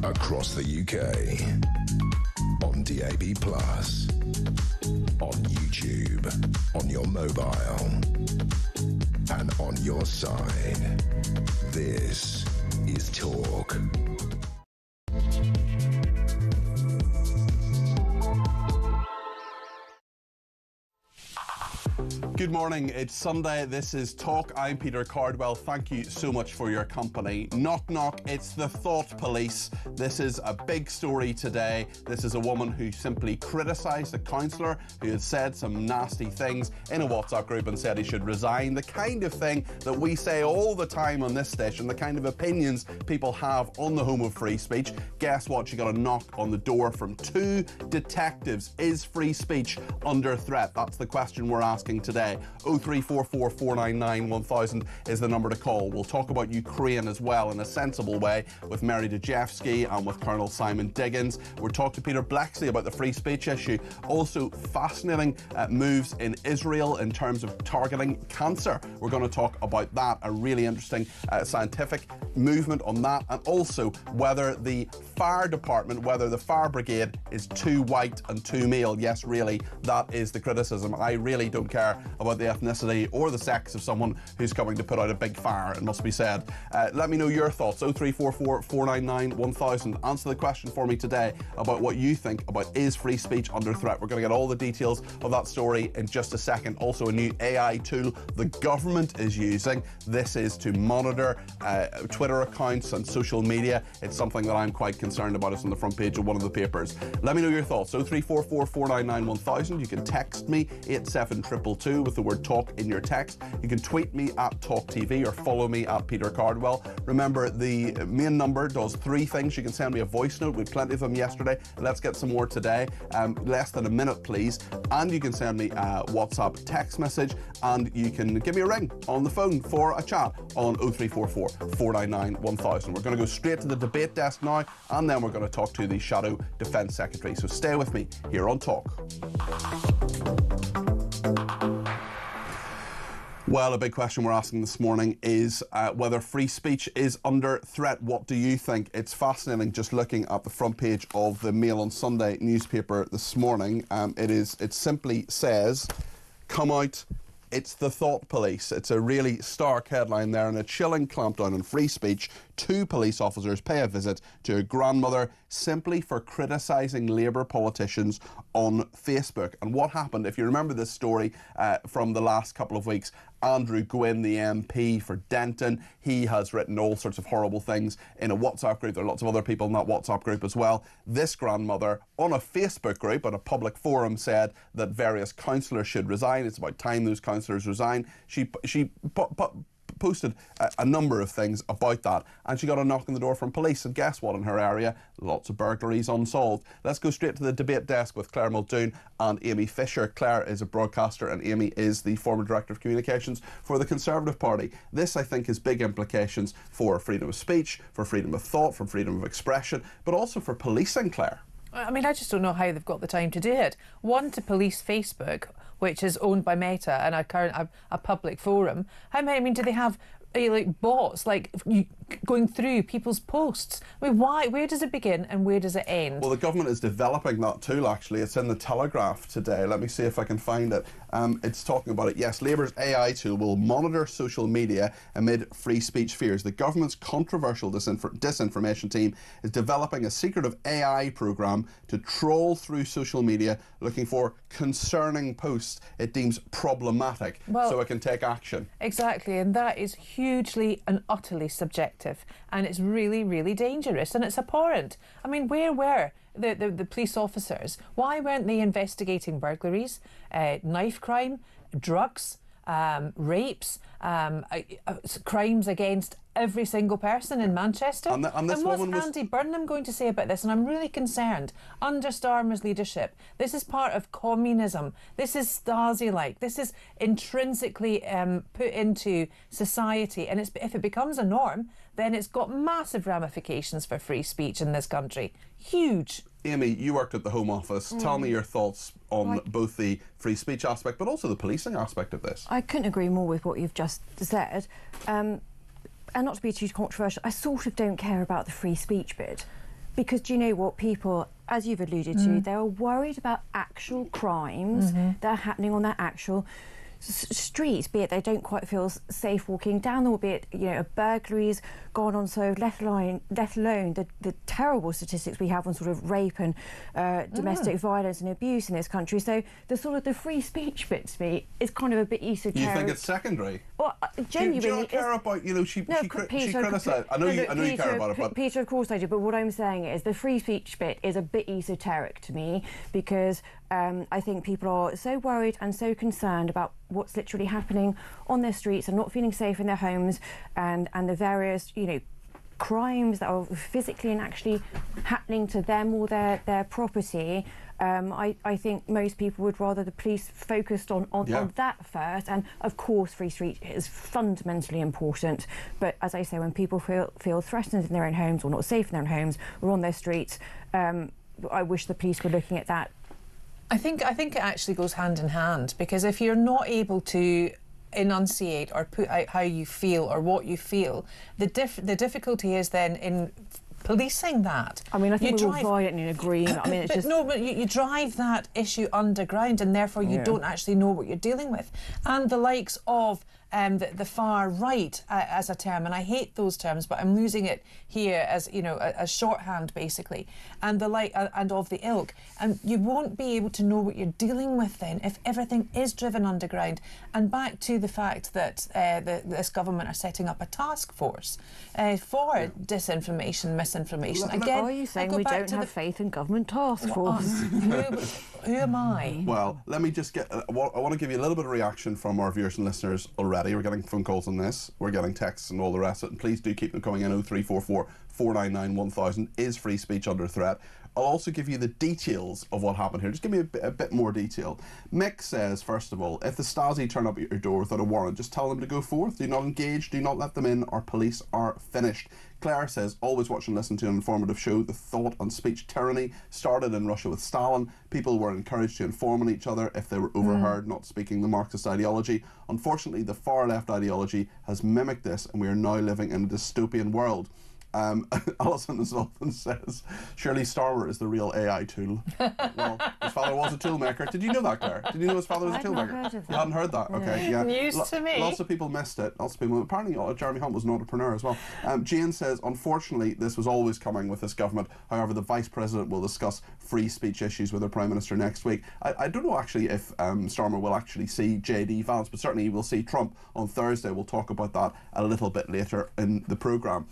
Across the UK, on DAB+, on YouTube, on your mobile, and on your side. This is Talk. Good morning, it's Sunday, this is Talk, I'm Peter Cardwell, thank you so much for your company. Knock knock, it's the thought police. This is a big story today. This is a woman who simply criticised a councillor who had said some nasty things in a WhatsApp group and said he should resign. The kind of thing that we say all the time on this station, the kind of opinions people have on the home of free speech. Guess what, she got a knock on the door from 2 detectives. Is free speech under threat? That's the question we're asking today. 0344 499 1000 is the number to call. We'll talk about Ukraine as well in a sensible way with Mary Dejevsky and with Colonel Simon Diggins. We'll talk to Peter Blexley about the free speech issue. Also, fascinating moves in Israel in terms of targeting cancer. We're going to talk about that, a really interesting scientific movement on that, and also whether the fire department, whether the fire brigade is too white and too male. Yes, really, that is the criticism. I really don't care about the ethnicity or the sex of someone who's coming to put out a big fire, it must be said. Let me know your thoughts. 0344 499 1000. Answer the question for me today about what you think about is free speech under threat. We're going to get all the details of that story in just a second. Also, a new AI tool the government is using. This is to monitor Twitter accounts and social media. It's something that I'm quite concerned about. It's on the front page of one of the papers. Let me know your thoughts. 0344 499 1000. You can text me 87222 with the word talk in your text. You can tweet me at talkTV or follow me at Peter Cardwell. Remember, the main number does 3 things. You can send me a voice note. We had plenty of them yesterday. Let's get some more today. Less than a minute, please. And you can send me a WhatsApp text message, and you can give me a ring on the phone for a chat on 0344 499 1000. We're going to go straight to the debate desk now, and then we're going to talk to the Shadow Defence Secretary. So stay with me here on Talk. Well, a big question we're asking this morning is whether free speech is under threat. What do you think? It's fascinating just looking at the front page of the Mail on Sunday newspaper this morning. It simply says, come out, it's the thought police. It's a really stark headline there, and a chilling clampdown on free speech. 2 police officers pay a visit to a grandmother simply for criticising Labour politicians on Facebook. And what happened, if you remember this story from the last couple of weeks, Andrew Gwynn, the MP for Denton, he has written all sorts of horrible things in a WhatsApp group. There are lots of other people in that WhatsApp group as well. This grandmother, on a Facebook group, at a public forum, said that various councillors should resign. It's about time those councillors resign. She posted a number of things about that, and she got a knock on the door from police, and guess what, in her area, lots of burglaries unsolved. Let's go straight to the debate desk with Claire Muldoon and Amy Fisher. Claire is a broadcaster and Amy is the former Director of Communications for the Conservative Party. This, I think, has big implications for freedom of speech, for freedom of thought, for freedom of expression, but also for policing, Claire. I mean, I just don't know how they've got the time to do it. One, to police Facebook, which is owned by Meta and a public forum. How many? I mean, do they have like bots going through people's posts? I mean, why? Where does it begin and where does it end? Well, the government is developing that tool, actually. It's in the Telegraph today. Let me see if I can find it. It's talking about it. Yes, Labour's AI tool will monitor social media amid free speech fears. The government's controversial disinformation team is developing a secretive AI programme to trawl through social media looking for concerning posts it deems problematic, so it can take action. Exactly, and that is hugely and utterly subjective, and it's really, really dangerous, and it's abhorrent. I mean, where were the police officers? Why weren't they investigating burglaries, knife crime, drugs, rapes, crimes against every single person in Manchester? And what's Andy Burnham going to say about this? And I'm really concerned. Under Starmer's leadership, this is part of communism. This is Stasi-like. This is intrinsically put into society. And if it becomes a norm, then it's got massive ramifications for free speech in this country. Huge. Amy, you worked at the Home Office. Tell me your thoughts on both the free speech aspect but also the policing aspect of this. I couldn't agree more with what you've just said. And not to be too controversial, I sort of don't care about the free speech bit. Because do you know what, people, as you've alluded to, they're worried about actual crimes that are happening on their actual streets, be it they don't quite feel safe walking down them, or be it, you know, a burglary's gone on, so let alone the terrible statistics we have on sort of rape and domestic violence and abuse in this country. So the sort of the free speech bit to me is kind of a bit esoteric. You think it's secondary? Well, genuinely, do you not care about, you know, she criticised. I know you care about it, but Peter, of course I do. But what I'm saying is the free speech bit is a bit esoteric to me, because I think people are so worried and so concerned about what's literally happening on their streets and not feeling safe in their homes, and the various, you know, crimes that are physically and actually happening to them or their property. I think most people would rather the police focused on that first, and of course free speech is fundamentally important, but as I say, when people feel threatened in their own homes or not safe in their own homes or on their streets, I wish the police were looking at that. I think it actually goes hand in hand, because if you're not able to enunciate or put out how you feel or what you feel, the difficulty is then in policing that. I mean, I think we're all violently agreeing. I mean, it's just... No, but you drive that issue underground, and therefore you don't actually know what you're dealing with. And the likes of the far right as a term, and I hate those terms, but I'm using it here as, you know, a shorthand basically, and the like and of the ilk, and you won't be able to know what you're dealing with then if everything is driven underground. And back to the fact that this government are setting up a task force for disinformation, misinformation. Again, are you saying we don't have faith in government task force? Who am I? Well, let me just get... I want to give you a little bit of reaction from our viewers and listeners already. We're getting phone calls on this, we're getting texts and all the rest of it, and please do keep them coming in. 0344 499 1000. Is free speech under threat? I'll also give you the details of what happened here. Just give me a bit more detail. Mick says, first of all, if the Stasi turn up at your door without a warrant, just tell them to go forth. Do not engage, do not let them in, or police are finished. Claire says, always watch and listen to an informative show. The thought and speech tyranny started in Russia with Stalin. People were encouraged to inform on each other if they were overheard not speaking the Marxist ideology. Unfortunately, the far left ideology has mimicked this, and we are now living in a dystopian world. Alison Sullivan says, surely Starmer is the real AI tool. Well, his father was a toolmaker. Did you know that, Claire? Did you know his father was a toolmaker? You hadn't heard that? Okay, yeah. News to me. Lots of people missed it. Lots of people. Apparently, Jeremy Hunt was an entrepreneur as well. Jane says, unfortunately, this was always coming with this government. However, the Vice President will discuss free speech issues with the Prime Minister next week. I don't know actually if Starmer will actually see JD Vance, but certainly he will see Trump on Thursday. We'll talk about that a little bit later in the programme.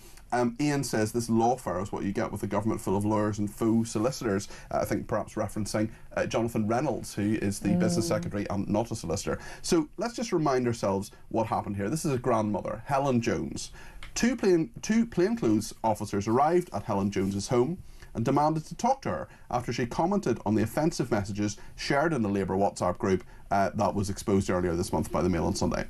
Ian says this lawfare is what you get with a government full of lawyers and faux solicitors. I think perhaps referencing Jonathan Reynolds, who is the business secretary and not a solicitor. So let's just remind ourselves what happened here. This is a grandmother, Helen Jones. Two plainclothes officers arrived at Helen Jones's home and demanded to talk to her after she commented on the offensive messages shared in the Labour WhatsApp group that was exposed earlier this month by the Mail on Sunday.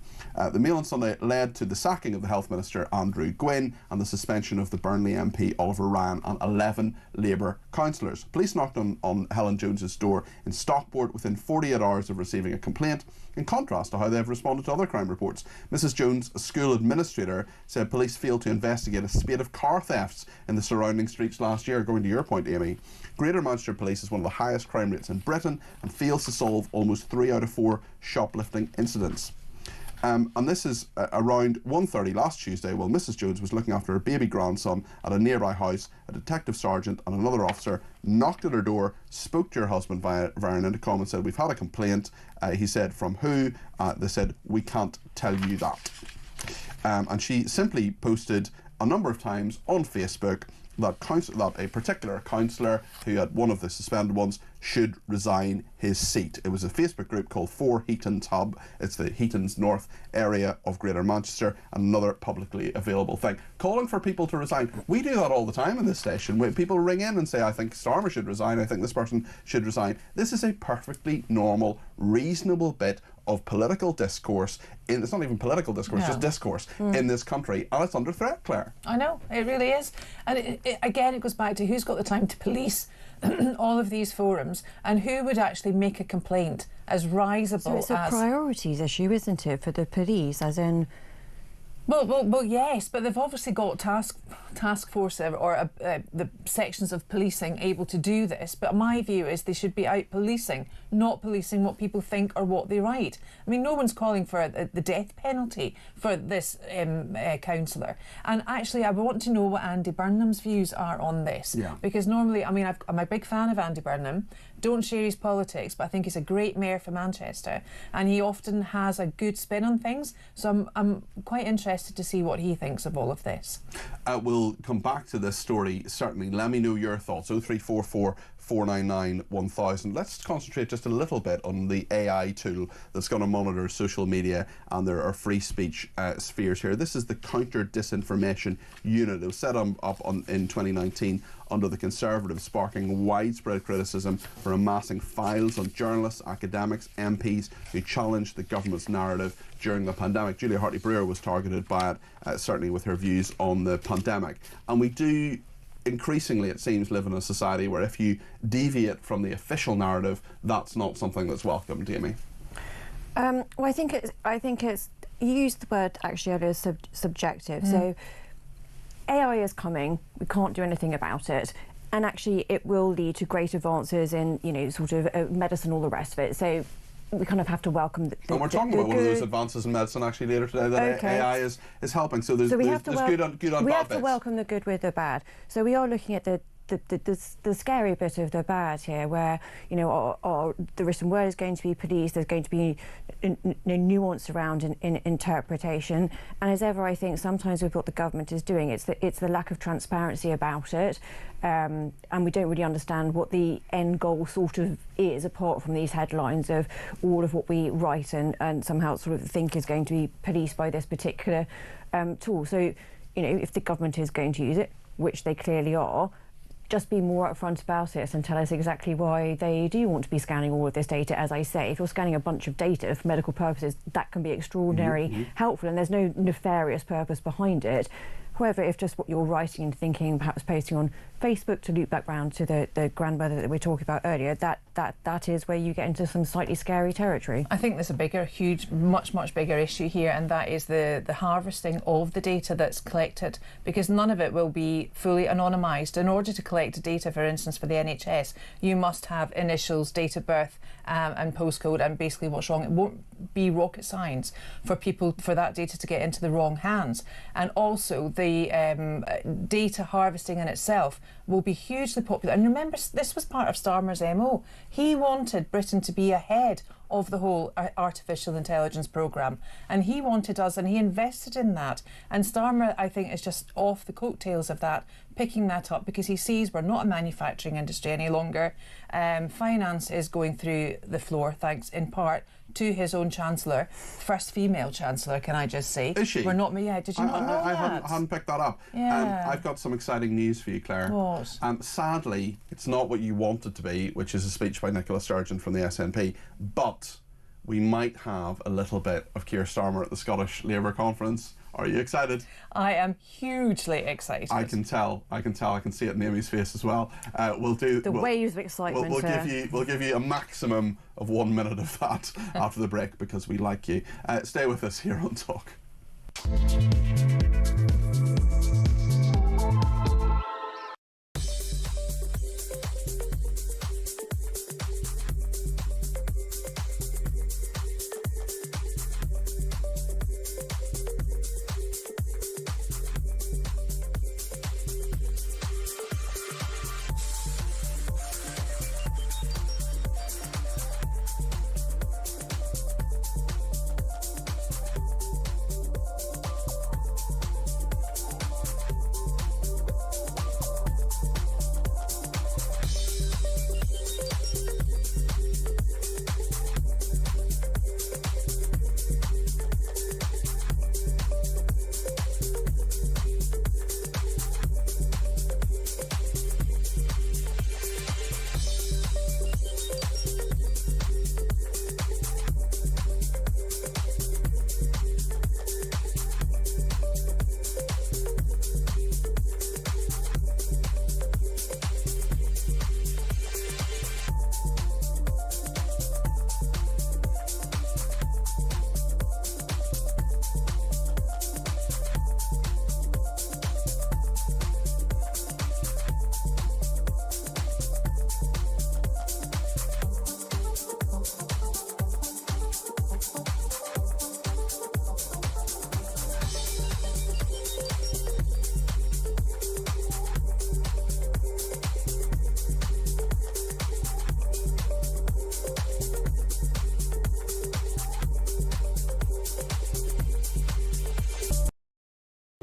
The Mail on Sunday led to the sacking of the Health Minister Andrew Gwynn and the suspension of the Burnley MP Oliver Ryan and 11 Labour councillors. Police knocked on Helen Jones's door in Stockport within 48 hours of receiving a complaint, in contrast to how they've responded to other crime reports. Mrs Jones, a school administrator, said police failed to investigate a spate of car thefts in the surrounding streets last year. Going to your point, Amy, Greater Manchester Police has one of the highest crime rates in Britain and fails to solve almost 3 out of 4 shoplifting incidents. And this is around 1:30 last Tuesday, while Mrs Jones was looking after her baby grandson at a nearby house. A detective sergeant and another officer knocked at her door, spoke to her husband via an intercom and said, "We've had a complaint." He said, "From who?" They said, "We can't tell you that." And she simply posted a number of times on Facebook that a particular councillor, who had one of the suspended ones, should resign his seat. It was a Facebook group called For Heaton's Hub. It's the Heaton's North area of Greater Manchester, and another publicly available thing, calling for people to resign. We do that all the time in this station. People ring in and say, I think Starmer should resign, I think this person should resign. This is a perfectly normal, reasonable bit of political discourse. It's not even political discourse, just discourse in this country, and it's under threat, Claire. I know, it really is. And again, it goes back to who's got the time to police all of these forums, and who would actually make a complaint as risible as... So it's a priorities issue, isn't it, for the police, as in... Well, yes, but they've obviously got task force or the sections of policing able to do this. But my view is they should be out policing, not policing what people think or what they write. I mean, no one's calling for the death penalty for this councillor. And actually, I want to know what Andy Burnham's views are on this. Yeah. Because normally, I mean, I'm a big fan of Andy Burnham. Don't share his politics, but I think he's a great mayor for Manchester, and he often has a good spin on things. So I'm quite interested to see what he thinks of all of this. We'll come back to this story, certainly. Let me know your thoughts. 0344 499 1000. Let's concentrate just a little bit on the AI tool that's going to monitor social media and there are free speech spheres here. This is the Counter Disinformation Unit. It was set up in 2019 under the Conservatives, sparking widespread criticism for amassing files on journalists, academics, MPs who challenged the government's narrative during the pandemic. Julia Hartley-Brewer was targeted by it, certainly with her views on the pandemic. And we do increasingly, it seems, live in a society where if you deviate from the official narrative, that's not something that's welcomed, Amy. Well, I think it's you used the word actually earlier, subjective. So AI is coming. We can't do anything about it, and actually, it will lead to great advances in sort of medicine, all the rest of it. So we kind of have to welcome and we're talking about one of those advances in medicine actually later today that AI is helping. So there's good on bad bits. We have to welcome the good with the bad. So we are looking at the scary bit of the bad here, where the written word is going to be policed. There's going to be nuance around in interpretation, and as ever, I think sometimes with what the government is doing, it's the lack of transparency about it, and we don't really understand what the end goal sort of is, apart from these headlines of all of what we write and somehow sort of think is going to be policed by this particular tool. So, if the government is going to use it, which they clearly are, just be more upfront about it and tell us exactly why they do want to be scanning all of this data. As I say, if you're scanning a bunch of data for medical purposes, that can be extraordinarily helpful, and there's no nefarious purpose behind it. However, if just what you're writing and thinking, perhaps posting on Facebook, to loop back round to the grandmother that we were talking about earlier, that is where you get into some slightly scary territory. I think there's a bigger, huge, much bigger issue here, and that is the harvesting of the data that's collected, because none of it will be fully anonymised. In order to collect data, for instance, for the NHS, you must have initials, date of birth, and postcode, and basically what's wrong. It won't be rocket science for that data to get into the wrong hands. And also the data harvesting in itself will be hugely popular. And remember, this was part of Starmer's MO. He wanted Britain to be ahead of the whole artificial intelligence programme, and he wanted us, and he invested in that. And Starmer, I think, is just off the coattails of that, picking that up, because he sees we're not a manufacturing industry any longer. Finance is going through the floor, thanks in part to his own Chancellor, first female Chancellor, can I just say. Is she? We're not, yeah, did you not know that? I hadn't picked that up. Yeah. I've got some exciting news for you, Claire. What? Sadly, it's not what you want it to be, which is a speech by Nicola Sturgeon from the SNP, but we might have a little bit of Keir Starmer at the Scottish Labour Conference. Are you excited? I am hugely excited. I can tell. I can see it in Amy's face as well. Waves of excitement. We'll give you a maximum of 1 minute of that after the break, because we like you. Stay with us here on Talk.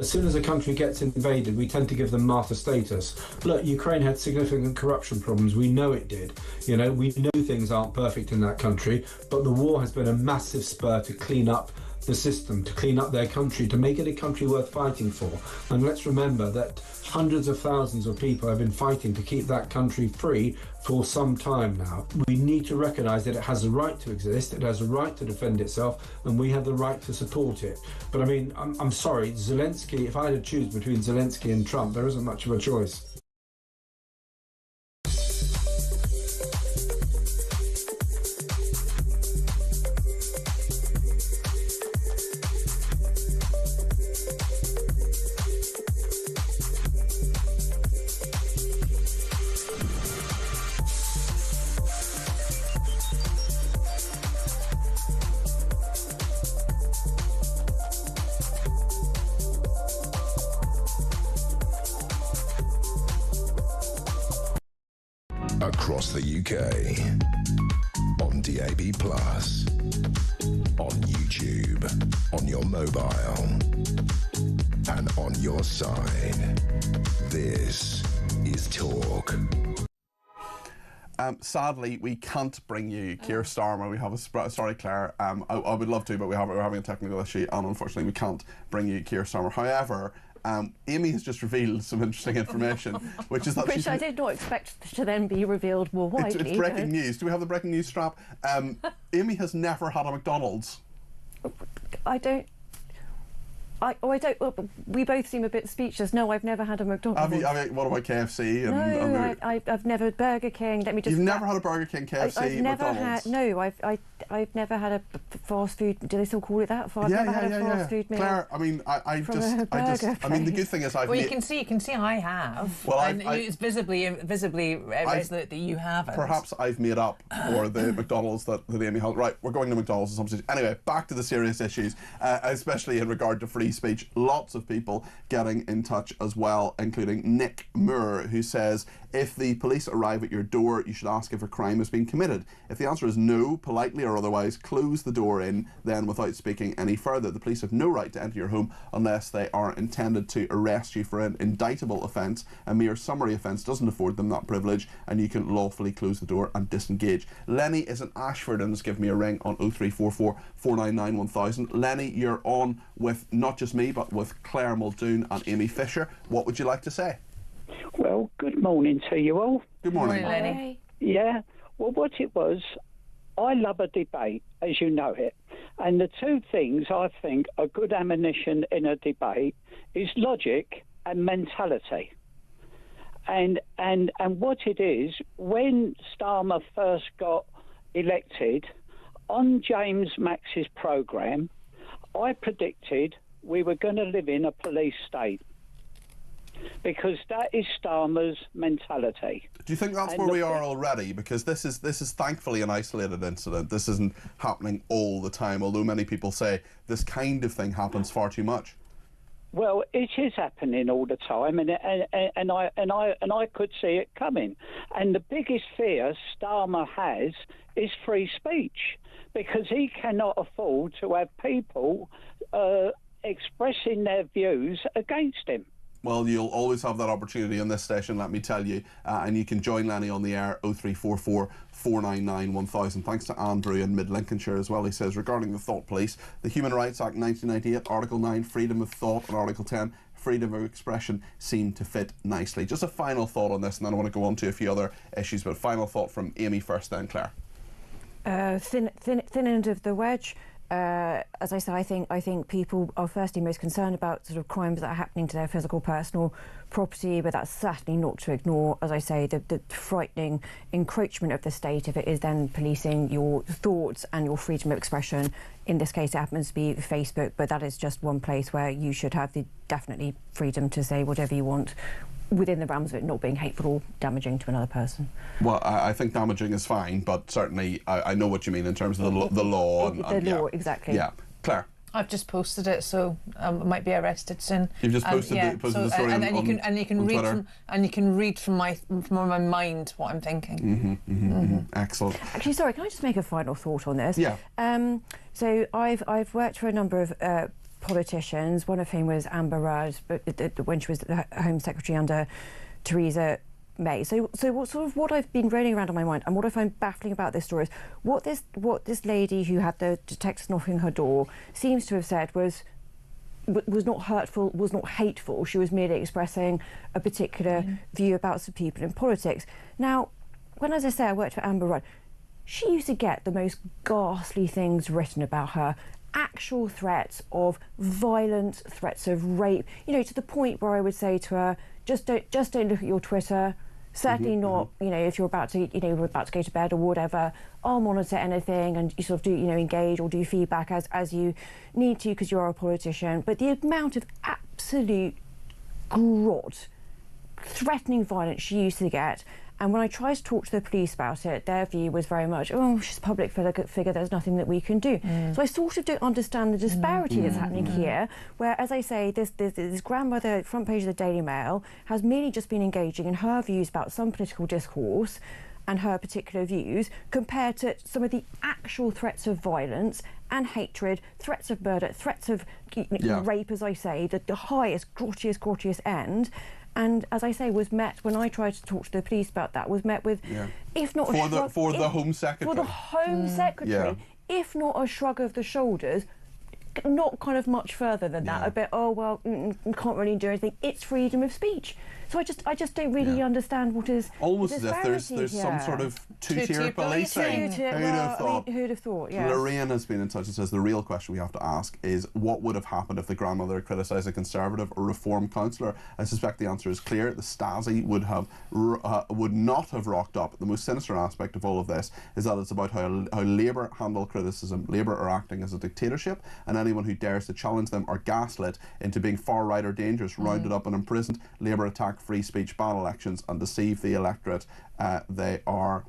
as soon as a country gets invaded, we tend to give them martyr status. Look, Ukraine had significant corruption problems. We know it did. You know, we know things aren't perfect in that country, but the war has been a massive spur to clean up the system, to clean up their country, to make it a country worth fighting for. And let's remember that hundreds of thousands of people have been fighting to keep that country free for some time now. We need to recognise that it has a right to exist, it has a right to defend itself, and we have the right to support it. But I mean, I'm sorry, Zelensky, if I had to choose between Zelensky and Trump, there isn't much of a choice. Across the UK, on DAB+, on YouTube, on your mobile, and on your side. This is Talk. Sadly, we can't bring you Keir Starmer. We have a sorry, Claire. I would love to, but we're having a technical issue, and unfortunately, we can't bring you Keir Starmer. However, Amy has just revealed some interesting information, which is that which I did not expect to then be revealed more widely. It's breaking news. Do we have the breaking news strap? Amy has never had a McDonald's. I don't. We both seem a bit speechless. No, I've never had a McDonald's. What about KFC? No, I've never Burger King. Let me just. You've never had a Burger King, KFC, I've never McDonald's? had. No, I've never had a fast food. Do they still call it that? I've never had a fast food meal. Claire, I mean, I mean, the good thing is I've. Well, you can see I have. Well, and it's visibly resolute that you haven't. Perhaps I've made up for the McDonald's that Amy held. Right, we're going to McDonald's at some stage. Anyway, back to the serious issues, especially in regard to free speech. Lots of people getting in touch as well, including Nick Moore, who says, if the police arrive at your door, you should ask if a crime has been committed. If the answer is no, politely or otherwise, close the door in, then without speaking any further. The police have no right to enter your home unless they are intended to arrest you for an indictable offence. A mere summary offence doesn't afford them that privilege, and you can lawfully close the door and disengage. Lenny is in Ashford and has given me a ring on 0344 499 1000. Lenny, you're on with not just me, but with Claire Muldoon and Amy Fisher. What would you like to say? Well, good morning to you all. Good morning. Good morning, Lenny. Yeah, well, what it was, I love a debate, as you know it. And the two things I think are good ammunition in a debate is logic and mentality. And what it is, when Starmer first got elected, on James Max's programme, I predicted we were going to live in a police state, because that is Starmer's mentality. Do you think that's where we are already? Because this is thankfully an isolated incident. This isn't happening all the time, although many people say this kind of thing happens far too much. Well, it is happening all the time, and I could see it coming. And the biggest fear Starmer has is free speech, because he cannot afford to have people expressing their views against him. Well, you'll always have that opportunity on this station, let me tell you. And you can join Lenny on the air, 0344 499 1000. Thanks to Andrew in Mid-Lincolnshire as well. He says, regarding the Thought Police, the Human Rights Act 1998, Article 9, freedom of thought, and Article 10, freedom of expression, seem to fit nicely. Just a final thought on this, and then I want to go on to a few other issues, but final thought from Amy first, then Claire. Thin end of the wedge. As I said, I think people are firstly most concerned about sort of crimes that are happening to their physical, personal property, but that's certainly not to ignore, as I say, the frightening encroachment of the state if it is then policing your thoughts and your freedom of expression. In this case, it happens to be Facebook, but that is just one place where you should have the definitely freedom to say whatever you want, within the realms of it not being hateful or damaging to another person. Well, I think damaging is fine, but certainly I know what you mean in terms of the law. The law, exactly. Yeah. Claire? I've just posted it, so I might be arrested soon. You've just posted the story on you can read from my mind what I'm thinking. Excellent. Actually, sorry, can I just make a final thought on this? Yeah. So I've worked for a number of politicians, one of whom was Amber Rudd, when she was the Home Secretary under Theresa May. So what I've been rolling around on my mind, and what I find baffling about this story is what this lady who had the detectives knocking her door seems to have said was not hurtful, was not hateful. She was merely expressing a particular view about some people in politics. Now, when, as I say, I worked for Amber Rudd, she used to get the most ghastly things written about her, actual threats of violence, threats of rape, to the point where I would say to her, just don't look at your Twitter. Certainly not, if you're about to, we're about to go to bed or whatever, I'll monitor anything, and you sort of do, engage or do feedback as you need to, because you're a politician. But the amount of absolute grot, threatening violence she used to get, and when I tried to talk to the police about it, their view was very much, oh, she's a public figure, there's nothing that we can do. So I sort of don't understand the disparity that's happening here, where, as I say, this grandmother, front page of the Daily Mail, has merely just been engaging in her views about some political discourse and her particular views, compared to some of the actual threats of violence and hatred, threats of murder, threats of rape, as I say, the highest, grottiest end. And as I say, was met, when I tried to talk to the police about that, was met with, if not for the Home Secretary. For the Home Secretary, if not a shrug of the shoulders, not kind of much further than that. A bit, oh well, can't really do anything. It's freedom of speech. So I just don't really understand what is almost as if there's some sort of two-tier policing. Who'd have thought? Yeah. Lorraine has been in touch and says the real question we have to ask is what would have happened if the grandmother criticised a Conservative or Reform councillor. I suspect the answer is clear. The Stasi would not have rocked up. The most sinister aspect of all of this is that it's about how Labour handle criticism. Labour are acting as a dictatorship, and anyone who dares to challenge them are gaslit into being far right or dangerous, rounded up and imprisoned. Labour attack free speech, ban elections and deceive the electorate. They are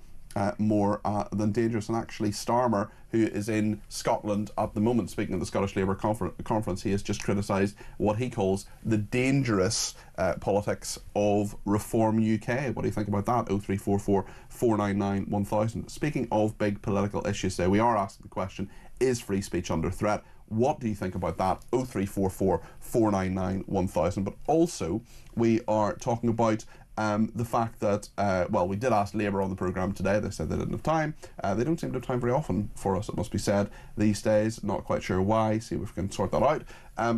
more than dangerous. And actually Starmer, who is in Scotland at the moment speaking at the Scottish Labour conference, he has just criticised what he calls the dangerous politics of Reform UK. What do you think about that? 0344 499 1000. Speaking of big political issues today, we are asking the question, is free speech under threat? What do you think about that? 0344 499 1000. But also, we are talking about the fact that, we did ask Labour on the programme today. They said they didn't have time. They don't seem to have time very often for us, it must be said, these days. Not quite sure why. See if we can sort that out.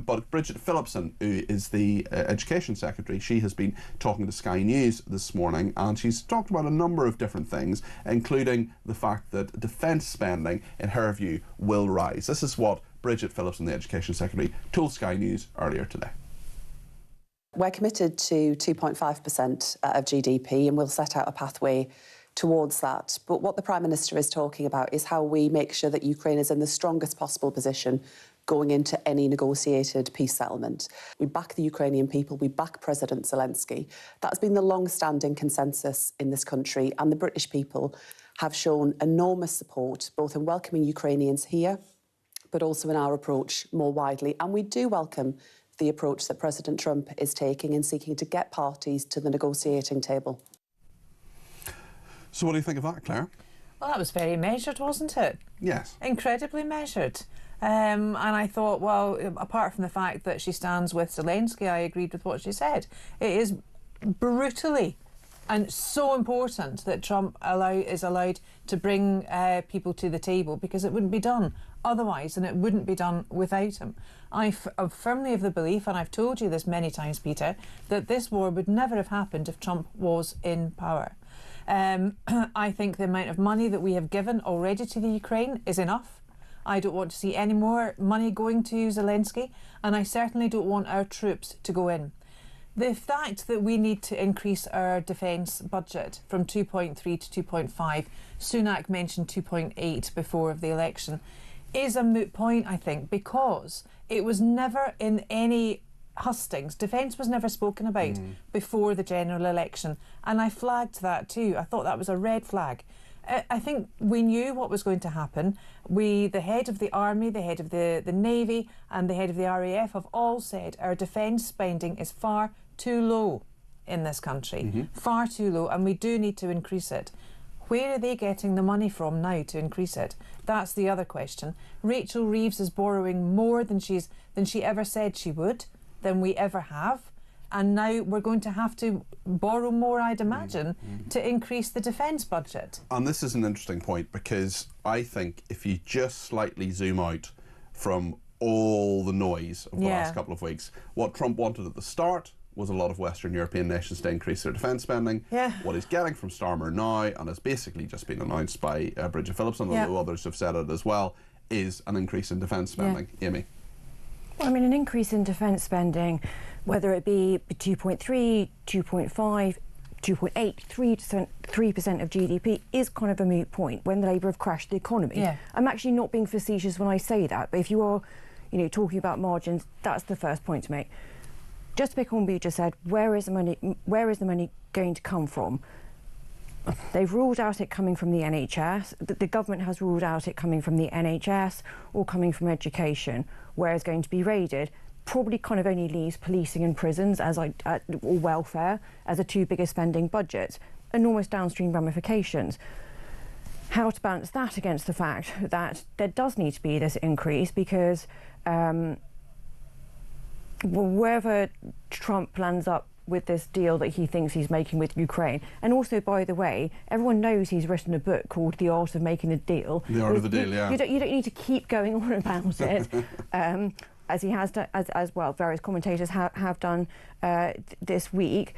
But Bridget Phillipson, who is the Education Secretary, she has been talking to Sky News this morning, and she's talked about a number of different things, including the fact that defence spending, in her view, will rise. This is what Bridget Phillipson, the Education Secretary, told Sky News earlier today. We're committed to 2.5% of GDP, and we'll set out a pathway towards that. But what the Prime Minister is talking about is how we make sure that Ukraine is in the strongest possible position going into any negotiated peace settlement. We back the Ukrainian people, we back President Zelensky. That has been the long-standing consensus in this country, and the British people have shown enormous support, both in welcoming Ukrainians here, but also in our approach more widely. And we do welcome the approach that President Trump is taking in seeking to get parties to the negotiating table. So what do you think of that, Claire? Well, that was very measured, wasn't it? Yes. Incredibly measured. And I thought, well, apart from the fact that she stands with Zelensky, I agreed with what she said. It is brutally and so important that Trump is allowed to bring people to the table, because it wouldn't be done otherwise, and it wouldn't be done without him. I'm firmly of the belief, and I've told you this many times, Peter, that this war would never have happened if Trump was in power. I think the amount of money that we have given already to the Ukraine is enough. I don't want to see any more money going to Zelensky, and I certainly don't want our troops to go in. The fact that we need to increase our defence budget from 2.3 to 2.5, Sunak mentioned 2.8 before the election, is a moot point, I think, because it was never in any hustings. Defence was never spoken about before the general election, and I flagged that too. I thought that was a red flag. I think we knew what was going to happen. The head of the Army, the head of the Navy and the head of the RAF have all said our defence spending is far too low in this country, far too low, and we do need to increase it. Where are they getting the money from now to increase it? That's the other question. Rachel Reeves is borrowing more than she ever said she would, than we ever have. And now we're going to have to borrow more, I'd imagine, to increase the defence budget. And this is an interesting point, because I think if you just slightly zoom out from all the noise of the last couple of weeks, what Trump wanted at the start was a lot of Western European nations to increase their defence spending. What he's getting from Starmer now, and has basically just been announced by Bridget Phillips, and although others have said it as well, is an increase in defence spending. Amy? Well, I mean, an increase in defence spending, whether it be 2.3, 2.5, 2.8, 3% of GDP, is kind of a moot point when the Labour have crashed the economy. I'm actually not being facetious when I say that, but if you are, talking about margins, that's the first point to make. Just to pick on what you just said, where is the money going to come from? They've ruled out it coming from the NHS. The government has ruled out it coming from the NHS or coming from education. Where is going to be raided? Probably kind of only leaves policing and prisons or welfare as the two biggest spending budgets. Enormous downstream ramifications. How to balance that against the fact that there does need to be this increase, because wherever Trump lands up with this deal that he thinks he's making with Ukraine, and also, by the way, everyone knows he's written a book called The Art of Making a Deal. The Art of the Deal, You don't need to keep going on about it, as he has done, as well. Various commentators have done this week.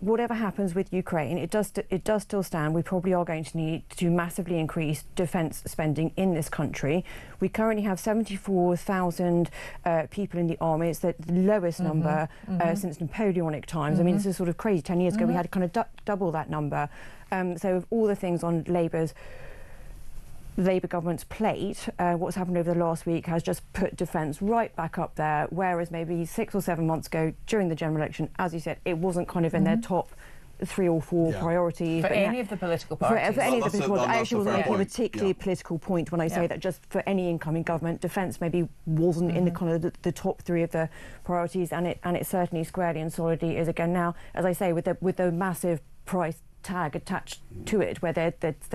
Whatever happens with Ukraine, it does still stand. We probably are going to need to massively increase defence spending in this country. We currently have 74,000 people in the army. It's the lowest number since Napoleonic times. I mean, this is sort of crazy. 10 years ago, we had kind of double that number. So of all the things on Labour government's plate, what's happened over the last week has just put defence right back up there, whereas maybe 6 or 7 months ago during the general election, as you said, it wasn't kind of in their top 3 or 4 priorities. For any of the political parties. For any of the political parties. I actually wasn't making a particularly Yeah. political point when I say that just for any incoming government, defence maybe wasn't in the kind of the top 3 of the priorities, and it certainly squarely and solidly is again now, as I say, with the massive price tag attached to it, where there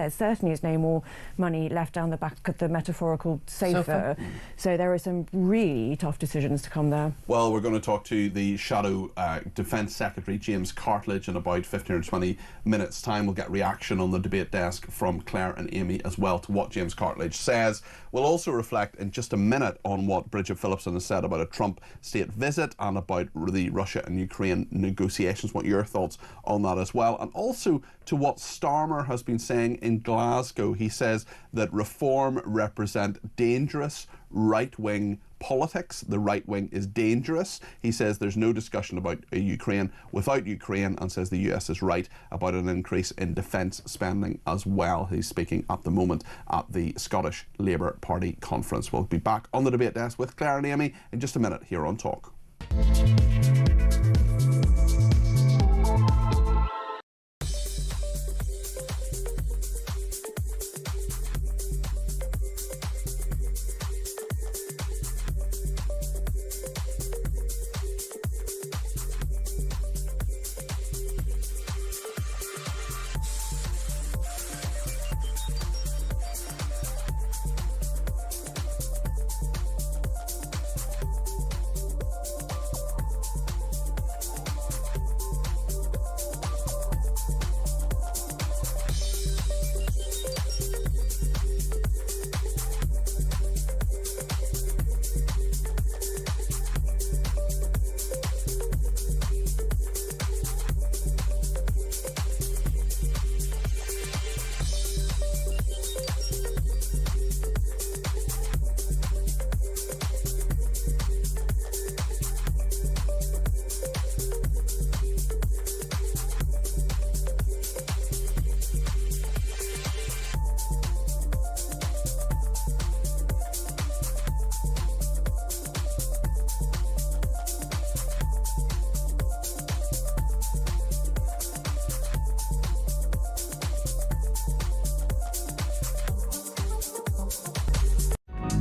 certainly is no more money left down the back of the metaphorical sofa. So there are some really tough decisions to come there. Well, we're going to talk to the Shadow Defence Secretary, James Cartledge, in about 15 or 20 minutes' time. We'll get reaction on the debate desk from Claire and Amy as well to what James Cartledge says. We'll also reflect in just a minute on what Bridget Phillipson has said about a Trump state visit and about the Russia and Ukraine negotiations. What your thoughts on that as well, and also to what Starmer has been saying in Glasgow. He says that reform represent dangerous right-wing politics. The right wing is dangerous. He says there's no discussion about Ukraine without Ukraine, and says the US is right about an increase in defence spending as well. He's speaking at the moment at the Scottish Labour Party conference. We'll be back on the debate desk with Claire and Amy in just a minute here on Talk.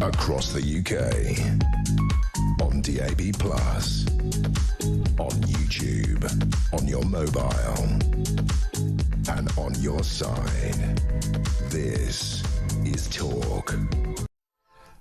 Across the UK, on DAB+, on YouTube, on your mobile, and on your side. This is Talk.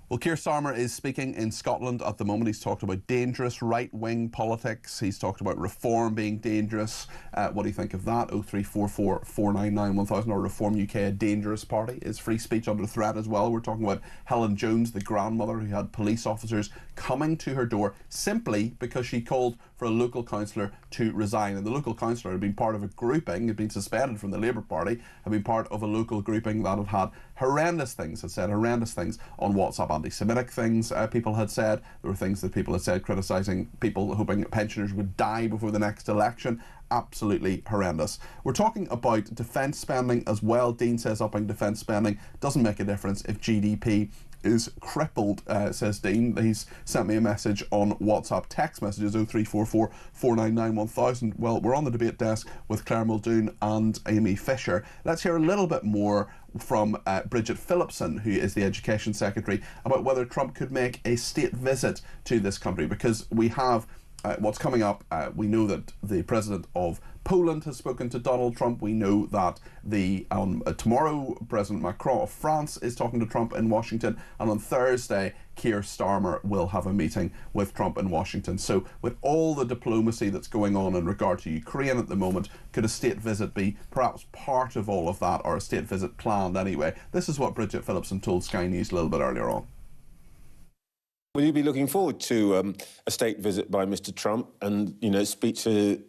Well, Keir Starmer is speaking in Scotland at the moment. He's talked about dangerous right-wing politics. He's talked about reform being dangerous. What do you think of that? 0344 499 1000 or Reform UK, a dangerous party? Is free speech under threat as well? We're talking about Helen Jones, the grandmother who had police officers coming to her door simply because she called for a local councillor to resign. And the local councillor had been part of a grouping, had been suspended from the Labour Party, had been part of a local grouping that had horrendous things, had said horrendous things on WhatsApp, anti-Semitic things people had said. There were things that people had said criticising people, hoping pensioners would die before the next election. Absolutely horrendous. We're talking about defence spending as well. Dean says upping defence spending doesn't make a difference if GDP is crippled, says Dean. He's sent me a message on WhatsApp text messages 0344 499 1000. Well, we're on the debate desk with Claire Muldoon and Amy Fisher. Let's hear a little bit more from Bridget Phillipson, who is the Education Secretary, about whether Trump could make a state visit to this country, because we have what's coming up. We know that the President of Poland has spoken to Donald Trump. We know that tomorrow President Macron of France is talking to Trump in Washington, and on Thursday Keir Starmer will have a meeting with Trump in Washington. So with all the diplomacy that's going on in regard to Ukraine at the moment, could a state visit be perhaps part of all of that, or a state visit planned anyway? This is what Bridget Phillipson told Sky News a little bit earlier on. Will you be looking forward to a state visit by Mr. Trump and, speech to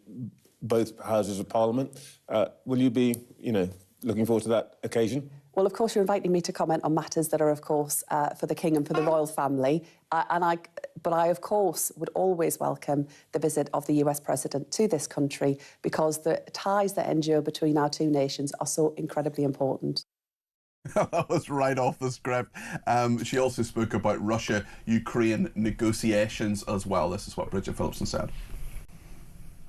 both houses of Parliament? Will you be, looking forward to that occasion? Well, of course, you're inviting me to comment on matters that are, of course, for the King and for the royal family. But I, of course, would always welcome the visit of the US President to this country, because the ties that endure between our two nations are so incredibly important. That was right off the script. She also spoke about Russia-Ukraine negotiations as well. This is what Bridget Phillipson said.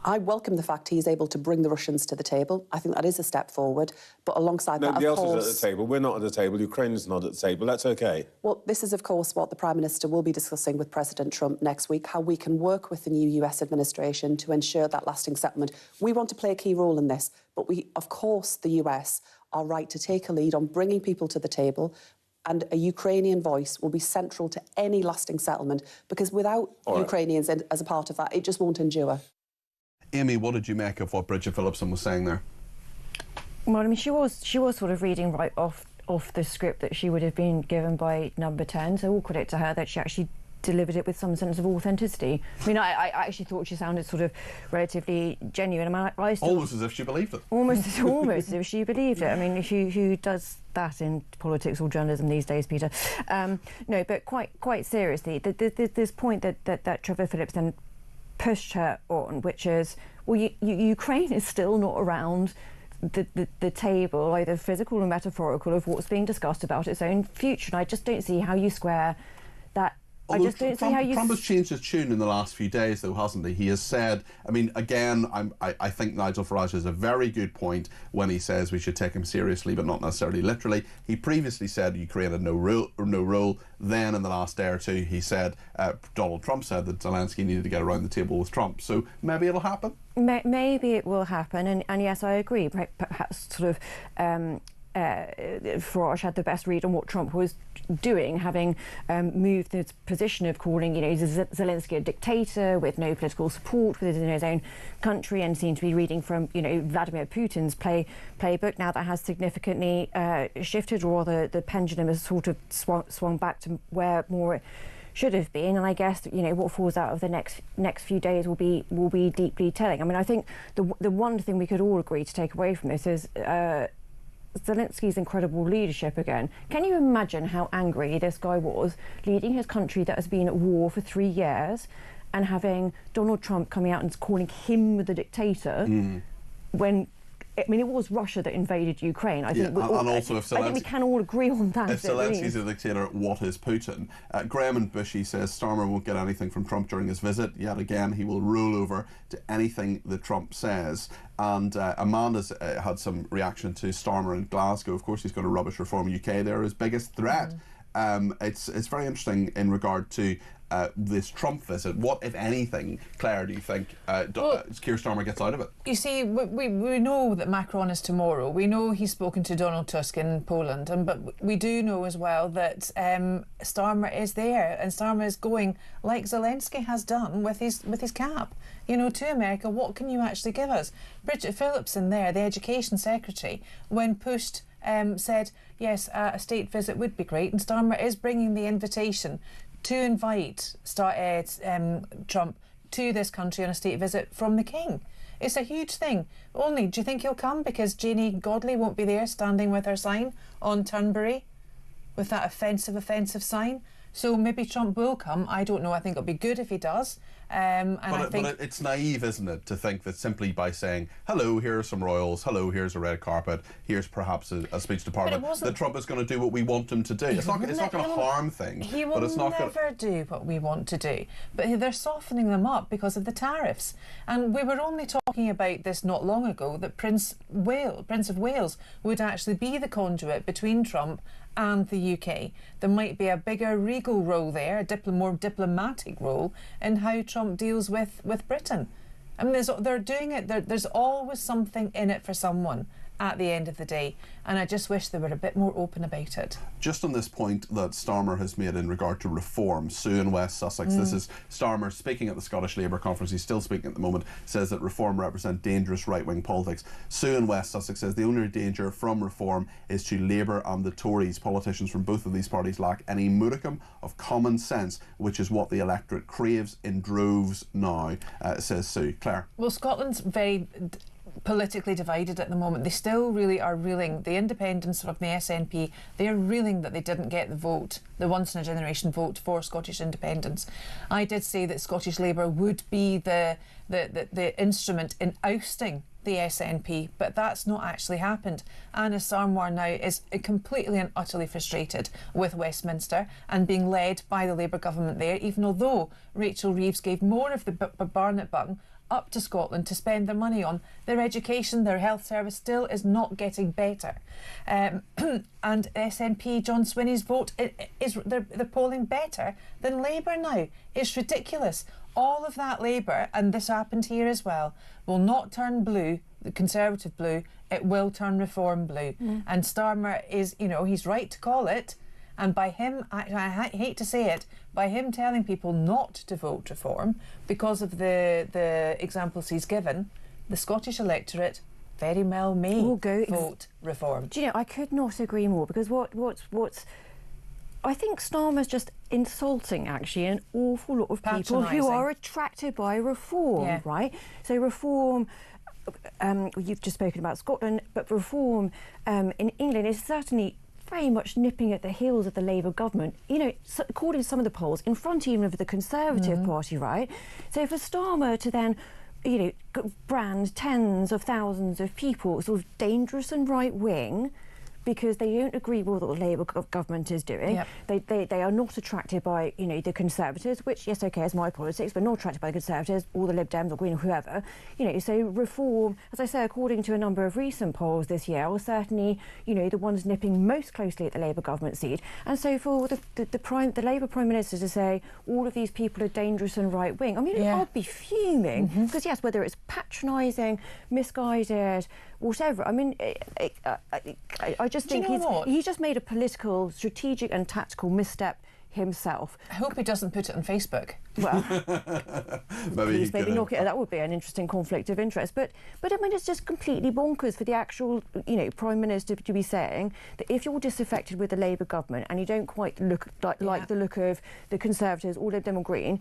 I welcome the fact he is able to bring the Russians to the table. I think that is a step forward. But alongside that, of course... Nobody else is at the table. We're not at the table. Ukraine is not at the table. That's OK. Well, this is, of course, what the Prime Minister will be discussing with President Trump next week, how we can work with the new US administration to ensure that lasting settlement. We want to play a key role in this, but we, of course, the US, are right to take a lead on bringing people to the table, and a Ukrainian voice will be central to any lasting settlement, because without Ukrainians as a part of that, it just won't endure. Amy, what did you make of what Bridget Phillipson was saying there? Well, I mean, she was sort of reading right off the script that she would have been given by Number 10, so all credit to her that she actually delivered it with some sense of authenticity. I mean, I actually thought she sounded sort of relatively genuine. I mean, almost as if she believed it. Almost as if she believed it. I mean, who does that in politics or journalism these days, Peter? No, but quite seriously, this point that Trevor Phillipson pushed her on, which is, well, Ukraine is still not around the table, either physical or metaphorical, of what's being discussed about its own future. And I just don't see how you square that. Although Trump has changed his tune in the last few days, though, hasn't he? He has said, I mean, again, I think Nigel Farage has a very good point when he says we should take him seriously, but not necessarily literally. He previously said Ukraine had no role. Then, in the last day or two, he said, Donald Trump said that Zelensky needed to get around the table with Trump. So maybe it'll happen? Maybe it will happen. And yes, I agree. Perhaps sort of... Farage had the best read on what Trump was doing, having moved his position of calling, Zelensky a dictator with no political support within his own country, and seemed to be reading from, Vladimir Putin's playbook. Now that has significantly shifted, or the pendulum has sort of swung back to where more should have been. And I guess what falls out of the next few days will be deeply telling. I mean, I think the one thing we could all agree to take away from this is Zelensky's incredible leadership again. Can you imagine how angry this guy was, leading his country that has been at war for 3 years, and having Donald Trump coming out and calling him the dictator when... I mean, it was Russia that invaded Ukraine. I think we can all agree on that. If Zelensky's a dictator, what is Putin? Graham and Bushy says Starmer won't get anything from Trump during his visit. Yet again, he will roll over to anything that Trump says. And Amanda's had some reaction to Starmer in Glasgow. Of course, he's going to rubbish Reform UK. They're his biggest threat. it's very interesting in regard to this Trump visit. What, if anything, Claire, do you think Keir Starmer gets out of it? You see, we know that Macron is tomorrow. We know he's spoken to Donald Tusk in Poland, but we do know as well that Starmer is there, and Starmer is going, like Zelensky has done with his cap, to America. What can you actually give us? Bridget Phillipson there, the Education Secretary, when pushed, said, yes, a state visit would be great, and Starmer is bringing the invitation to invite Trump to this country on a state visit from the King. It's a huge thing. Only, do you think he'll come because Janie Godley won't be there standing with her sign on Turnberry with that offensive sign? So maybe Trump will come. I don't know. I think it'll be good if he does. But it's naive, isn't it, to think that simply by saying, hello, here are some royals, hello, here's a red carpet, here's perhaps a speech to Parliament, that Trump is going to do what we want him to do. It's not going to harm things. He will never do what we want to do. But they're softening them up because of the tariffs. And we were only talking about this not long ago, that Prince of Wales would actually be the conduit between Trump and the UK. There might be a bigger regal role there, a more diplomatic role in how Trump deals with Britain. I mean, they're doing it. There's always something in it for someone at the end of the day, and I just wish they were a bit more open about it. Just on this point that Starmer has made in regard to reform, Sue in West Sussex, this is Starmer speaking at the Scottish Labour Conference. He's still speaking at the moment, says that reform represent dangerous right-wing politics. Sue in West Sussex says the only danger from reform is to Labour and the Tories. Politicians from both of these parties lack any modicum of common sense, which is what the electorate craves in droves now, says Sue. Claire? Well, Scotland's very politically divided at the moment. They still really are reeling. The independents from the SNP, they're reeling that they didn't get the vote, the once-in-a-generation vote for Scottish independence. I did say that Scottish Labour would be the instrument in ousting the SNP, but that's not actually happened. Anna Sarwar now is completely and utterly frustrated with Westminster and being led by the Labour government there, even although Rachel Reeves gave more of the Barnett bung up to Scotland to spend their money on. Their education, their health service still is not getting better. And SNP John Swinney's vote, they're polling better than Labour now. It's ridiculous. All of that Labour, and this happened here as well, will not turn blue, the Conservative blue, it will turn Reform blue. And Starmer is, he's right to call it. And by him, I hate to say it, by him telling people not to vote Reform because of the examples he's given, the Scottish electorate very well may vote Reform. Do you know, I could not agree more, because what's I think Starmer's just insulting, actually, an awful lot of people who are attracted by Reform, right? So Reform, you've just spoken about Scotland, but Reform in England is certainly very much nipping at the heels of the Labour government, according to some of the polls, in front even of the Conservative Party, right? So for Starmer to then, brand tens of thousands of people sort of dangerous and right-wing because they don't agree with what the Labour government is doing. They are not attracted by, the Conservatives, which, yes, OK, is my politics, but not attracted by the Conservatives or the Lib Dems or Green or whoever. So Reform, as I say, according to a number of recent polls this year, are certainly, the ones nipping most closely at the Labour government seat. And so for the Labour Prime Minister to say all of these people are dangerous and right-wing, I mean, I'd be fuming. Because, yes, whether it's patronising, misguided, whatever, I mean, I just think he's just made a political, strategic and tactical misstep himself. I hope he doesn't put it on Facebook. Well, maybe knock it. That would be an interesting conflict of interest. But I mean, it's just completely bonkers for the actual, Prime Minister to be saying that if you're disaffected with the Labour government and you don't quite look like the look of the Conservatives or Lib Dem or Green,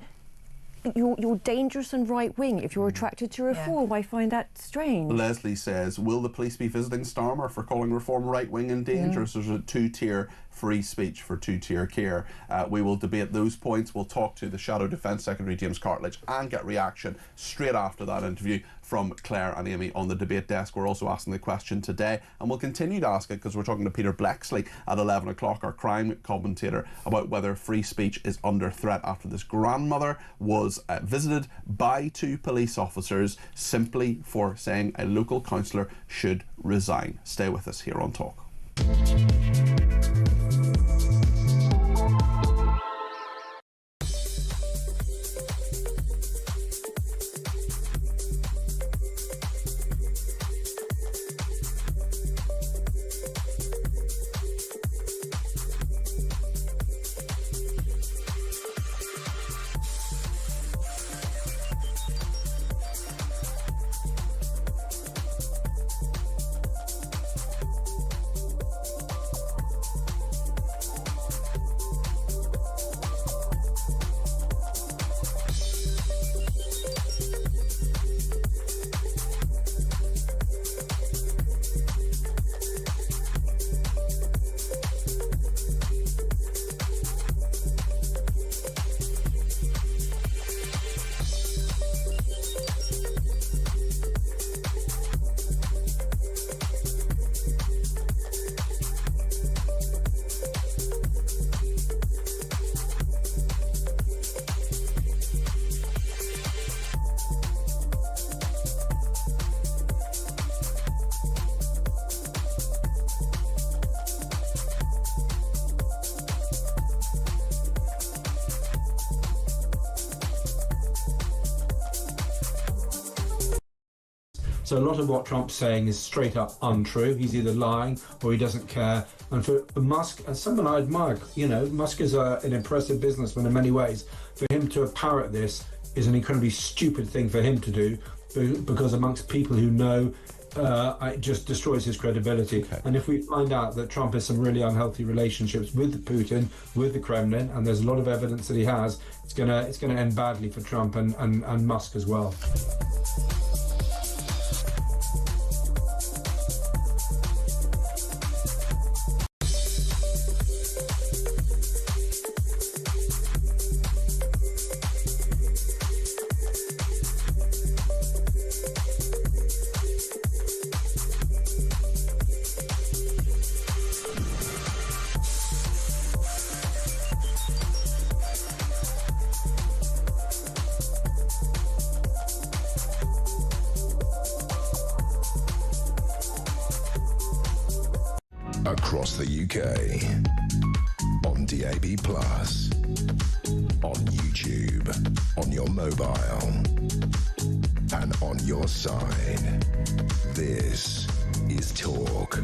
you're dangerous and right-wing if you're attracted to Reform. I find that strange. Leslie says, will the police be visiting Starmer for calling Reform right-wing and dangerous? There's a two-tier free speech for two-tier care. We will debate those points. We'll talk to the Shadow Defence Secretary, James Cartledge, and get reaction straight after that interview from Claire and Amy on the debate desk. We're also asking the question today, and we'll continue to ask it because we're talking to Peter Blexley at 11 o'clock, our crime commentator, about whether free speech is under threat after this grandmother was visited by two police officers simply for saying a local councillor should resign. Stay with us here on Talk. So a lot of what Trump's saying is straight up untrue. He's either lying or he doesn't care. And for Musk, as someone I admire, Musk is an impressive businessman in many ways. For him to parrot this is an incredibly stupid thing for him to do, because amongst people who know, it just destroys his credibility. Okay. And if we find out that Trump has some really unhealthy relationships with Putin, with the Kremlin, and there's a lot of evidence that he has, it's gonna end badly for Trump and Musk as well. Across the UK, on DAB+, on YouTube, on your mobile, and on your side. This is Talk.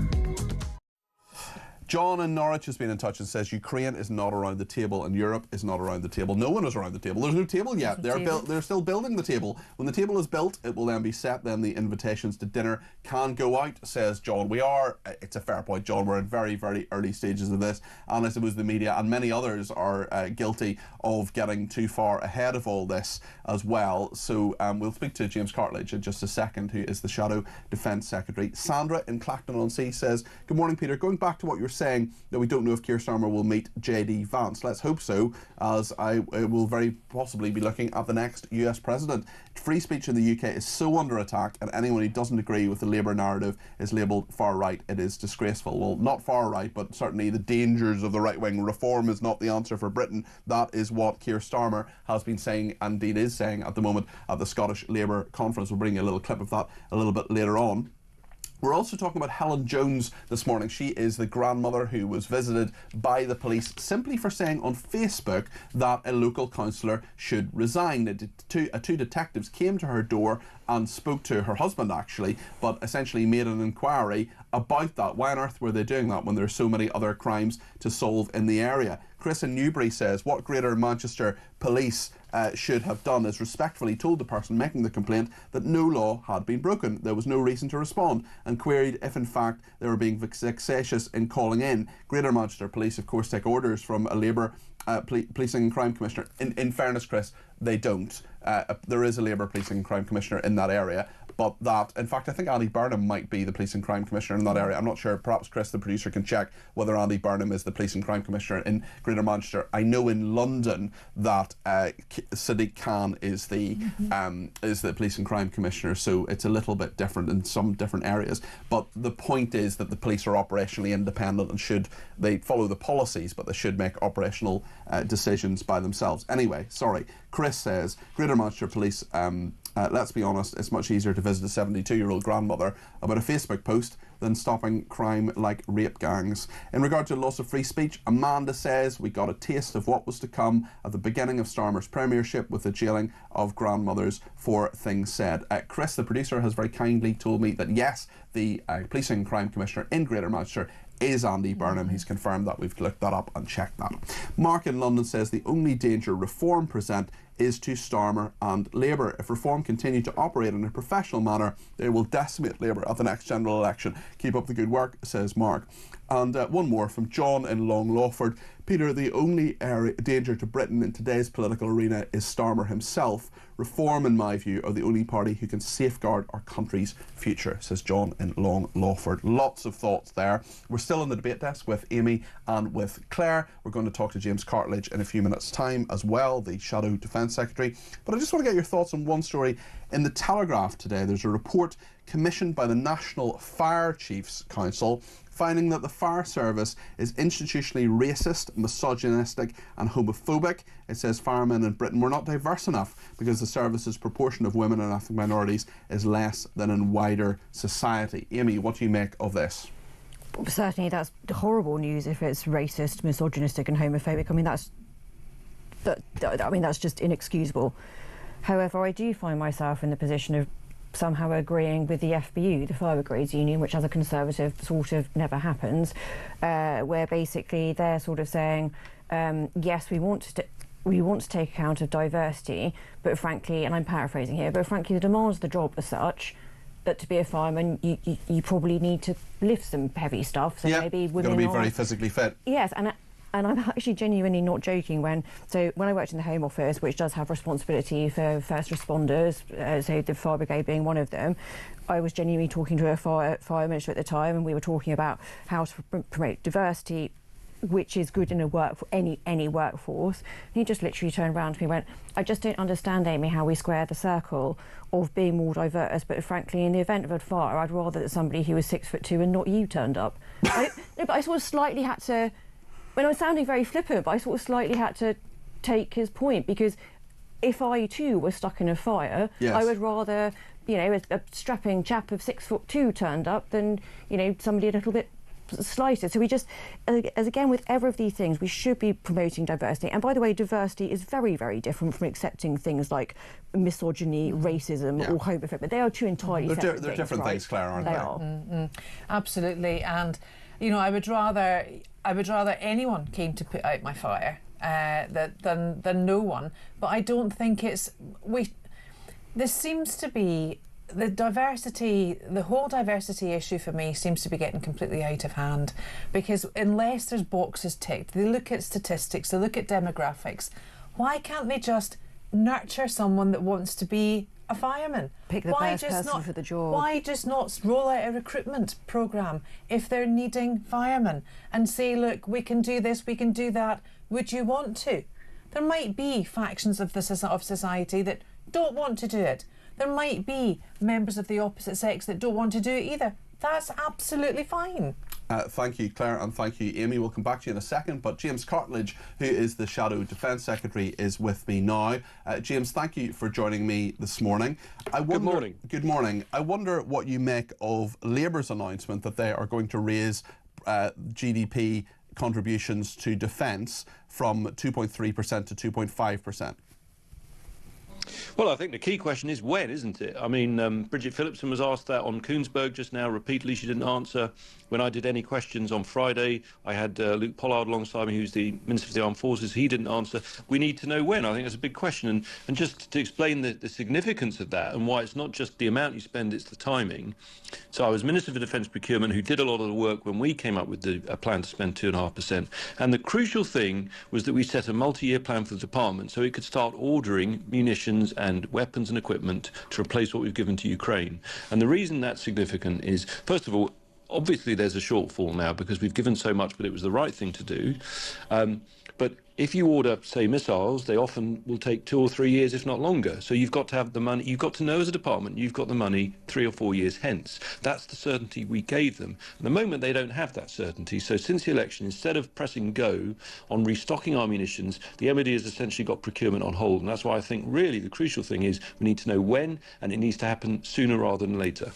John in Norwich has been in touch and says Ukraine is not around the table and Europe is not around the table. No one is around the table. There's no table yet. They're still building the table. When the table is built, it will then be set. Then the invitations to dinner can go out, says John. It's a fair point, John. We're in very, very early stages of this. And I suppose the media and many others are guilty of getting too far ahead of all this as well. So we'll speak to James Cartledge in just a second, who is the Shadow Defence Secretary. Sandra in Clacton-on-Sea says, good morning, Peter. Going back to what you're saying, that we don't know if Keir Starmer will meet J.D. Vance. Let's hope so, as I will very possibly be looking at the next US president. Free speech in the UK is so under attack, and anyone who doesn't agree with the Labour narrative is labelled far right. It is disgraceful. Well, not far right, but certainly the dangers of the right-wing. Reform is not the answer for Britain. That is what Keir Starmer has been saying, and indeed is saying at the moment at the Scottish Labour conference. We'll bring you a little clip of that a little bit later on. We're also talking about Helen Jones this morning. She is the grandmother who was visited by the police simply for saying on Facebook that a local councillor should resign. Two detectives came to her door and spoke to her husband, actually, but essentially made an inquiry about that. Why on earth were they doing that when there are so many other crimes to solve in the area? Chris in Newbury says what Greater Manchester Police should have done is respectfully told the person making the complaint that no law had been broken. There was no reason to respond, and queried if in fact they were being vexatious in calling in. Greater Manchester Police, of course, take orders from a Labour Policing and Crime Commissioner. In fairness, Chris, they don't. There is a Labour Policing and Crime Commissioner in that area, but that, in fact, I think Andy Burnham might be the Police and Crime Commissioner in that area. I'm not sure. Perhaps Chris, the producer, can check whether Andy Burnham is the Police and Crime Commissioner in Greater Manchester. I know in London that Sadiq Khan is the Police and Crime Commissioner, so it's a little bit different in some different areas. But the point is that the police are operationally independent and they follow the policies, but they should make operational decisions by themselves. Anyway, sorry. Chris says, Greater Manchester Police, let's be honest, it's much easier to visit a 72-year-old grandmother about a Facebook post than stopping crime like rape gangs. In regard to loss of free speech, Amanda says we got a taste of what was to come at the beginning of Starmer's premiership with the jailing of grandmothers for things said. Chris, the producer, has very kindly told me that yes, the Policing and Crime Commissioner in Greater Manchester is Andy Burnham. He's confirmed that. We've looked that up and checked that. Mark in London says the only danger reform present is to Starmer and Labour. If reform continue to operate in a professional manner, they will decimate Labour at the next general election. Keep up the good work, says Mark. And one more from John in Long Lawford. Peter, the only danger to Britain in today's political arena is Starmer himself. Reform, in my view, are the only party who can safeguard our country's future, says John in Long Lawford. Lots of thoughts there. We're still on the debate desk with Amy and with Claire. We're going to talk to James Cartledge in a few minutes' time as well, the Shadow Defence Secretary. But I just want to get your thoughts on one story. In the Telegraph today, there's a report commissioned by the National Fire Chiefs Council finding that the fire service is institutionally racist, misogynistic and homophobic. It says firemen in Britain were not diverse enough because the service's proportion of women and ethnic minorities is less than in wider society. Amy, what do you make of this? Certainly that's horrible news if it's racist, misogynistic and homophobic. I mean, that's just inexcusable. However, I do find myself in the position of somehow agreeing with the FBU, the Fire Brigades Union, which as a Conservative sort of never happens, where basically they're sort of saying, yes, we want to take account of diversity, but frankly, and I'm paraphrasing here, but frankly the demands of the job are such that to be a fireman, you probably need to lift some heavy stuff. So maybe women got to be very physically fit. Yes, and I'm actually genuinely not joking when I worked in the Home Office, which does have responsibility for first responders, so the Fire Brigade being one of them, I was genuinely talking to a fire minister at the time, and we were talking about how to promote diversity, which is good in any workforce. And he just literally turned around to me and went, I just don't understand, Amy, how we square the circle of being more diverse, but frankly, in the event of a fire, I'd rather that somebody who was 6'2" and not you turned up. But I sort of slightly had to, when I was sounding very flippant, but I sort of slightly had to take his point, because if I too was stuck in a fire, I would rather, a strapping chap of 6'2" turned up than, somebody a little bit slighter. So we just, as again with every of these things, we should be promoting diversity. And by the way, diversity is very, very different from accepting things like misogyny, racism, or homophobia. But they are two entirely separate things. They're different things, Claire, aren't they? They are. Absolutely. And I would rather anyone came to put out my fire than no one. But I don't think this seems to be the whole diversity issue for me seems to be getting completely out of hand, because unless there's boxes ticked, they look at statistics, they look at demographics, why can't they just nurture someone that wants to be a fireman? Pick the best person for the job. Why just not roll out a recruitment programme if they're needing firemen and say, look, we can do this, we can do that, would you want to? There might be factions of society that don't want to do it. There might be members of the opposite sex that don't want to do it either. That's absolutely fine. Thank you, Claire, and thank you, Amy. We'll come back to you in a second, but James Cartledge, who is the Shadow Defence Secretary, is with me now. James, thank you for joining me this morning. Good morning. Good morning. I wonder what you make of Labour's announcement that they are going to raise GDP contributions to defence from 2.3% to 2.5%. Well, I think the key question is when, isn't it? I mean, Bridget Phillipson was asked that on Koonsberg just now repeatedly. She didn't answer. When I did any questions on Friday, I had Luke Pollard alongside me, who's the Minister for the Armed Forces. He didn't answer. We need to know when. I think that's a big question. And just to explain the significance of that and why it's not just the amount you spend, it's the timing. So I was Minister for Defence Procurement, who did a lot of the work when we came up with a plan to spend 2.5%. And the crucial thing was that we set a multi-year plan for the department so it could start ordering munitions and weapons and equipment to replace what we've given to Ukraine. And the reason that's significant is, first of all, obviously there's a shortfall now because we've given so much, but it was the right thing to do. But if you order, say, missiles, they often will take 2 or 3 years, if not longer. So you've got to have the money. You've got to know as a department you've got the money 3 or 4 years hence. That's the certainty we gave them. At the moment, they don't have that certainty. So since the election, instead of pressing go on restocking our munitions, the MOD has essentially got procurement on hold. And that's why I think really the crucial thing is we need to know when, and it needs to happen sooner rather than later.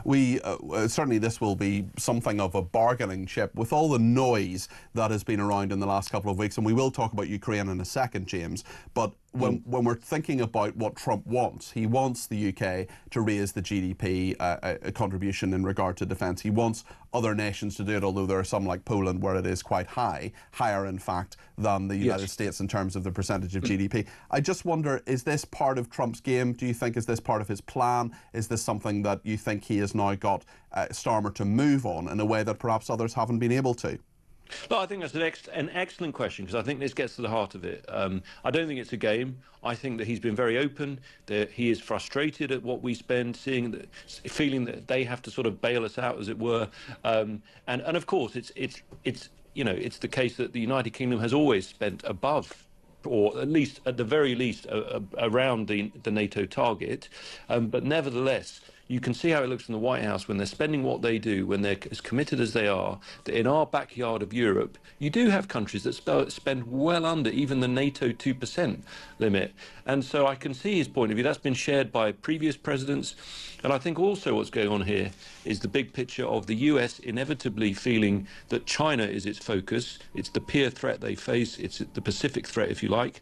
We certainly this will be something of a bargaining chip with all the noise that has been around in the last couple of weeks, and we will talk about Ukraine in a second, James. But when we're thinking about what Trump wants, he wants the UK to raise the GDP a contribution in regard to defence. He wants other nations to do it, although there are some like Poland where it is quite high, higher in fact than the United States in terms of the percentage of GDP. I just wonder, is this part of Trump's game? Do you think, is this part of his plan? Is this something that you think he has now got Starmer to move on in a way that perhaps others haven't been able to? Well, I think that's an excellent question, because I think this gets to the heart of it. I don't think it's a game. I think that he's been very open, that he is frustrated at what we spend, feeling that they have to sort of bail us out, as it were. And of course, it's the case that the United Kingdom has always spent above, or at least at the very least around the NATO target. But nevertheless, you can see how it looks in the White House when they're spending what they do, when they're as committed as they are, that in our backyard of Europe, you do have countries that spend well under even the NATO 2% limit. And so I can see his point of view. That's been shared by previous presidents. And I think also what's going on here is the big picture of the US inevitably feeling that China is its focus. It's the peer threat they face. It's the Pacific threat, if you like.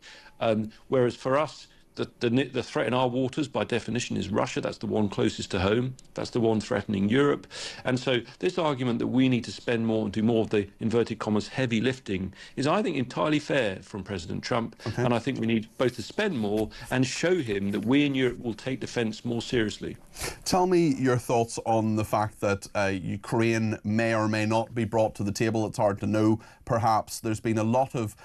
Whereas for us, the threat in our waters, by definition, is Russia. That's the one closest to home. That's the one threatening Europe. And so this argument that we need to spend more and do more of the, inverted commas, heavy lifting is, I think, entirely fair from President Trump. Okay. And I think we need both to spend more and show him that we in Europe will take defence more seriously. Tell me your thoughts on the fact that Ukraine may or may not be brought to the table. It's hard to know, perhaps. There's been a lot of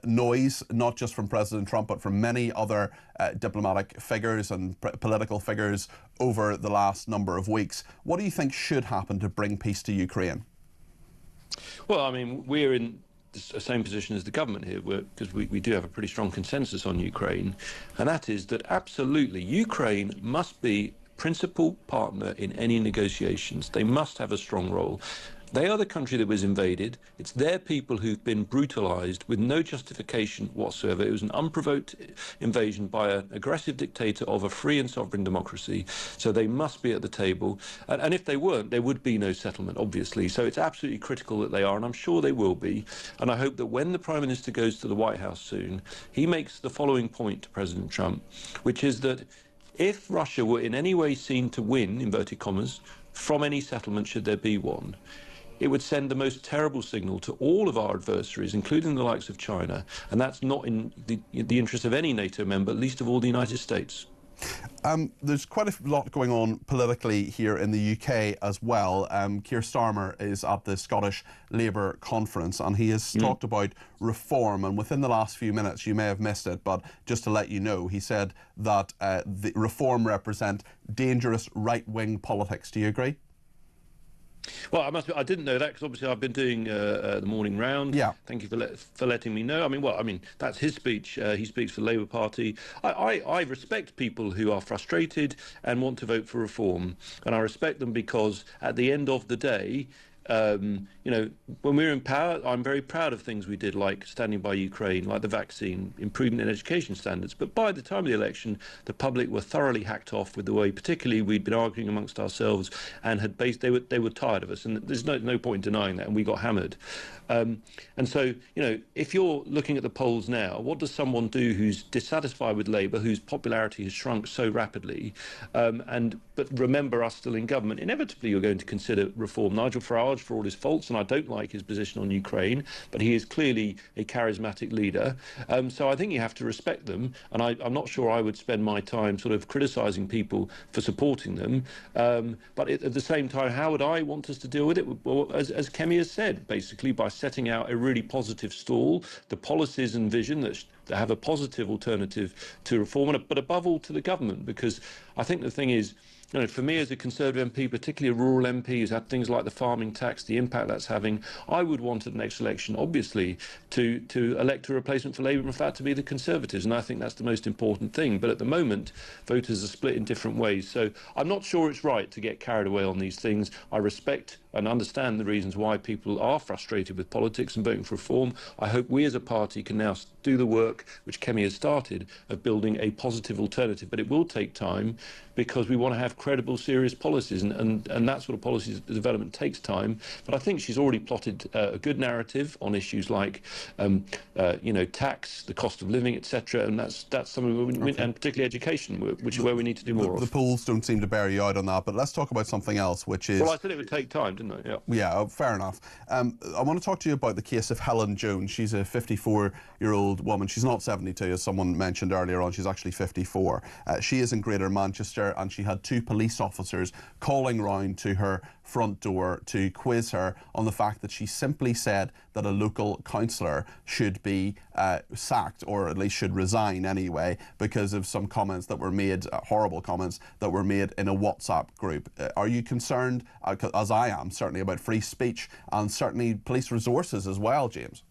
noise, not just from President Trump, but from many other diplomatic figures and political figures over the last number of weeks. What do you think should happen to bring peace to Ukraine? Well, I mean, we're in the same position as the government here, because we do have a pretty strong consensus on Ukraine, and that is that absolutely Ukraine must be principal partner in any negotiations. They must have a strong role. They are the country that was invaded. It's their people who've been brutalised with no justification whatsoever. It was an unprovoked invasion by an aggressive dictator of a free and sovereign democracy. So they must be at the table. And if they weren't, there would be no settlement, obviously. So it's absolutely critical that they are, and I'm sure they will be. And I hope that when the Prime Minister goes to the White House soon, he makes the following point to President Trump, which is that if Russia were in any way seen to win, inverted commas, from any settlement, should there be one, it would send the most terrible signal to all of our adversaries, including the likes of China, and that's not in the interest of any NATO member, least of all the United States. There's quite a lot going on politically here in the UK as well. Keir Starmer is at the Scottish Labour conference, and he has talked about reform, and within the last few minutes, you may have missed it, but just to let you know, he said that the reform represent dangerous right-wing politics. Do you agree? Well, I didn't know that, because obviously I've been doing the morning round. Yeah. Thank you for letting me know. I mean, that's his speech. He speaks for the Labour Party. I respect people who are frustrated and want to vote for reform, and I respect them because at the end of the day, you know, when we were in power, I'm very proud of things we did, like standing by Ukraine, like the vaccine, improvement in education standards. But by the time of the election, the public were thoroughly hacked off with the way, particularly, we'd been arguing amongst ourselves, and they were tired of us. And there's no point in denying that, and we got hammered. And so, you know, if you're looking at the polls now, what does someone do who's dissatisfied with Labour, whose popularity has shrunk so rapidly, but remember us still in government? Inevitably, you're going to consider reform. Nigel Farage, for all his faults, and I don't like his position on Ukraine, but he is clearly a charismatic leader. So I think you have to respect them, and I'm not sure I would spend my time sort of criticising people for supporting them. But at the same time, how would I want us to deal with it? Well, as Kemi has said, basically by setting out a really positive stall, the policies and vision that have a positive alternative to reform, but above all to the government, because I think the thing is, you know, for me as a Conservative MP, particularly a rural MP who's had things like the farming tax, the impact that's having, I would want at the next election, obviously, to elect a replacement for Labour and for that to be the Conservatives, and I think that's the most important thing. But at the moment, voters are split in different ways, so I'm not sure it's right to get carried away on these things. I respect and understand the reasons why people are frustrated with politics and voting for reform. I hope we as a party can now do the work which Kemi has started of building a positive alternative, but it will take time because we want to have credible, serious policies, and that sort of policy development takes time. But I think she's already plotted a good narrative on issues like, you know, tax, the cost of living, etc., and that's something, and particularly education, which is where we need to do more of. The polls don't seem to bear you out on that, but let's talk about something else, which is... Well, I said it would take time, didn't I? Yeah, fair enough. I want to talk to you about the case of Helen Jones. She's a 54-year-old woman. She's not 72, as someone mentioned earlier on. She's actually 54. She is in Greater Manchester, and she had two police officers calling round to her front door to quiz her on the fact that she simply said that a local councillor should be sacked, or at least should resign anyway, because of some comments that were made, horrible comments that were made in a WhatsApp group. Are you concerned, as I am, certainly about free speech and certainly police resources as well, James?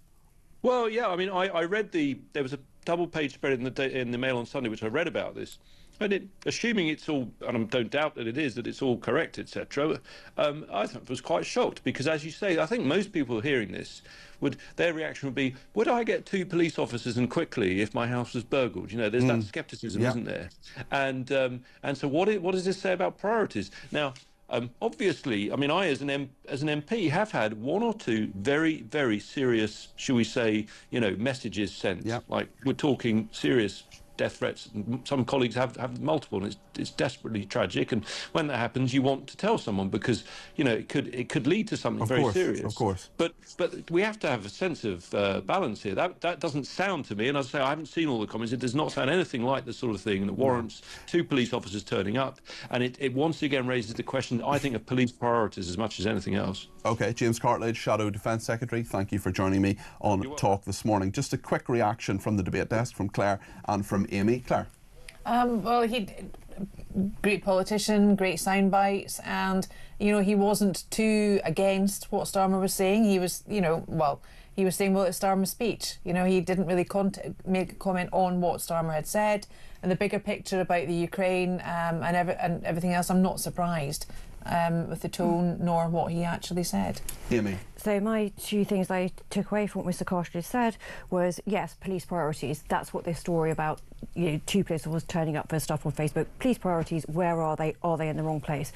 Well, yeah, I mean, I read there was a double-page spread in the Mail on Sunday which I read about this. And assuming it's all, and I don't doubt that it is, that it's all correct, etc., I was quite shocked because, as you say, I think most people hearing this their reaction would be, would I get two police officers and quickly if my house was burgled? You know, there's that scepticism, isn't there? And so what does this say about priorities? Now, obviously, I mean, I as an MP have had one or two very, very serious, shall we say, you know, messages sent. Like we're talking serious death threats. Some colleagues have multiple, and it's desperately tragic. And when that happens, you want to tell someone because, you know, it could lead to something very serious. Of course. But we have to have a sense of balance here. That doesn't sound to me, and as I say, I haven't seen all the comments, it does not sound anything like the sort of thing that warrants two police officers turning up. And it once again raises the question, I think, of police priorities as much as anything else. OK, James Cartledge, Shadow Defence Secretary, thank you for joining me on Talk this morning. Just a quick reaction from the debate desk, from Claire and from Amy. Claire? Well, great politician, great sound bites, and, you know, he wasn't too against what Starmer was saying. He was, you know, well, he was saying, well, it's Starmer's speech. You know, he didn't really make a comment on what Starmer had said. And the bigger picture about the Ukraine and everything else, I'm not surprised with the tone nor what he actually said. Amy? So my two things I took away from what Mr. Cartledge said was, yes, police priorities. That's what this story about, you know, two police officers turning up for stuff on Facebook. Police priorities, where are they? Are they in the wrong place?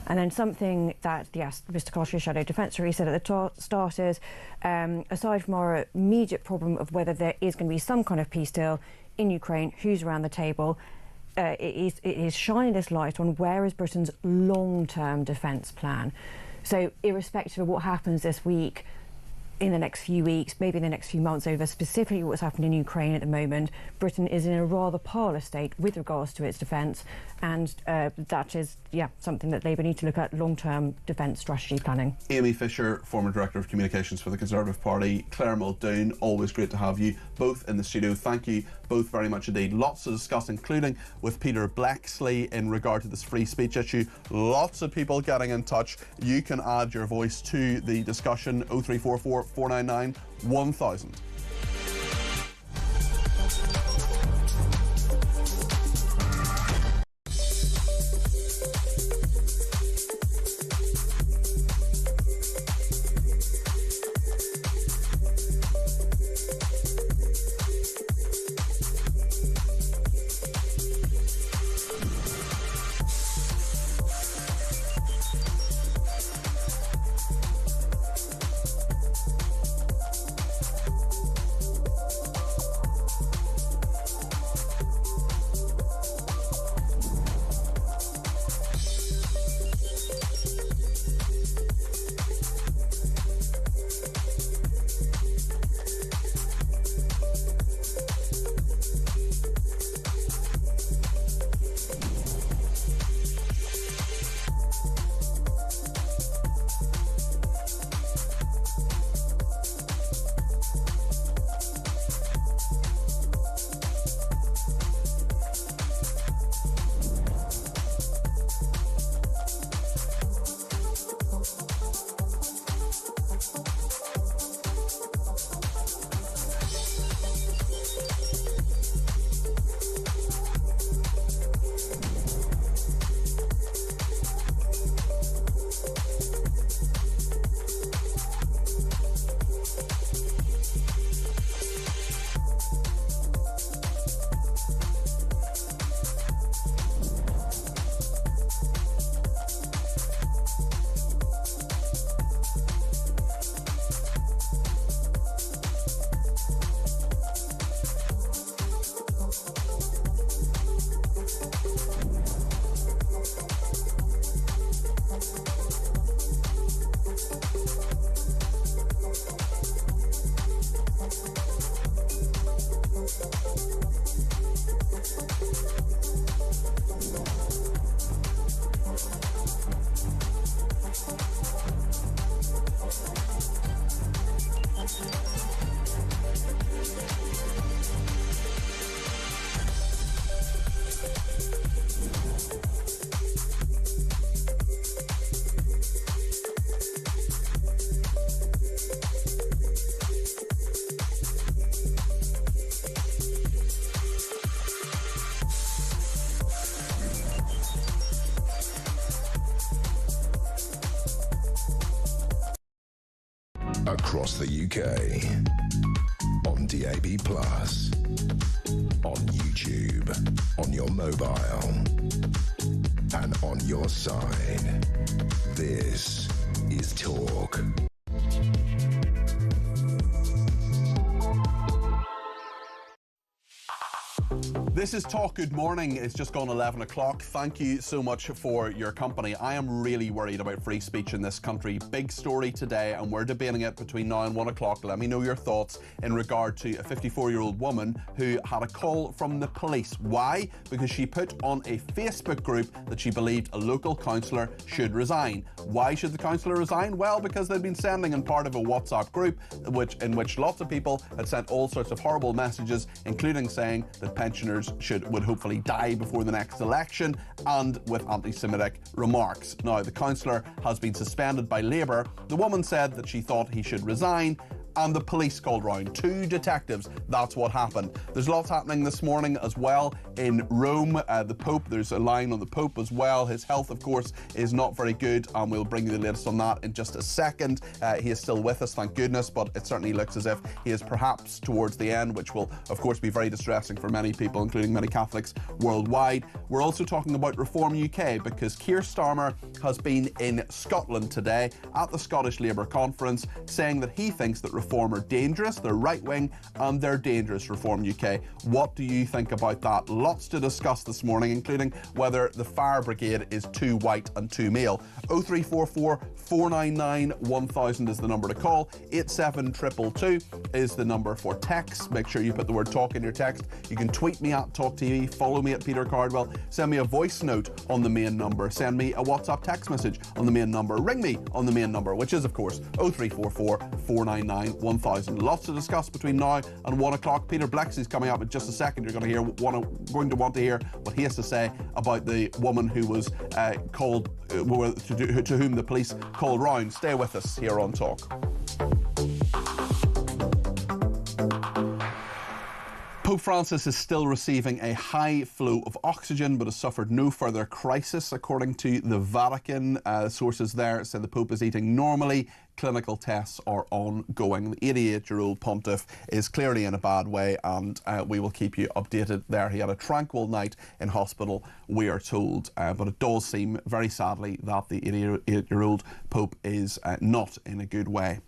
And then something that, yes, Mr. Cartledge, Shadow Defence Secretary, said at the start is, aside from our immediate problem of whether there is going to be some kind of peace deal in Ukraine, who's around the table, it is shining this light on where is Britain's long-term defence plan. So irrespective of what happens this week, in the next few weeks, maybe in the next few months, over specifically what's happened in Ukraine at the moment, Britain is in a rather parlous state with regards to its defence, and that is, something that Labour need to look at, long-term defence strategy planning. Amy Fisher, former Director of Communications for the Conservative Party, Claire Muldoon, always great to have you both in the studio. Thank you both very much indeed. Lots to discuss, including with Peter Bleksley in regard to this free speech issue. Lots of people getting in touch. You can add your voice to the discussion, 0344 499 1000. Across the UK, on DAB+, on YouTube, on your mobile, and on your side. This is Talk. This is Talk. Good morning. It's just gone 11 o'clock. Thank you so much for your company. I am really worried about free speech in this country. Big story today, and we're debating it between now and 1 o'clock. Let me know your thoughts in regard to a 54-year-old woman who had a call from the police. Why? Because she put on a Facebook group that she believed a local councillor should resign. Why should the councillor resign? Well, because they'd been sending in part of a WhatsApp group in which lots of people had sent all sorts of horrible messages, including saying that pensioners would hopefully die before the next election, and with anti-Semitic remarks. Now, the councillor has been suspended by Labour. The woman said that she thought he should resign, and the police called round. 2 detectives. That's what happened. There's lots happening this morning as well in Rome. The Pope, there's a line on the Pope as well. His health, of course, is not very good, and we'll bring you the latest on that in just a second. He is still with us, thank goodness, but it certainly looks as if he is perhaps towards the end, which will, of course, be very distressing for many people, including many Catholics worldwide. We're also talking about Reform UK, because Keir Starmer has been in Scotland today at the Scottish Labour conference, saying that he thinks that Reform are dangerous, they're right-wing, and they're dangerous, Reform UK. What do you think about that? Lots to discuss this morning, including whether the fire brigade is too white and too male. 0344 499 1000 is the number to call. 87222 is the number for text. Make sure you put the word talk in your text. You can tweet me at talkTV, follow me at Peter Cardwell, send me a voice note on the main number, send me a WhatsApp text message on the main number, ring me on the main number, which is, of course, 0344 499 1000. Lots to discuss between now and 1 o'clock. Peter Blexley's coming up in just a second. You're going to want to hear what he has to say about the woman who was called, to whom the police called round. Stay with us here on Talk. Pope Francis is still receiving a high flow of oxygen, but has suffered no further crisis, according to the Vatican. Sources there say the Pope is eating normally. Clinical tests are ongoing. The 88-year-old pontiff is clearly in a bad way, and we will keep you updated there. He had a tranquil night in hospital, we are told, but it does seem, very sadly, that the 88-year-old Pope is not in a good way.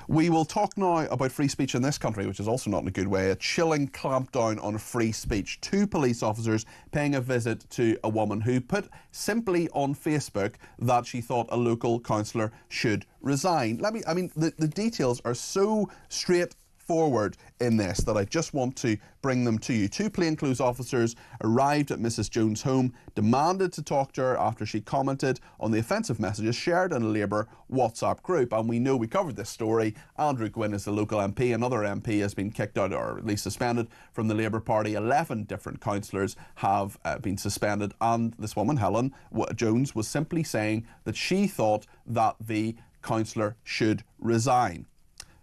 We will talk now about free speech in this country, which is also not in a good way. A chilling clampdown on free speech. 2 police officers paying a visit to a woman who put simply on Facebook that she thought a local councillor should resign. The details are so straightforward in this that I just want to bring them to you. 2 plainclothes officers arrived at Mrs. Jones' home, demanded to talk to her after she commented on the offensive messages shared in a Labour WhatsApp group. And we know, we covered this story. Andrew Gwynn is the local MP. Another MP has been kicked out, or at least suspended, from the Labour Party. 11 different councillors have been suspended. And this woman, Helen Jones, was simply saying that she thought that the councillor should resign.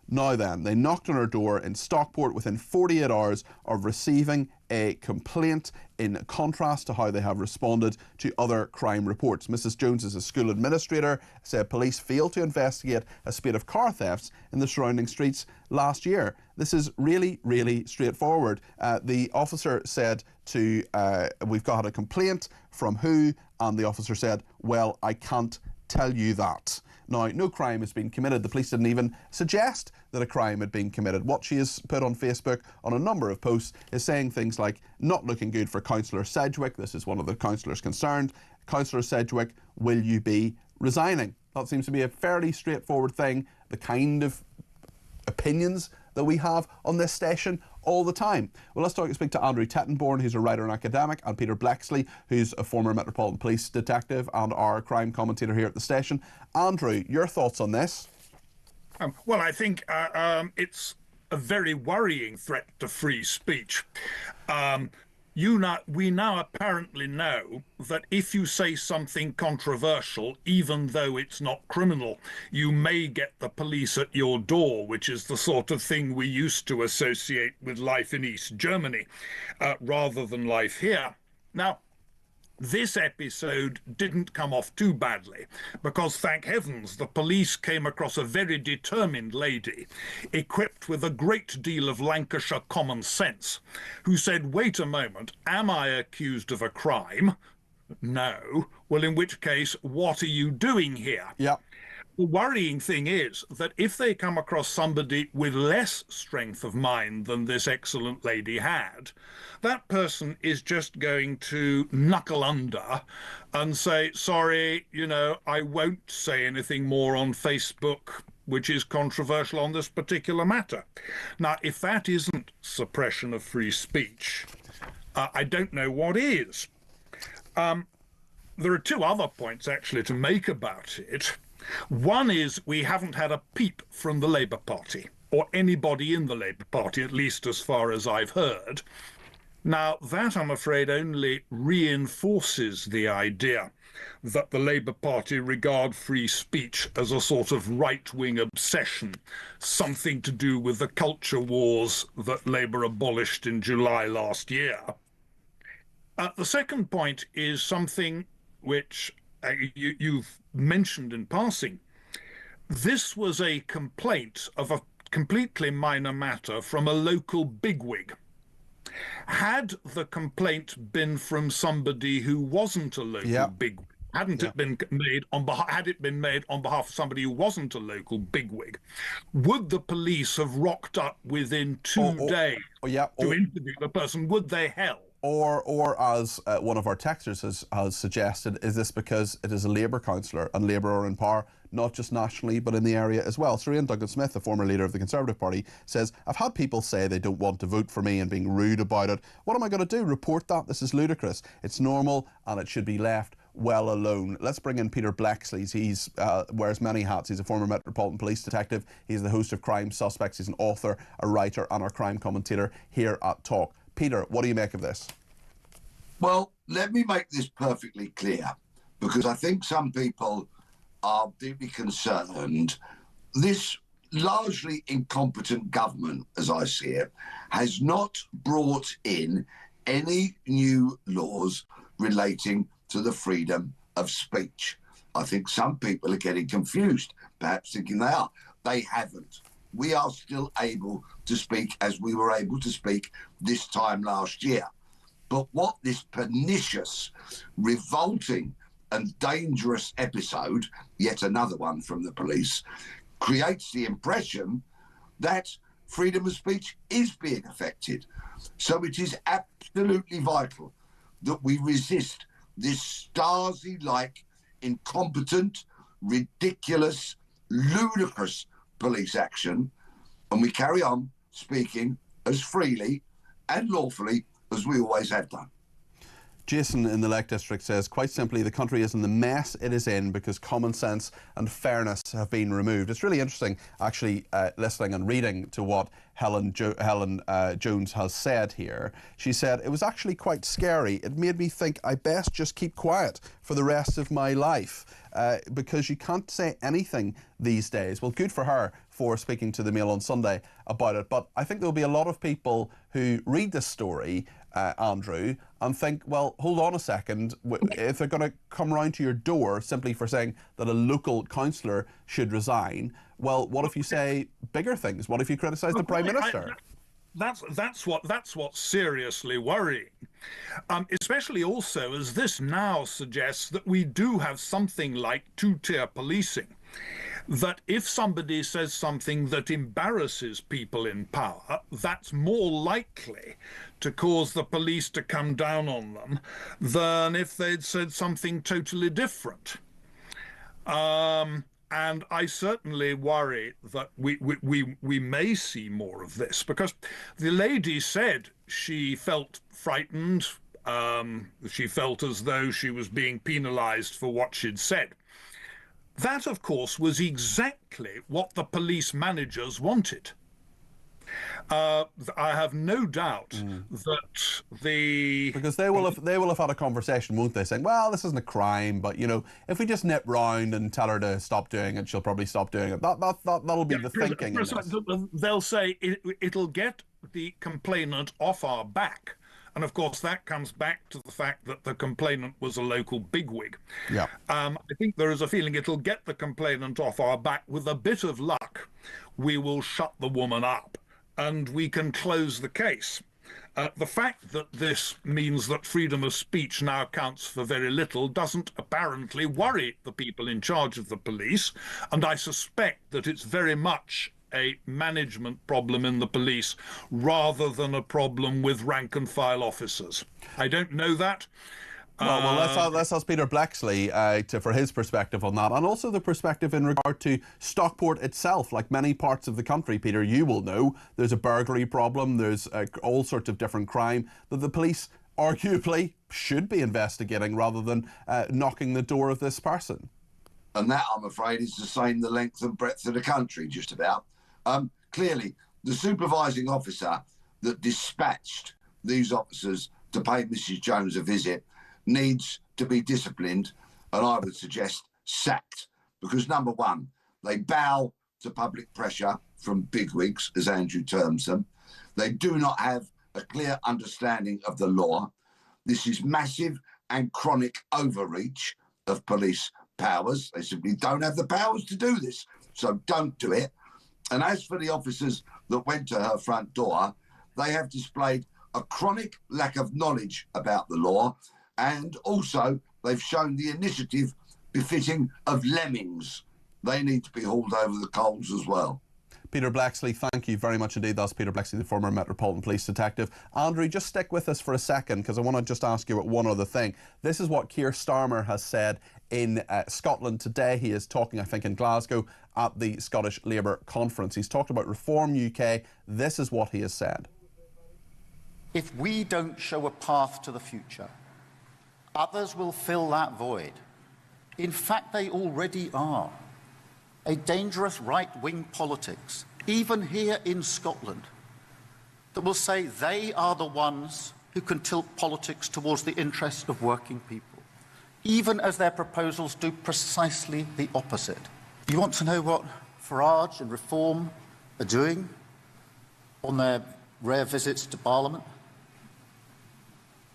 Now then, they knocked on her door in Stockport within 48 hours of receiving a complaint, in contrast to how they have responded to other crime reports. Mrs. Jones is a school administrator, said police failed to investigate a spate of car thefts in the surrounding streets last year. This is really, really straightforward. The officer said we've got a complaint from who? And the officer said, well, I can't tell you that. Now, no crime has been committed. The police didn't even suggest that a crime had been committed. What she has put on Facebook on a number of posts is saying things like, not looking good for Councillor Sedgwick. This is one of the councillors concerned. Councillor Sedgwick, will you be resigning? That seems to be a fairly straightforward thing. The kind of opinions that we have on this station all the time. Well, let's speak to Andrew Tettenborn, who's a writer and academic, and Peter Blexley, who's a former Metropolitan Police detective and our crime commentator here at the station. Andrew, your thoughts on this? Well, I think it's a very worrying threat to free speech. We now apparently know that if you say something controversial, even though it's not criminal, you may get the police at your door, which is the sort of thing we used to associate with life in East Germany, rather than life here. Now, this episode didn't come off too badly because, thank heavens, the police came across a very determined lady equipped with a great deal of Lancashire common sense who said, wait a moment, am I accused of a crime? No. Well, in which case, what are you doing here? Yeah. The worrying thing is that if they come across somebody with less strength of mind than this excellent lady had, that person is just going to knuckle under and say, sorry, you know, I won't say anything more on Facebook which is controversial on this particular matter. Now, if that isn't suppression of free speech, I don't know what is. There are two other points actually to make about it. One is we haven't had a peep from the Labour Party, or anybody in the Labour Party, at least as far as I've heard. Now, that, I'm afraid, only reinforces the idea that the Labour Party regard free speech as a sort of right-wing obsession, something to do with the culture wars that Labour abolished in July last year. The second point is something which you've mentioned in passing. This was a complaint of a completely minor matter from a local bigwig. Had the complaint been from somebody who wasn't a local bigwig, had it been made on behalf of somebody who wasn't a local bigwig, would the police have rocked up within 2 days to interview the person? Would they help? Or as one of our texters has suggested, is this because it is a Labour councillor and Labour are in power, not just nationally, but in the area as well? Sir Ian Duncan-Smith, the former leader of the Conservative Party, says, I've had people say they don't want to vote for me and being rude about it. What am I going to do? Report that? This is ludicrous. It's normal and it should be left well alone. Let's bring in Peter Blexley. He's wears many hats. He's a former Metropolitan Police detective. He's the host of Crime Suspects. He's an author, a writer and our crime commentator here at Talk. Peter, what do you make of this? Well, let me make this perfectly clear, because I think some people are deeply concerned. This largely incompetent government, as I see it, has not brought in any new laws relating to the freedom of speech. I think some people are getting confused, perhaps thinking they are. They haven't. We are still able to speak as we were able to speak this time last year. But what this pernicious, revolting and dangerous episode, yet another one from the police, creates the impression that freedom of speech is being affected. So it is absolutely vital that we resist this Stasi-like, incompetent, ridiculous, ludicrous police action, and we carry on speaking as freely and lawfully as we always have done. Jason in the Lake District says, quite simply, the country is in the mess it is in because common sense and fairness have been removed. It's really interesting, actually, listening and reading to what Helen Jones has said here. She said, it was actually quite scary. It made me think I best just keep quiet for the rest of my life because you can't say anything these days. Well, good for her for speaking to the Mail on Sunday about it. But I think there'll be a lot of people who read this story, Andrew, and think, well, hold on a second, if they're going to come round to your door simply for saying that a local councillor should resign, well, what if you say bigger things? What if you criticise the Prime Minister? That's what's seriously worrying, especially also as this now suggests that we do have something like two-tier policing. That if somebody says something that embarrasses people in power, that's more likely to cause the police to come down on them than if they'd said something totally different. And I certainly worry that we may see more of this, because the lady said she felt frightened. She felt as though she was being penalised for what she'd said. That, of course, was exactly what the police managers wanted. I have no doubt that because they will have had a conversation, won't they, saying, well, this isn't a crime, but you know, if we just nip round and tell her to stop doing it, she'll probably stop doing it. That'll be the thinking. They'll say it'll get the complainant off our back. And of course, that comes back to the fact that the complainant was a local bigwig. Yeah. I think there is a feeling it'll get the complainant off our back. With a bit of luck, we will shut the woman up and we can close the case. The fact that this means that freedom of speech now counts for very little doesn't apparently worry the people in charge of the police, and I suspect that it's very much a management problem in the police rather than a problem with rank and file officers. I don't know that. Well, let's ask Peter Blexley for his perspective on that, and also the perspective in regard to Stockport itself. Like many parts of the country, Peter, you will know there's a burglary problem, there's all sorts of different crime that the police arguably should be investigating rather than knocking the door of this person. And that, I'm afraid, is the same the length and breadth of the country, just about. Clearly, the supervising officer that dispatched these officers to pay Mrs. Jones a visit needs to be disciplined, and I would suggest sacked, because number one, they bow to public pressure from bigwigs, as Andrew terms them. They do not have a clear understanding of the law. This is massive and chronic overreach of police powers. They simply don't have the powers to do this, so don't do it. And as for the officers that went to her front door, they have displayed a chronic lack of knowledge about the law, and also they've shown the initiative befitting of lemmings. They need to be hauled over the coals as well. Peter Blexley, thank you very much indeed. That's Peter Blexley, the former Metropolitan Police detective. Andrew, just stick with us for a second, because I want to just ask you about one other thing. This is what Keir Starmer has said in Scotland today. He is talking, I think, in Glasgow at the Scottish Labour Conference. He's talked about Reform UK. This is what he has said. If we don't show a path to the future, others will fill that void. In fact, they already are. A dangerous right-wing politics, even here in Scotland, that will say they are the ones who can tilt politics towards the interests of working people, even as their proposals do precisely the opposite. You want to know what Farage and Reform are doing on their rare visits to Parliament?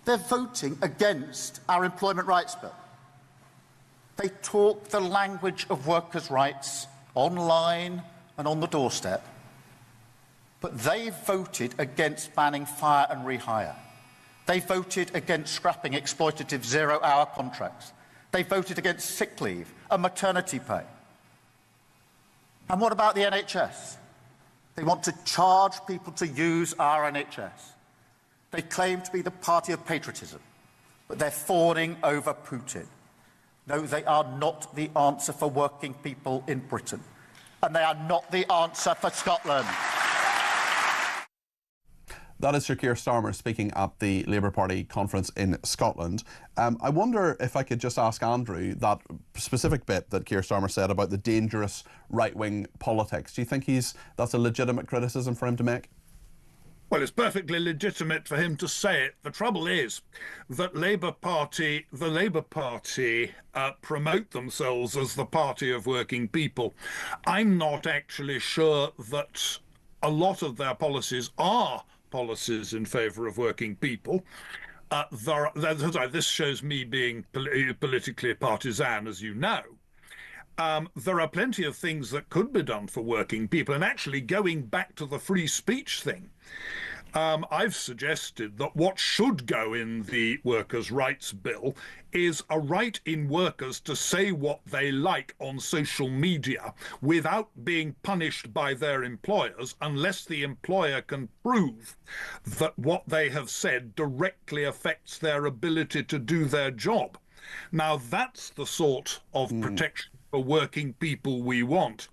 They're voting against our employment rights bill. They talk the language of workers' rights online and on the doorstep, but they voted against banning fire and rehire. They voted against scrapping exploitative zero-hour contracts. They voted against sick leave and maternity pay. And what about the NHS? They want to charge people to use our NHS. They claim to be the party of patriotism, but they're fawning over Putin. No, they are not the answer for working people in Britain. And they are not the answer for Scotland. That is Sir Keir Starmer speaking at the Labour Party conference in Scotland. I wonder if I could just ask Andrew that specific bit that Keir Starmer said about the dangerous right-wing politics. Do you think that's a legitimate criticism for him to make? Well, it's perfectly legitimate for him to say it. The trouble is that the Labour Party promote themselves as the party of working people. I'm not actually sure that a lot of their policies are policies in favour of working people. This shows me being politically partisan, as you know. There are plenty of things that could be done for working people, and actually going back to the free speech thing, I've suggested that what should go in the Workers' Rights Bill is a right in workers to say what they like on social media without being punished by their employers unless the employer can prove that what they have said directly affects their ability to do their job. Now, that's the sort of protection for working people we want,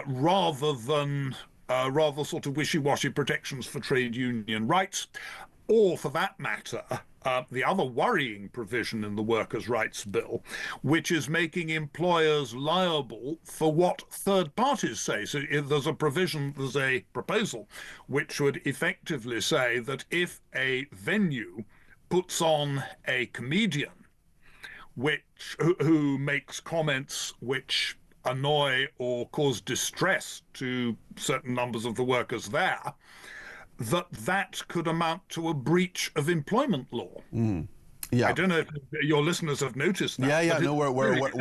rather than sort of wishy-washy protections for trade union rights, or for that matter, the other worrying provision in the Workers' Rights Bill, which is making employers liable for what third parties say. So there's a proposal which would effectively say that if a venue puts on a comedian who makes comments which annoy or cause distress to certain numbers of the workers there, that could amount to a breach of employment law. Yeah. I don't know if your listeners have noticed that. Yeah, no, we're aware of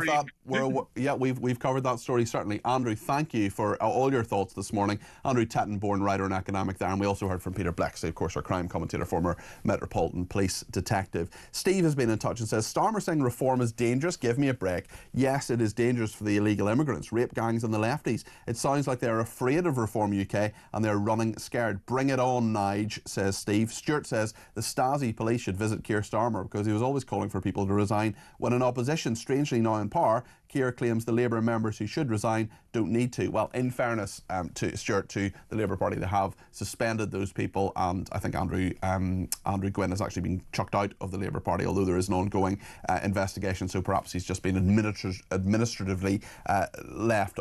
that. Worrying. We've covered that story, certainly. Andrew, thank you for all your thoughts this morning. Andrew Tettenborn, writer and academic there, and we also heard from Peter Blexley, of course, our crime commentator, former Metropolitan Police detective. Steve has been in touch and says, Starmer saying reform is dangerous, give me a break. Yes, it is dangerous for the illegal immigrants, rape gangs and the lefties. It sounds like they're afraid of Reform UK and they're running scared. Bring it on, Nige, says Steve. Stuart says, the Stasi police should visit Keir Starmer because he was always calling for people to resign. When in opposition, strangely now in power, Keir claims the Labour members who should resign don't need to. Well, in fairness to Stuart, to the Labour Party, they have suspended those people, and I think Andrew Gwynn has actually been chucked out of the Labour Party, although there is an ongoing investigation, so perhaps he's just been administratively left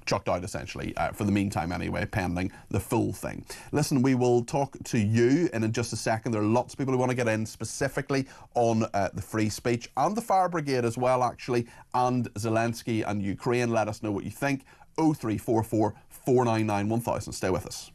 chucked out, essentially, for the meantime anyway, pending the full thing. Listen, we will talk to you in just a second. There are lots of people who want to get in specifically on the free speech and the fire brigade as well, actually, and Zelensky and Ukraine. Let us know what you think. 0344 499 1000. Stay with us.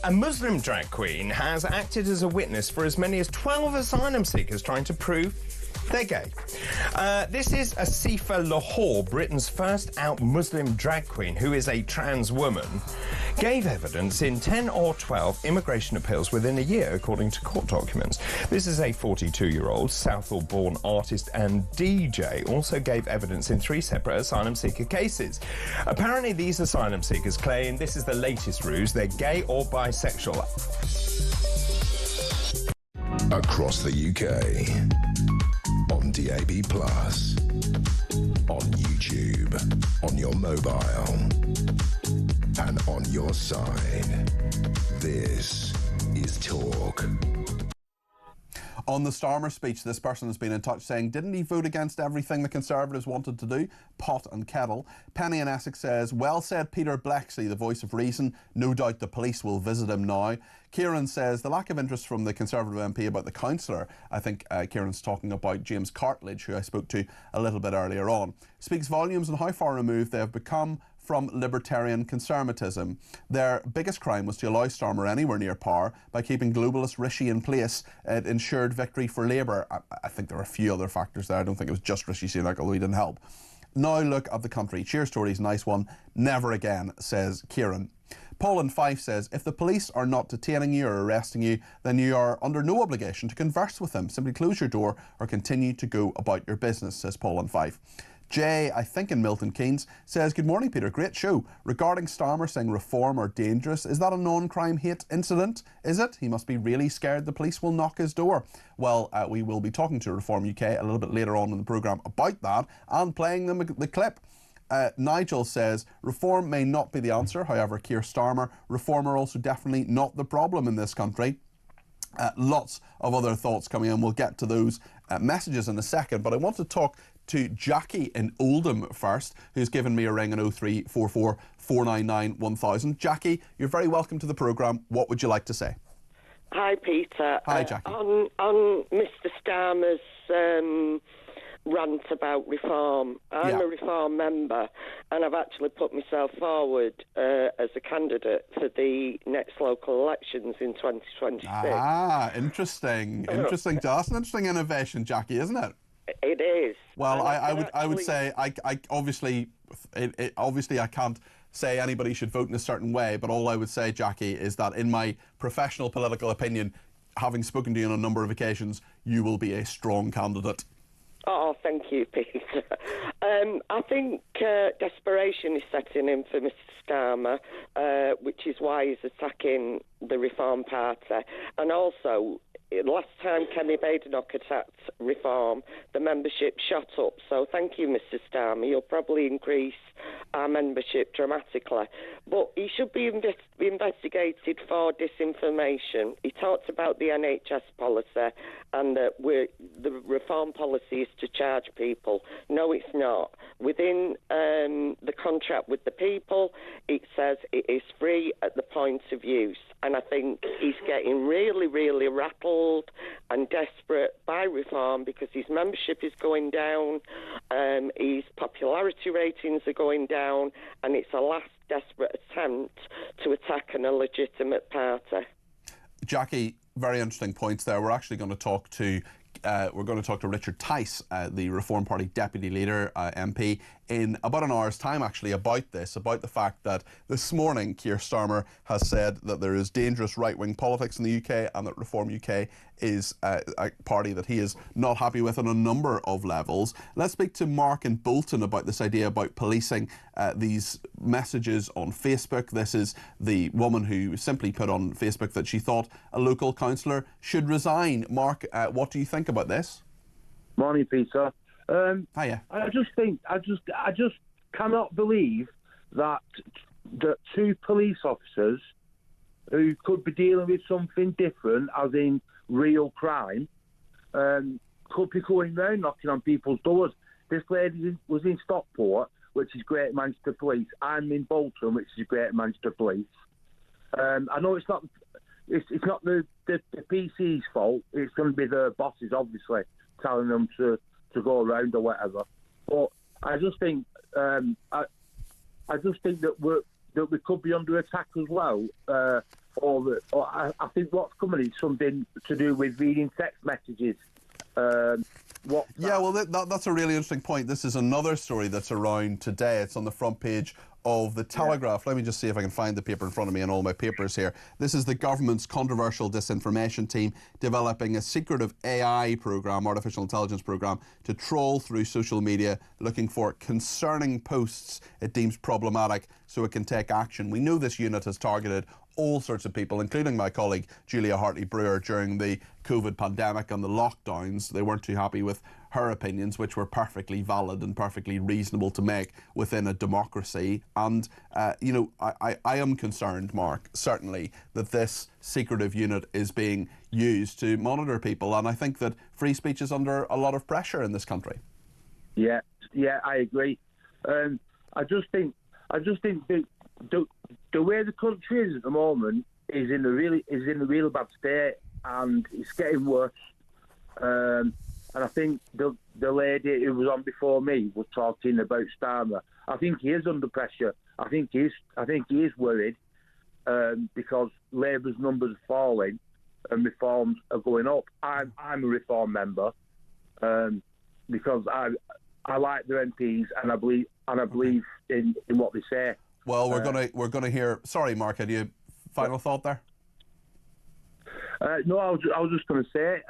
A Muslim drag queen has acted as a witness for as many as 12 asylum seekers trying to prove they're gay. This is Asifa Lahore, Britain's first out Muslim drag queen, who is a trans woman, gave evidence in 10 or 12 immigration appeals within a year, according to court documents. This is a 42-year-old Southall-born artist and DJ, also gave evidence in 3 separate asylum seeker cases. Apparently, these asylum seekers claim this is the latest ruse, they're gay or bisexual. Across the UK, on DAB+, on YouTube, on your mobile, and on your side. This is Talk. On the Starmer speech, this person has been in touch saying, didn't he vote against everything the Conservatives wanted to do? Pot and kettle. Penny in Essex says, well said Peter Blexley, the voice of reason. No doubt the police will visit him now. Kieran says, the lack of interest from the Conservative MP about the councillor, I think Kieran's talking about James Cartledge, who I spoke to a little bit earlier on, speaks volumes on how far removed they have become from libertarian conservatism. Their biggest crime was to allow Starmer anywhere near power by keeping globalist Rishi in place. It ensured victory for Labour. I think there are a few other factors there. I don't think it was just Rishi Sunak, although he didn't help. Now look at the country. Cheers stories, nice one. Never again, says Kieran. Paul in Fife says, if the police are not detaining you or arresting you, then you are under no obligation to converse with them. Simply close your door or continue to go about your business, says Paul in Fife. Jay, I think in Milton Keynes, says, good morning, Peter, great show. Regarding Starmer saying reform are dangerous, is that a non-crime hate incident? Is it? He must be really scared the police will knock his door. Well, we will be talking to Reform UK a little bit later on in the programme about that and playing them the clip. Nigel says, reform may not be the answer, however, Keir Starmer, reform are also definitely not the problem in this country. Lots of other thoughts coming in. We'll get to those messages in a second, but I want to talk to Jackie in Oldham first, who's given me a ring on 0344 499 1000. Jackie, you're very welcome to the programme. What would you like to say? Hi, Peter. Hi, Jackie. On Mr. Starmer's rant about reform. I'm a reform member, and I've actually put myself forward as a candidate for the next local elections in 2026. Ah, interesting. Interesting. That's an interesting innovation, Jackie, isn't it? It is. Well, I would say I obviously I can't say anybody should vote in a certain way, but all I would say, Jackie, is that in my professional political opinion, having spoken to you on a number of occasions, you will be a strong candidate. Oh, thank you, Peter. I think desperation is setting in for Mr Starmer, which is why he's attacking the Reform Party. And also, last time Kenny Badenoch attacked Reform, the membership shot up. So thank you, Mr Starmer. You'll probably increase our membership dramatically. But he should be investigated for disinformation. He talked about the NHS policy and that the Reform policy is to charge people. No, it's not. Within the contract with the people, it says it is free at the point of use. And I think he's getting really, really rattled and desperate by Reform because his membership is going down, his popularity ratings are going down, and it's a last desperate attempt to attack an illegitimate party. Jackie, very interesting points there. We're actually going to talk to Richard Tice, the Reform Party Deputy Leader, MP, in about an hour's time, actually, about this, about the fact that this morning Keir Starmer has said that there is dangerous right-wing politics in the UK and that Reform UK is a party that he is not happy with on a number of levels. Let's speak to Mark in Bolton about this idea about policing these messages on Facebook. This is the woman who simply put on Facebook that she thought a local councillor should resign. Mark, what do you think about this? Morning, Peter. Hiya. I just cannot believe that two police officers who could be dealing with something different, as in real crime, could be going round knocking on people's doors. This lady was in Stockport, which is Greater Manchester Police. I'm in Bolton, which is Greater Manchester Police. I know it's not the PC's fault. It's going to be the bosses, obviously, telling them to go around or whatever. But I just think that we could be under attack as well. I think what's coming is something to do with reading text messages. Yeah, well, that's a really interesting point. This is another story that's around today. It's on the front page of the Telegraph. Let me just see if I can find the paper in front of me and all my papers here. This is the government's controversial disinformation team developing a secretive AI program, artificial intelligence program, to troll through social media looking for concerning posts it deems problematic so it can take action. We know this unit has targeted all sorts of people, including my colleague Julia Hartley-Brewer during the COVID pandemic and the lockdowns. They weren't too happy with her opinions, which were perfectly valid and perfectly reasonable to make within a democracy. And, I am concerned, Mark, certainly, that this secretive unit is being used to monitor people. And I think that free speech is under a lot of pressure in this country. Yeah, I agree. I just think the way the country is at the moment is in a really bad state, and it's getting worse. And I think the lady who was on before me was talking about Starmer. I think he is under pressure. I think he is worried because Labour's numbers are falling and reforms are going up. I'm a Reform member because I like their MPs and I believe in what they say. Well, we're gonna hear. Sorry, Mark. Had you a final thought there? No, I was just going to say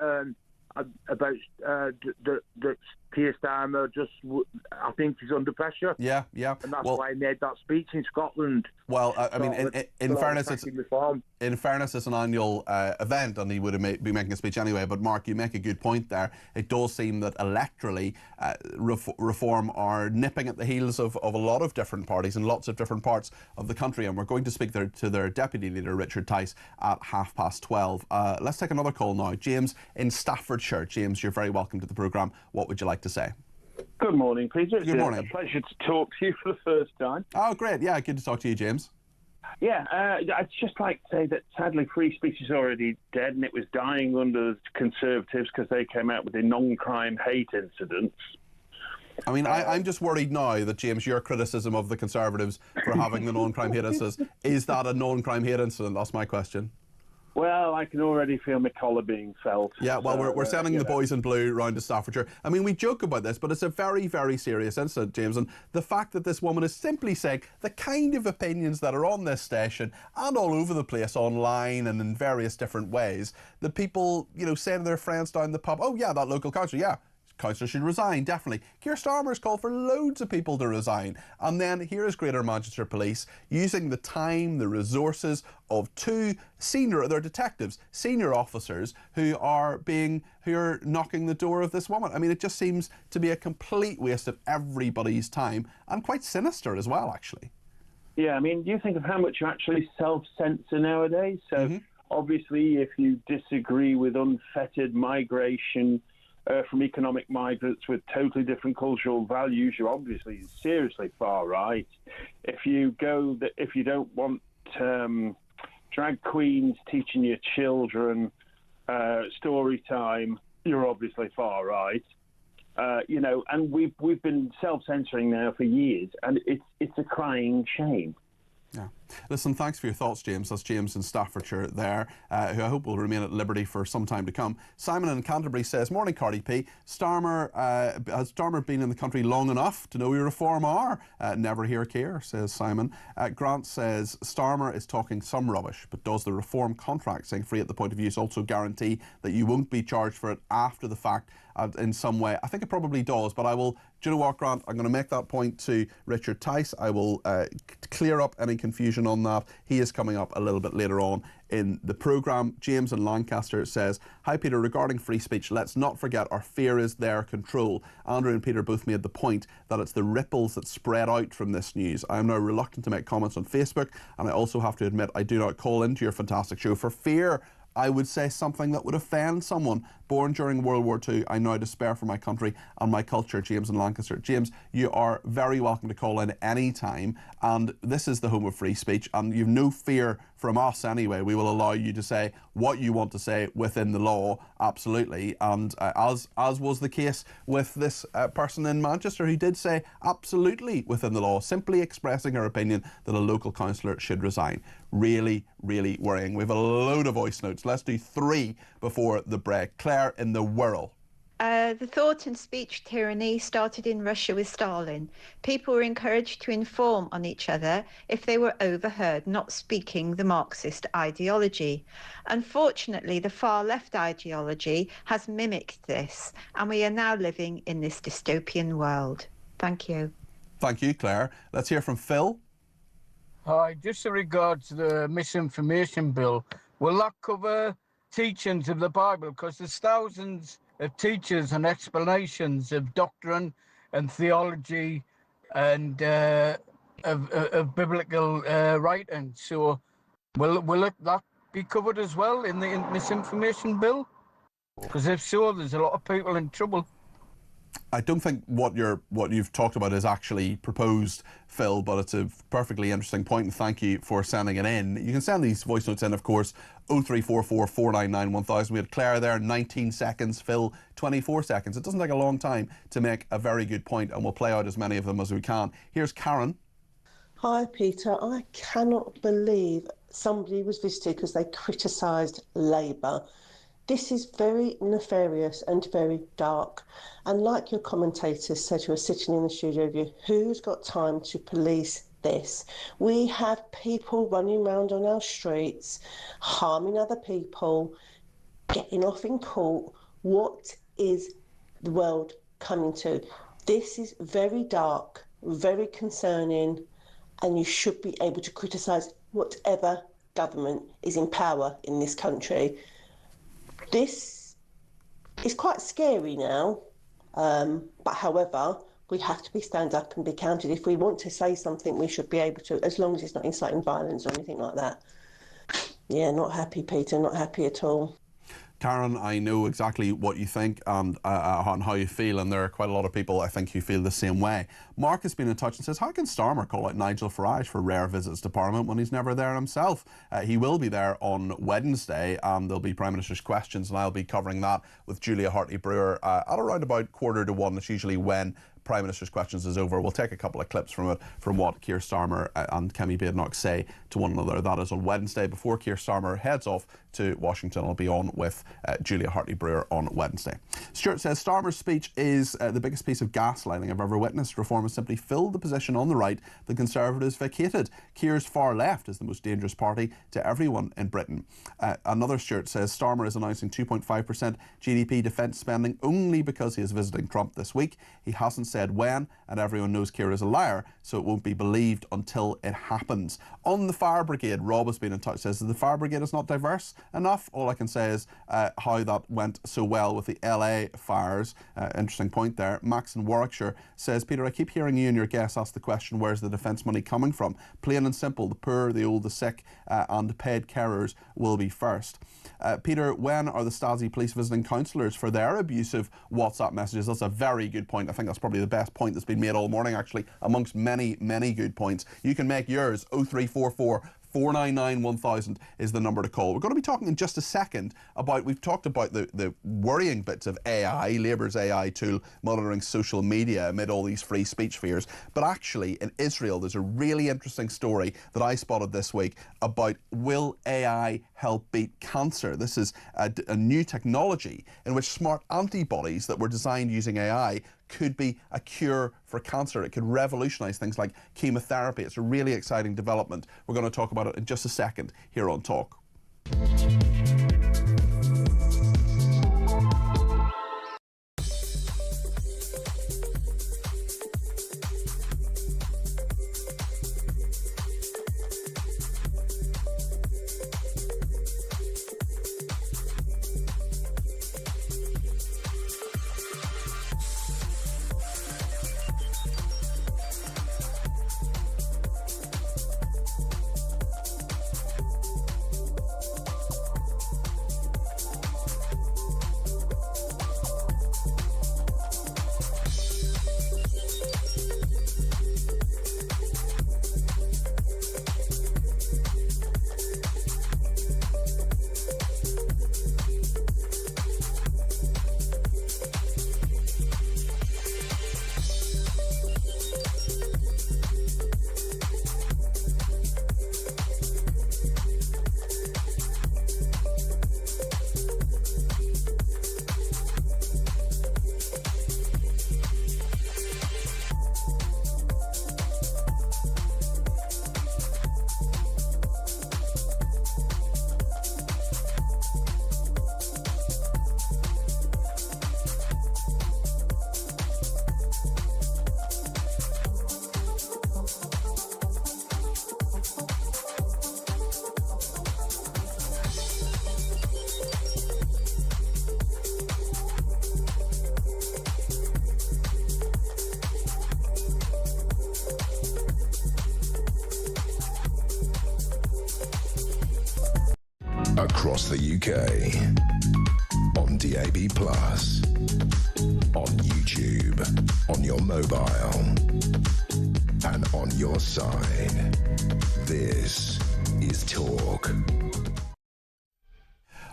about the Keir Starmer. I think he's under pressure. Yeah. And that's why he made that speech in Scotland. Well, in fairness, it's an annual event, and he would be making a speech anyway. But Mark, you make a good point there. It does seem that electorally, Reform are nipping at the heels of a lot of different parties in lots of different parts of the country. And we're going to speak to their deputy leader, Richard Tice, at 12:30. Let's take another call now. James in Staffordshire. James, you're very welcome to the programme. What would you like to say? Good morning, Peter. Good morning. It's a pleasure to talk to you for the first time. Oh, great. Yeah, good to talk to you, James. Yeah, I'd just like to say that sadly free speech is already dead, and it was dying under the Conservatives because they came out with the non-crime hate incidents. I mean, I'm just worried now that, James, your criticism of the Conservatives for having the non-crime hate incident, is that a non-crime hate incident? That's my question. Well, I can already feel my collar being felt. Yeah, well, we're sending the boys in blue round to Staffordshire. I mean, we joke about this, but it's a very, very serious incident, James. And the fact that this woman is simply saying the kind of opinions that are on this station and all over the place online and in various different ways, that people, you know, saying to their friends down the pub, oh, yeah, that local councillor, yeah, councillor should resign, definitely. Keir Starmer's called for loads of people to resign. And then here is Greater Manchester Police using the time, the resources of two they're detectives, senior officers who are knocking the door of this woman. I mean, it just seems to be a complete waste of everybody's time and quite sinister as well, actually. Yeah, I mean, you think of how much you actually self-censor nowadays. So obviously, if you disagree with unfettered migration from economic migrants with totally different cultural values, you're obviously seriously far right. If you don't want drag queens teaching your children story time, you're obviously far right. You know, and we've been self-censoring now for years, and it's a crying shame. Yeah. Listen, thanks for your thoughts, James. That's James in Staffordshire there, who I hope will remain at liberty for some time to come. Simon in Canterbury says, morning, Cardi P. Has Starmer been in the country long enough to know we reform are? Never hear Keir, says Simon. Grant says, Starmer is talking some rubbish, but does the reform contract saying free at the point of use also guarantee that you won't be charged for it after the fact in some way? I think it probably does, but I will, do you know what, Grant? I'm going to make that point to Richard Tice. I will clear up any confusion on that. He is coming up a little bit later on in the programme. James in Lancaster says, hi Peter, regarding free speech, let's not forget our fear is their control. Andrew and Peter both made the point that it's the ripples that spread out from this news. I am now reluctant to make comments on Facebook, and I also have to admit I do not call into your fantastic show for fear I would say something that would offend someone. Born during World War II, I now despair for my country and my culture. James in Lancaster. James, you are very welcome to call in any time, and this is the home of free speech, and you've no fear from us anyway. We will allow you to say what you want to say within the law, absolutely, and as was the case with this person in Manchester who did say absolutely within the law, simply expressing her opinion that a local councillor should resign. Really, really worrying. We have a load of voice notes. Let's do 3 before the break. Claire in the Wirral. The thought and speech tyranny started in Russia with Stalin. People were encouraged to inform on each other if they were overheard not speaking the Marxist ideology. Unfortunately, the far-left ideology has mimicked this, and we are now living in this dystopian world. Thank you. Thank you, Claire. Let's hear from Phil. Hi, just in regards to the misinformation bill, will that cover teachings of the Bible? Because there's thousands of teachers and explanations of doctrine and theology and of biblical writing. So will that be covered as well in the misinformation bill? Because if so, there's a lot of people in trouble. I don't think what you've talked about is actually proposed, Phil, but it's a perfectly interesting point, and thank you for sending it in. You can send these voice notes in, of course, 0344 499 1000. We had Claire there, 19 seconds, Phil, 24 seconds. It doesn't take a long time to make a very good point, and we'll play out as many of them as we can. Here's Karen. Hi, Peter. I cannot believe somebody was visited because they criticised Labour. This is very nefarious and very dark. And like your commentators said who are sitting in the studio with you, who's got time to police this? We have people running around on our streets, harming other people, getting off in court. What is the world coming to? This is very dark, very concerning, and you should be able to criticise whatever government is in power in this country. This is quite scary now, but however, we have to stand up and be counted. If we want to say something, we should be able to, as long as it's not inciting violence or anything like that. Yeah, not happy, Peter, not happy at all. Karen, I know exactly what you think and how you feel, and there are quite a lot of people, I think, who feel the same way. Mark has been in touch and says, how can Starmer call out Nigel Farage for rare visits to Parliament when he's never there himself? He will be there on Wednesday, and there'll be Prime Minister's questions, and I'll be covering that with Julia Hartley-Brewer at around about 1:45. That's usually when Prime Minister's Questions is over, we'll take a couple of clips from it, from what Keir Starmer and Kemi Badenoch say to one another. That is on Wednesday, before Keir Starmer heads off to Washington. I'll be on with Julia Hartley-Brewer on Wednesday. Stuart says Starmer's speech is the biggest piece of gaslighting I've ever witnessed. Reform has simply filled the position on the right the Conservatives vacated. Keir's far left is the most dangerous party to everyone in Britain. Another Stuart says Starmer is announcing 2.5% GDP defence spending only because he is visiting Trump this week. He hasn't said when, and everyone knows Keir is a liar, so it won't be believed until it happens. On the fire brigade, Rob has been in touch, says that the fire brigade is not diverse enough. All I can say is how that went so well with the LA fires. Interesting point there. Max in Warwickshire says, Peter, I keep hearing you and your guests ask the question, where's the defence money coming from? Plain and simple, the poor, the old, the sick and the paid carers will be first. Peter, when are the Stasi police visiting councillors for their abusive WhatsApp messages? That's a very good point. I think that's probably the best point that's been made all morning, actually, amongst many, many good points. You can make yours 0344 499 1000 is the number to call. We're going to be talking in just a second about, we've talked about the worrying bits of AI, Labour's AI tool monitoring social media amid all these free speech fears. But actually, in Israel, there's a really interesting story that I spotted this week about, will AI help beat cancer? This is a new technology in which smart antibodies that were designed using AI could be a cure for cancer. It could revolutionise things like chemotherapy. It's a really exciting development. We're going to talk about it in just a second here on Talk. Across the UK, on DAB+, on YouTube, on your mobile, and on your side. This is Talk.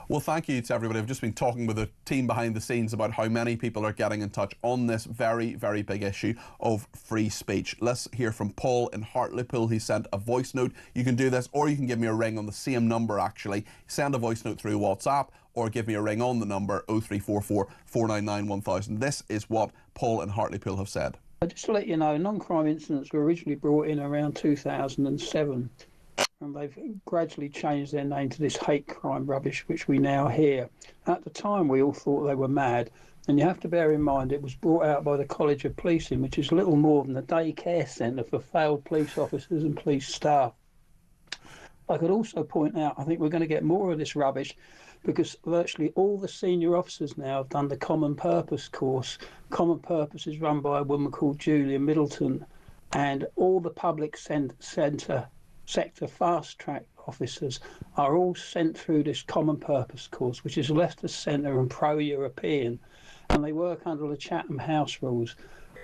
Well, thank you to everybody. I've just been talking with the team behind the scenes about how many people are getting in touch on this very, very big issue of free speech. Let's hear from Paul in Hartlepool. He sent a voice note. You can do this, or you can give me a ring on the same number, actually. Send a voice note through WhatsApp, or give me a ring on the number 0344 499 1000. This is what Paul in Hartlepool have said. Just to let you know, non-crime incidents were originally brought in around 2007. And they've gradually changed their name to this hate crime rubbish, which we now hear. At the time, we all thought they were mad. And you have to bear in mind, it was brought out by the College of Policing, which is little more than a daycare centre for failed police officers and police staff. I could also point out, I think we're going to get more of this rubbish because virtually all the senior officers now have done the Common Purpose course. Common Purpose is run by a woman called Julia Middleton, and all the public sector fast-track officers are all sent through this Common Purpose course, which is leftist centre and pro-European, and they work under the Chatham House rules.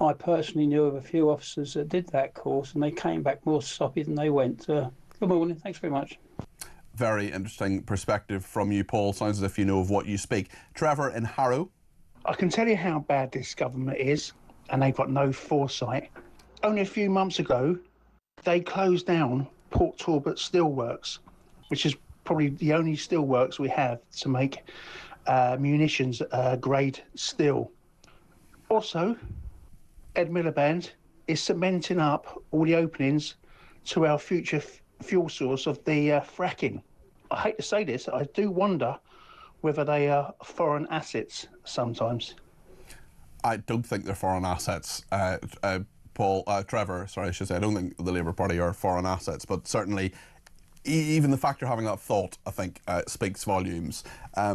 I personally knew of a few officers that did that course, and they came back more soppy than they went. Good morning. Thanks very much. Very interesting perspective from you, Paul. Sounds as if you know of what you speak. Trevor in Harrow. I can tell you how bad this government is. and they've got no foresight. Only a few months ago, they closed down Port Talbot Steelworks, which is probably the only steelworks we have to make munitions grade steel. Also, Ed Miliband is cementing up all the openings to our future fuel source of the fracking. I hate to say this, I do wonder whether they are foreign assets sometimes. I don't think they're foreign assets. Trevor, sorry, I should say, I don't think the Labour Party are foreign assets, but certainly even the fact you're having that thought, I think, speaks volumes.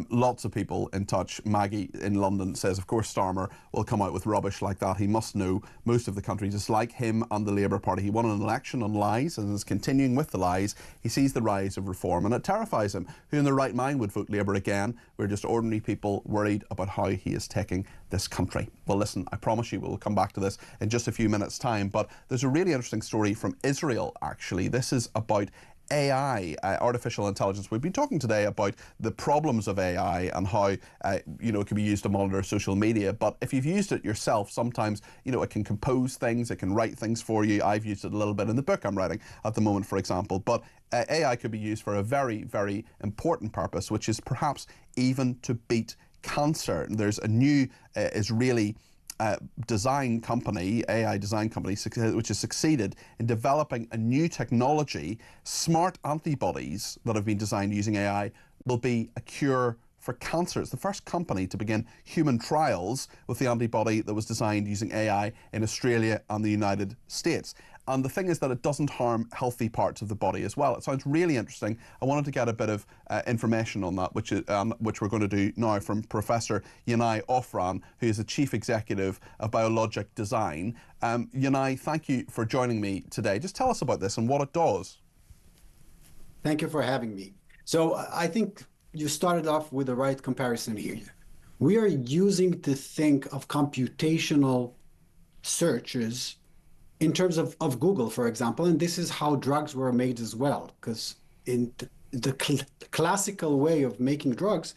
Lots of people in touch. Maggie in London says, of course Starmer will come out with rubbish like that. He must know most of the country dislike him and the Labour Party. He won an election on lies and is continuing with the lies. He sees the rise of reform and it terrifies him. Who in their right mind would vote Labour again? We're just ordinary people worried about how he is taking this country. Well, listen, I promise you we'll come back to this in just a few minutes' time, but there's a really interesting story from Israel, actually. This is about AI, artificial intelligence. We've been talking today about the problems of AI and how it can be used to monitor social media. But if you've used it yourself, sometimes it can compose things, it can write things for you. I've used it a little bit in the book I'm writing at the moment, for example. But AI could be used for a very, very important purpose, which is perhaps even to beat cancer. There's a new Israeli design company, AI design company, which has succeeded in developing a new technology. Smart antibodies that have been designed using AI will be a cure for cancer. It's the first company to begin human trials with the antibody that was designed using AI in Australia and the United States. And the thing is that it doesn't harm healthy parts of the body as well. It sounds really interesting. I wanted to get a bit of information on that, which we're going to do now from Professor Yanai Ofran, who is the Chief Executive of Biologic Design. Yanai, thank you for joining me today. Just tell us about this and what it does. Thank you for having me. So I think you started off with the right comparison here. We are using to think of computational searches in terms of Google, for example, and this is how drugs were made as well, because in the classical way of making drugs,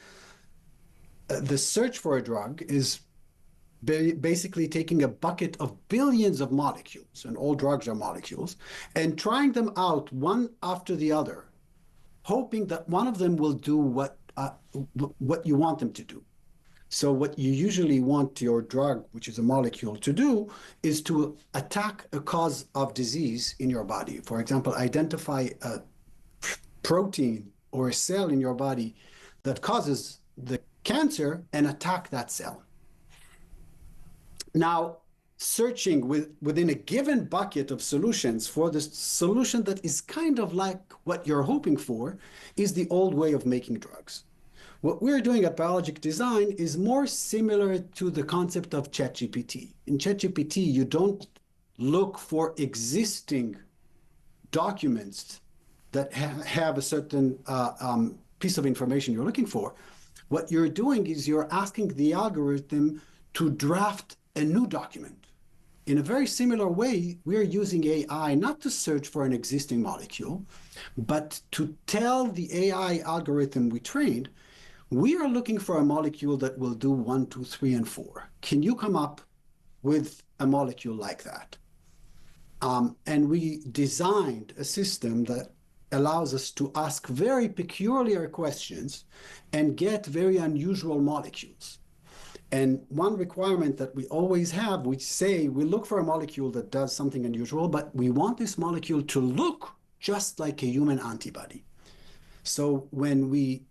the search for a drug is basically taking a bucket of billions of molecules, and all drugs are molecules, and trying them out one after the other, hoping that one of them will do what you want them to do. So what you usually want your drug, which is a molecule, to do is to attack a cause of disease in your body. For example, identify a protein or a cell in your body that causes the cancer and attack that cell. Now, searching within a given bucket of solutions for the solution that is kind of like what you're hoping for is the old way of making drugs. What we're doing at Biologic Design is more similar to the concept of ChatGPT. In ChatGPT, you don't look for existing documents that have a certain piece of information you're looking for. What you're doing is you're asking the algorithm to draft a new document. In a very similar way, we're using AI not to search for an existing molecule, but to tell the AI algorithm we trained, we are looking for a molecule that will do 1, 2, 3, and 4. Can you come up with a molecule like that? And we designed a system that allows us to ask very peculiar questions and get very unusual molecules. And one requirement that we always have, we say we look for a molecule that does something unusual, but we want this molecule to look just like a human antibody. So when we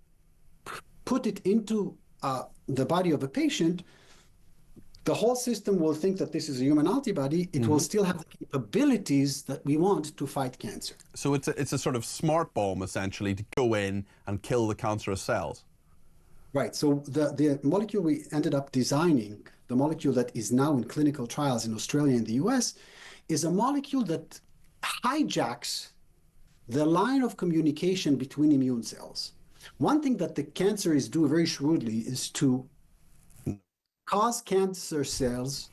put it into the body of a patient, the whole system will think that this is a human antibody. It will still have the capabilities that we want to fight cancer. So it's a sort of smart bomb, essentially, to go in and kill the cancerous cells. Right. So the molecule we ended up designing, the molecule that is now in clinical trials in Australia and the US, is a molecule that hijacks the line of communication between immune cells. One thing that the cancers do very shrewdly is to cause cancer cells,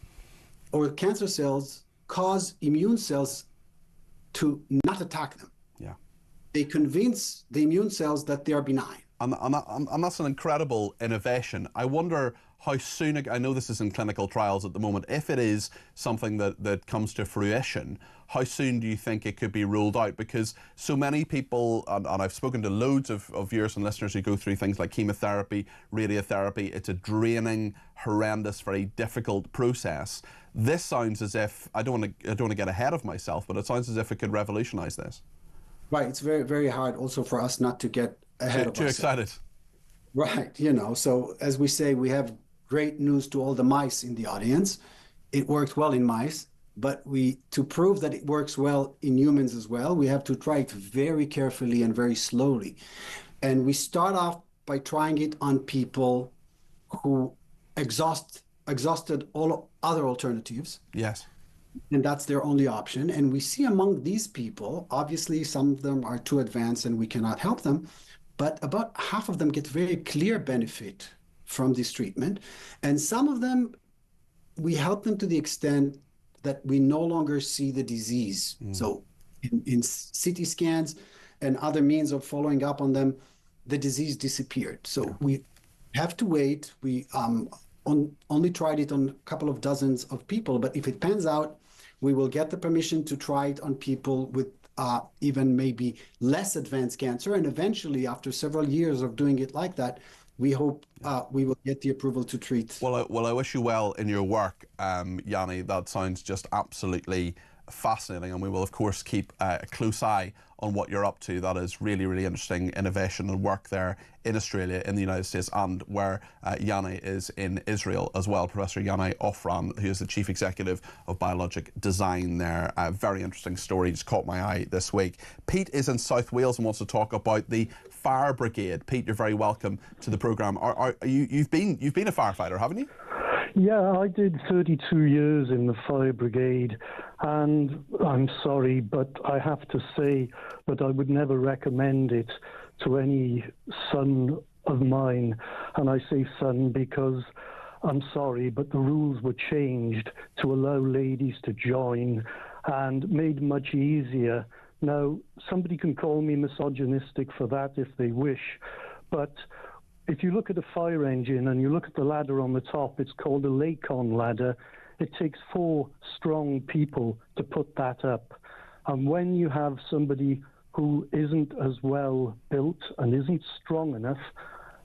or cancer cells cause immune cells to not attack them. Yeah. They convince the immune cells that they are benign. And that's an incredible innovation. I wonder how soon, I know this is in clinical trials at the moment, if it is something that comes to fruition, how soon do you think it could be ruled out? Because so many people, and I've spoken to loads of viewers and listeners who go through things like chemotherapy, radiotherapy. It's a draining, horrendous, very difficult process. This sounds as if, I don't want to get ahead of myself, but it sounds as if it could revolutionise this. Right, it's very, very hard also for us not to get ahead of ourselves. Too excited. Right, so as we say, we have great news to all the mice in the audience. It worked well in mice, but to prove that it works well in humans as well, we have to try it very carefully and very slowly. And we start off by trying it on people who exhausted all other alternatives. Yes. And that's their only option. And we see among these people, obviously some of them are too advanced and we cannot help them, but about half of them get very clear benefit from this treatment. And some of them, we help them to the extent that we no longer see the disease. So in CT scans and other means of following up on them, the disease disappeared. So we have to wait. We only tried it on a couple of dozens of people, but if it pans out, we will get the permission to try it on people with even maybe less advanced cancer. And eventually, after several years of doing it like that, we hope we will get the approval to treat. Well, I wish you well in your work, Yanni. That sounds just absolutely fascinating, and we will, of course, keep a close eye on what you're up to. That is really, really interesting innovation and work there in Australia, in the United States, and where Yanni is in Israel as well. Professor Yanni Ofran, who is the Chief Executive of Biologic Design there. A very interesting story, just caught my eye this week. Pete is in South Wales and wants to talk about the fire brigade. Pete, you're very welcome to the programme. You've been a firefighter, haven't you? Yeah, I did 32 years in the fire brigade, and I'm sorry, but I have to say that I would never recommend it to any son of mine. And I say son because I'm sorry, but the rules were changed to allow ladies to join and made much easier. Now, somebody can call me misogynistic for that if they wish, but if you look at a fire engine and you look at the ladder on the top, it's called a Lacon ladder. It takes 4 strong people to put that up. And when you have somebody who isn't as well built and isn't strong enough,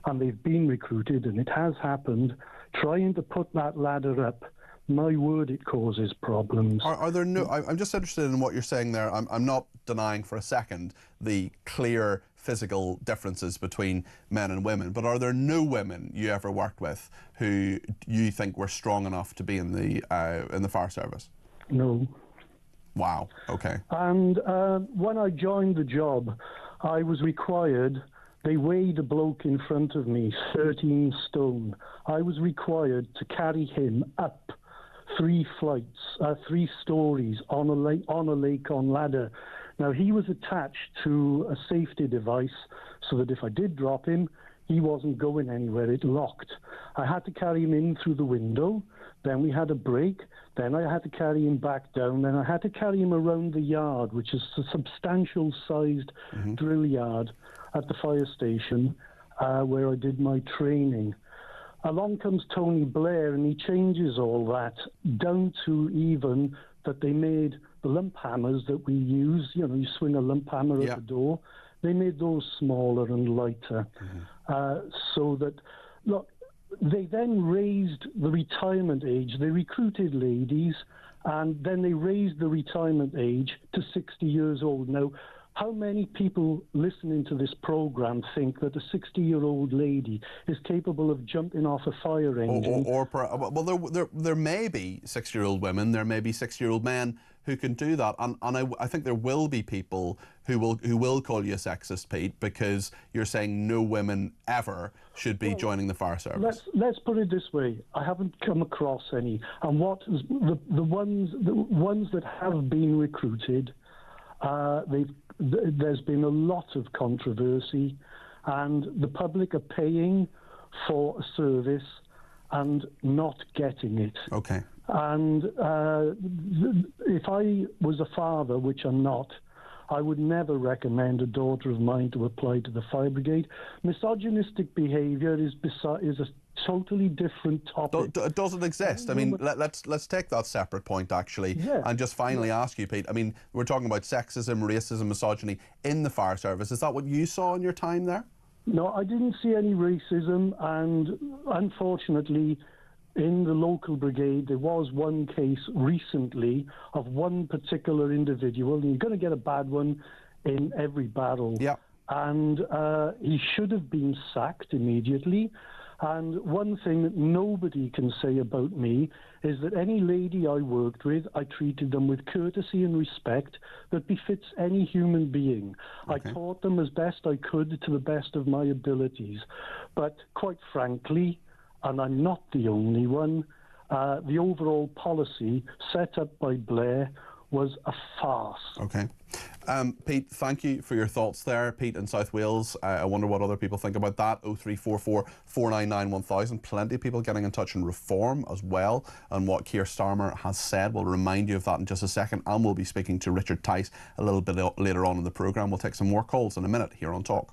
and they've been recruited, and it has happened, trying to put that ladder up, my word, it causes problems. Are there no? I'm just interested in what you're saying there. I'm not denying for a second the clear physical differences between men and women, but are there no women you ever worked with who you think were strong enough to be in the fire service? No. Wow. Okay. And when I joined the job, I was required. They weighed a bloke in front of me, 13 stone. I was required to carry him up 3 stories on a Lacon ladder. Now, he was attached to a safety device so that if I did drop him, he wasn't going anywhere. It locked. I had to carry him in through the window. Then we had a break. Then I had to carry him back down. Then I had to carry him around the yard, which is a substantial sized drill yard at the fire station where I did my training. Along comes Tony Blair, and he changes all that down to even that they made the lump hammers that we use. You know, you swing a lump hammer at the door. They made those smaller and lighter, so that, look, they then raised the retirement age. They recruited ladies, and then they raised the retirement age to 60 years old. Now, how many people listening to this program think that a 60-year-old lady is capable of jumping off a fire engine? Well, there may be 60-year-old women, there may be 60-year-old men who can do that, and I think there will be people who will call you a sexist, Pete, because you're saying no women ever should be joining the fire service. Let's put it this way: I haven't come across any, and what is the ones that have been recruited, there's been a lot of controversy, and the public are paying for a service and not getting it. Okay. And if I was a father, which I'm not, I would never recommend a daughter of mine to apply to the fire brigade. Misogynistic behaviour is totally different topic. Does it exist? I mean, let's take that separate point, actually, and just finally ask you, Pete. I mean, we're talking about sexism, racism, misogyny in the fire service. Is that what you saw in your time there? No, I didn't see any racism, and unfortunately, in the local brigade, there was one case recently of one particular individual, and you're going to get a bad one in every battle. Yeah. And he should have been sacked immediately. And one thing that nobody can say about me is that any lady I worked with, I treated them with courtesy and respect that befits any human being. Okay. I taught them as best I could to the best of my abilities. But quite frankly, and I'm not the only one, the overall policy set up by Blair was a farce. Okay. Pete, thank you for your thoughts there. Pete in South Wales, I wonder what other people think about that. 0344 499 1000. Plenty of people getting in touch on reform as well, and what Keir Starmer has said. We'll remind you of that in just a second, and we'll be speaking to Richard Tice a little bit later on in the programme. We'll take some more calls in a minute here on Talk.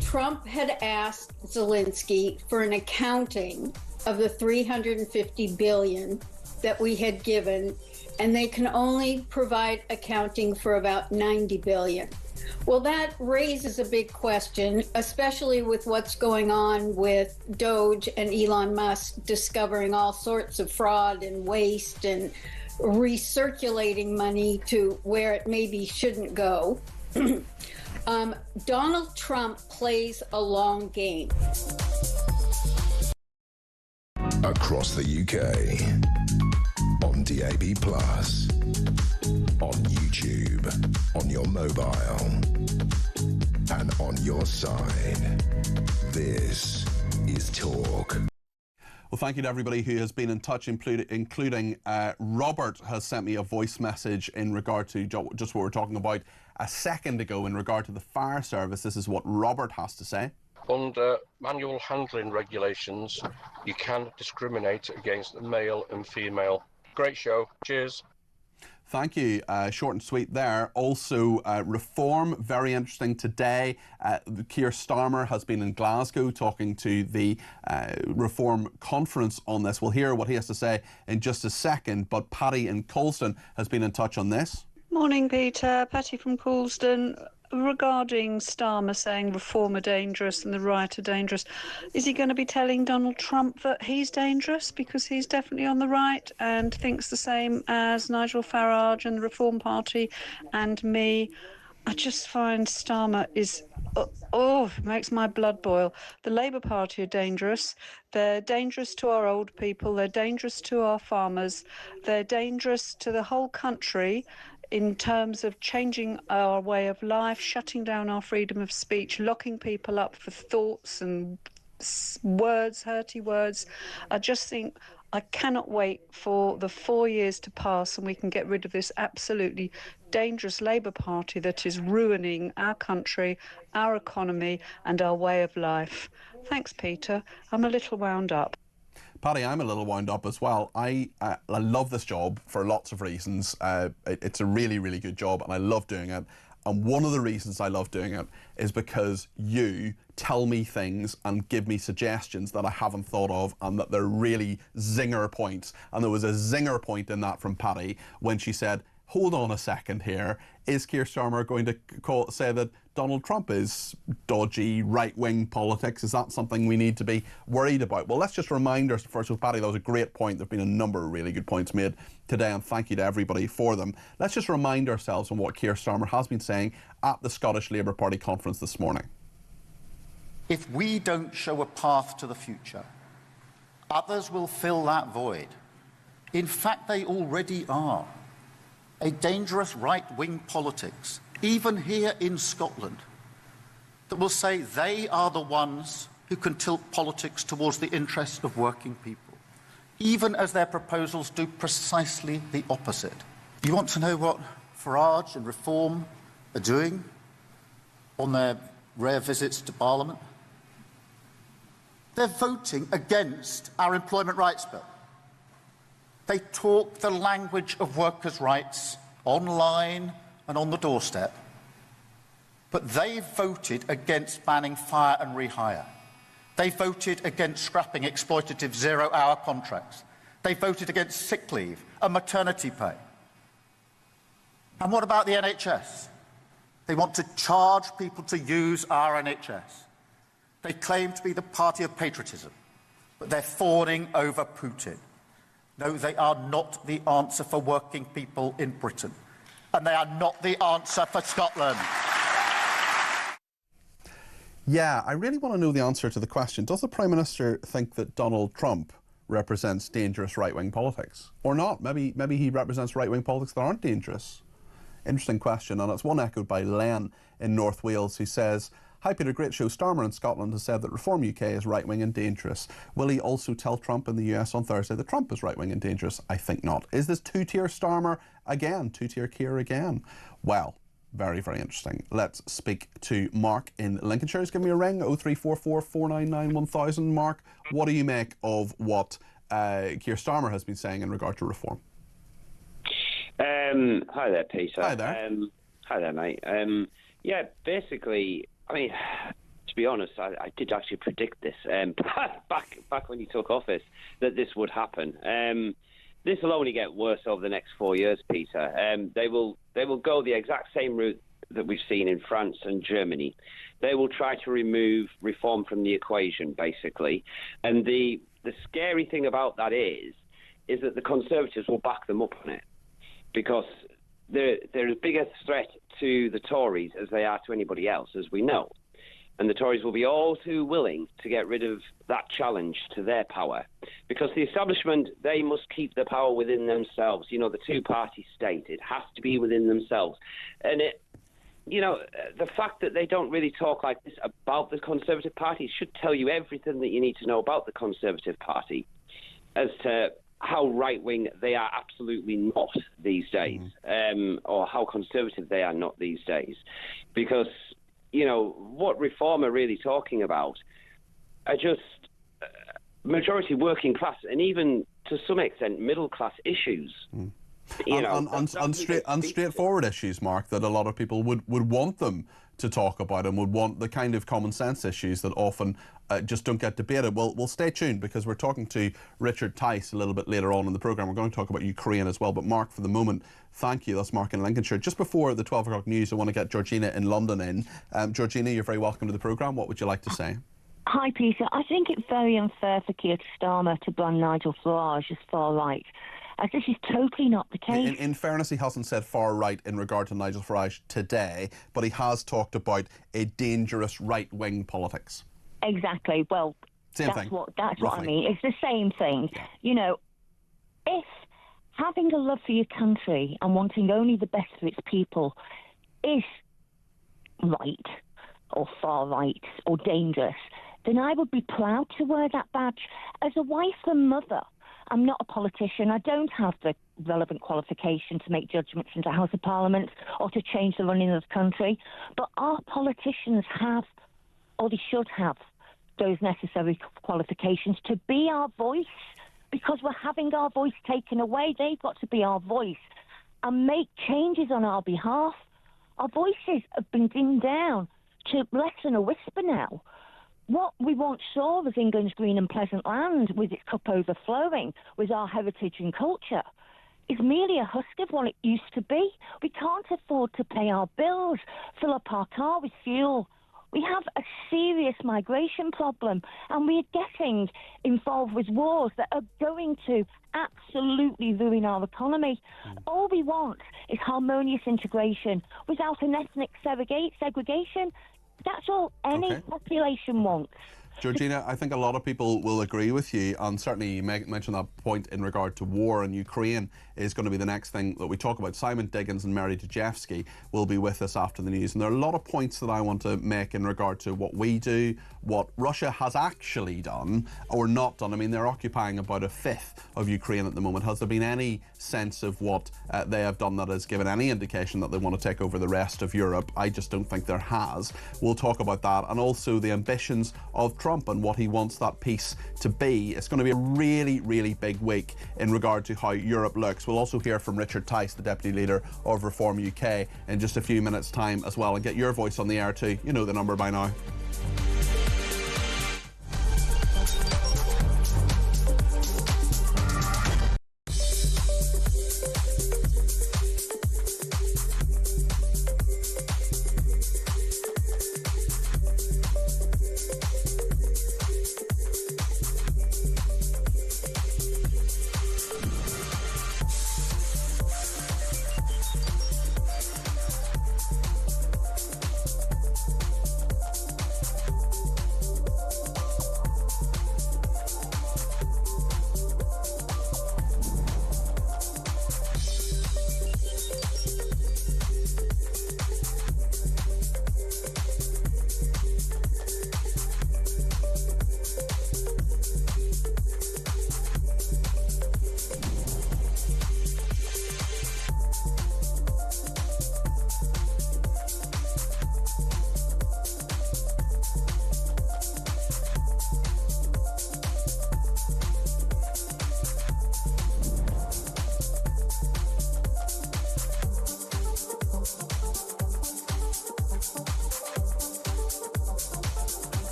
Trump had asked Zelensky for an accounting of the $350 billion that we had given, and they can only provide accounting for about $90 billion. Well, that raises a big question, especially with what's going on with Doge and Elon Musk discovering all sorts of fraud and waste and recirculating money to where it maybe shouldn't go. Donald Trump plays a long game. Across the UK, on DAB+, on YouTube, on your mobile, and on your side. This is Talk. Well, thank you to everybody who has been in touch, including Robert has sent me a voice message in regard to just what we were talking about a second ago in regard to the fire service. This is what Robert has to say. Under manual handling regulations, you can discriminate against male and female. Great show. Cheers. Thank you. Short and sweet there. Also, reform, very interesting today. Keir Starmer has been in Glasgow talking to the reform conference on this. We'll hear what he has to say in just a second, but Paddy in Colston has been in touch on this. Morning, Peter. Patty from Colston. Regarding Starmer saying reform are dangerous and the right are dangerous, is he going to be telling Donald Trump that he's dangerous because he's definitely on the right and thinks the same as Nigel Farage and the Reform Party and me? I just find Starmer is, it makes my blood boil. The Labour Party are dangerous. They're dangerous to our old people. They're dangerous to our farmers. They're dangerous to the whole country in terms of changing our way of life, shutting down our freedom of speech, locking people up for thoughts and words, hurty words. I just think I cannot wait for the 4 years to pass and we can get rid of this absolutely dangerous Labour Party that is ruining our country, our economy and our way of life. Thanks, Peter. I'm a little wound up. Paddy, I'm a little wound up as well. I love this job for lots of reasons. It's a really, really good job and I love doing it. And one of the reasons I love doing it is because you tell me things and give me suggestions that I haven't thought of and that they're really zinger points. And there was a zinger point in that from Paddy when she said, hold on a second here, is Keir Starmer going to say that Donald Trump is dodgy right-wing politics? Is that something we need to be worried about? Well, let's just remind ourselves, first of all, Paddy, that was a great point. There have been a number of really good points made today, and thank you to everybody for them. Let's just remind ourselves on what Keir Starmer has been saying at the Scottish Labour Party conference this morning. If we don't show a path to the future, others will fill that void. In fact, they already are. A dangerous right-wing politics, even here in Scotland, that will say they are the ones who can tilt politics towards the interests of working people, even as their proposals do precisely the opposite. You want to know what Farage and Reform are doing on their rare visits to Parliament? They're voting against our Employment Rights Bill. They talk the language of workers' rights online and on the doorstep, but they voted against banning fire and rehire. They voted against scrapping exploitative zero-hour contracts. They voted against sick leave and maternity pay. And what about the NHS? They want to charge people to use our NHS. They claim to be the party of patriotism, but they're fawning over Putin. No, they are not the answer for working people in Britain. And they are not the answer for Scotland. Yeah, I really want to know the answer to the question. Does the Prime Minister think that Donald Trump represents dangerous right-wing politics? Or not? Maybe he represents right-wing politics that aren't dangerous. Interesting question, and it's one echoed by Len in North Wales, who says, "Hi Peter, great show. Starmer in Scotland has said that Reform UK is right-wing and dangerous. Will he also tell Trump in the US on Thursday that Trump is right-wing and dangerous? I think not. Is this two-tier Starmer again? Two-tier Keir again?" Well, very, very interesting. Let's speak to Mark in Lincolnshire. He's giving me a ring, 0344 499 1000. Mark, what do you make of what Keir Starmer has been saying in regard to reform? Hi there, Peter. Hi there. Hi there, mate. Yeah, basically, I mean, to be honest, I did actually predict this back when he took office, that this would happen. This will only get worse over the next 4 years, Peter. They will go the exact same route that we've seen in France and Germany. They will try to remove reform from the equation, basically. And the scary thing about that is that the Conservatives will back them up on it, because they're as big a threat to the Tories as they are to anybody else, as we know. And the Tories will be all too willing to get rid of that challenge to their power, because the establishment, they must keep the power within themselves. You know, the two-party state, it has to be within themselves. And the fact that they don't really talk like this about the Conservative Party should tell you everything that you need to know about the Conservative Party as to how right-wing they are absolutely not these days, or how conservative they are not these days. Because, what Reform are really talking about are just majority working class and even, to some extent, middle-class issues. Straightforward issues, Mark, that a lot of people would want them to talk about and would want the kind of common sense issues that often just don't get debated. Well, we'll stay tuned, because we're talking to Richard Tice a little bit later on in the programme. We're going to talk about Ukraine as well. But Mark, for the moment, thank you. That's Mark in Lincolnshire. Just before the 12 o'clock news, I want to get Georgina in London in. Georgina, you're very welcome to the programme. What would you like to say? Hi, Peter. I think it's very unfair for Keir Starmer to brand Nigel Farage as far right, as this is totally not the case. In fairness, he hasn't said far right in regard to Nigel Farage today, but he has talked about a dangerous right-wing politics. Exactly. Well, that's what I mean. It's the same thing. Yeah. If having a love for your country and wanting only the best for its people is right or far right or dangerous, then I would be proud to wear that badge as a wife and mother. I'm not a politician. I don't have the relevant qualification to make judgments in the House of Parliament or to change the running of the country. But our politicians have, or they should have, those necessary qualifications to be our voice, because we're having our voice taken away. They've got to be our voice and make changes on our behalf. Our voices have been dimmed down to less than a whisper now. What we once saw was England's green and pleasant land with its cup overflowing with our heritage and culture is merely a husk of what it used to be. We can't afford to pay our bills, fill up our car with fuel. We have a serious migration problem, and we're getting involved with wars that are going to absolutely ruin our economy. All we want is harmonious integration without an ethnic segregation. That's all any population wants. Georgina, I think a lot of people will agree with you, and certainly you mentioned that point in regard to war in Ukraine is going to be the next thing that we talk about. Simon Diggins and Mary Dejevsky will be with us after the news, and there are a lot of points that I want to make in regard to what we do, what Russia has actually done or not done. I mean, they're occupying about a fifth of Ukraine at the moment. Has there been any sense of what they have done that has given any indication that they want to take over the rest of Europe? I just don't think there has. We'll talk about that, and also the ambitions of Trump and what he wants that peace to be. It's going to be a really, really big week in regard to how Europe looks. We'll also hear from Richard Tice, the Deputy Leader of Reform UK, in just a few minutes' time as well, and get your voice on the air too. You know the number by now.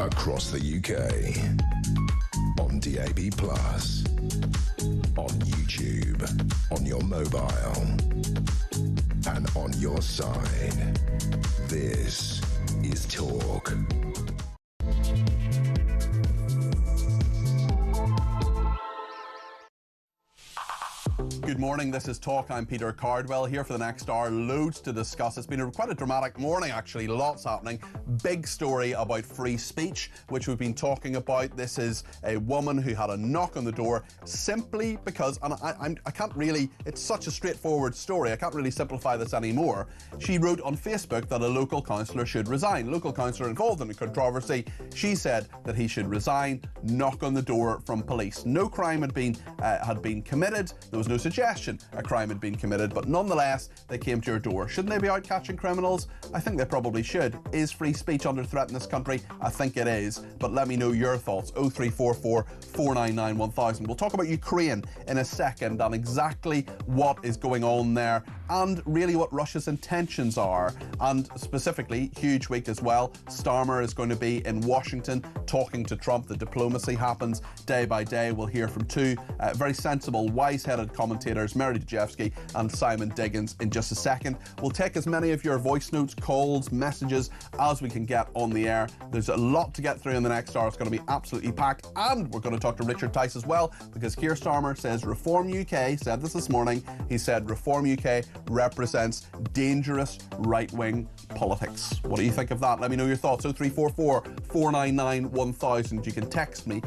Across the UK, on DAB+, on YouTube, on your mobile, and on your side. This is Talk. Good morning. morning. This is Talk. I'm Peter Cardwell here for the next hour. Loads to discuss. It's been quite a dramatic morning, actually. Lots happening. Big story about free speech, which we've been talking about. This is a woman who had a knock on the door simply because, and I can't really, it's such a straightforward story. I can't really simplify this anymore. She wrote on Facebook that a local councillor should resign. Local councillor involved in a controversy. She said that he should resign. Knock on the door from police. No crime had been committed. There was no suggestion a crime had been committed, but nonetheless, they came to your door. Shouldn't they be out catching criminals? I think they probably should. Is free speech under threat in this country? I think it is, but let me know your thoughts. 0344 499 1000. We'll talk about Ukraine in a second and exactly what is going on there and really what Russia's intentions are. And specifically, huge week as well. Starmer is going to be in Washington talking to Trump. The diplomacy happens day by day. We'll hear from two very sensible, wise-headed commentators, Mary Dejevsky and Simon Diggins, in just a second. We'll take as many of your voice notes, calls, messages as we can get on the air. There's a lot to get through in the next hour. It's going to be absolutely packed, and we're going to talk to Richard Tice as well, because Keir Starmer says Reform UK, said this morning, he said Reform UK represents dangerous right-wing politics. What do you think of that? Let me know your thoughts. 0344 499 1000. You can text me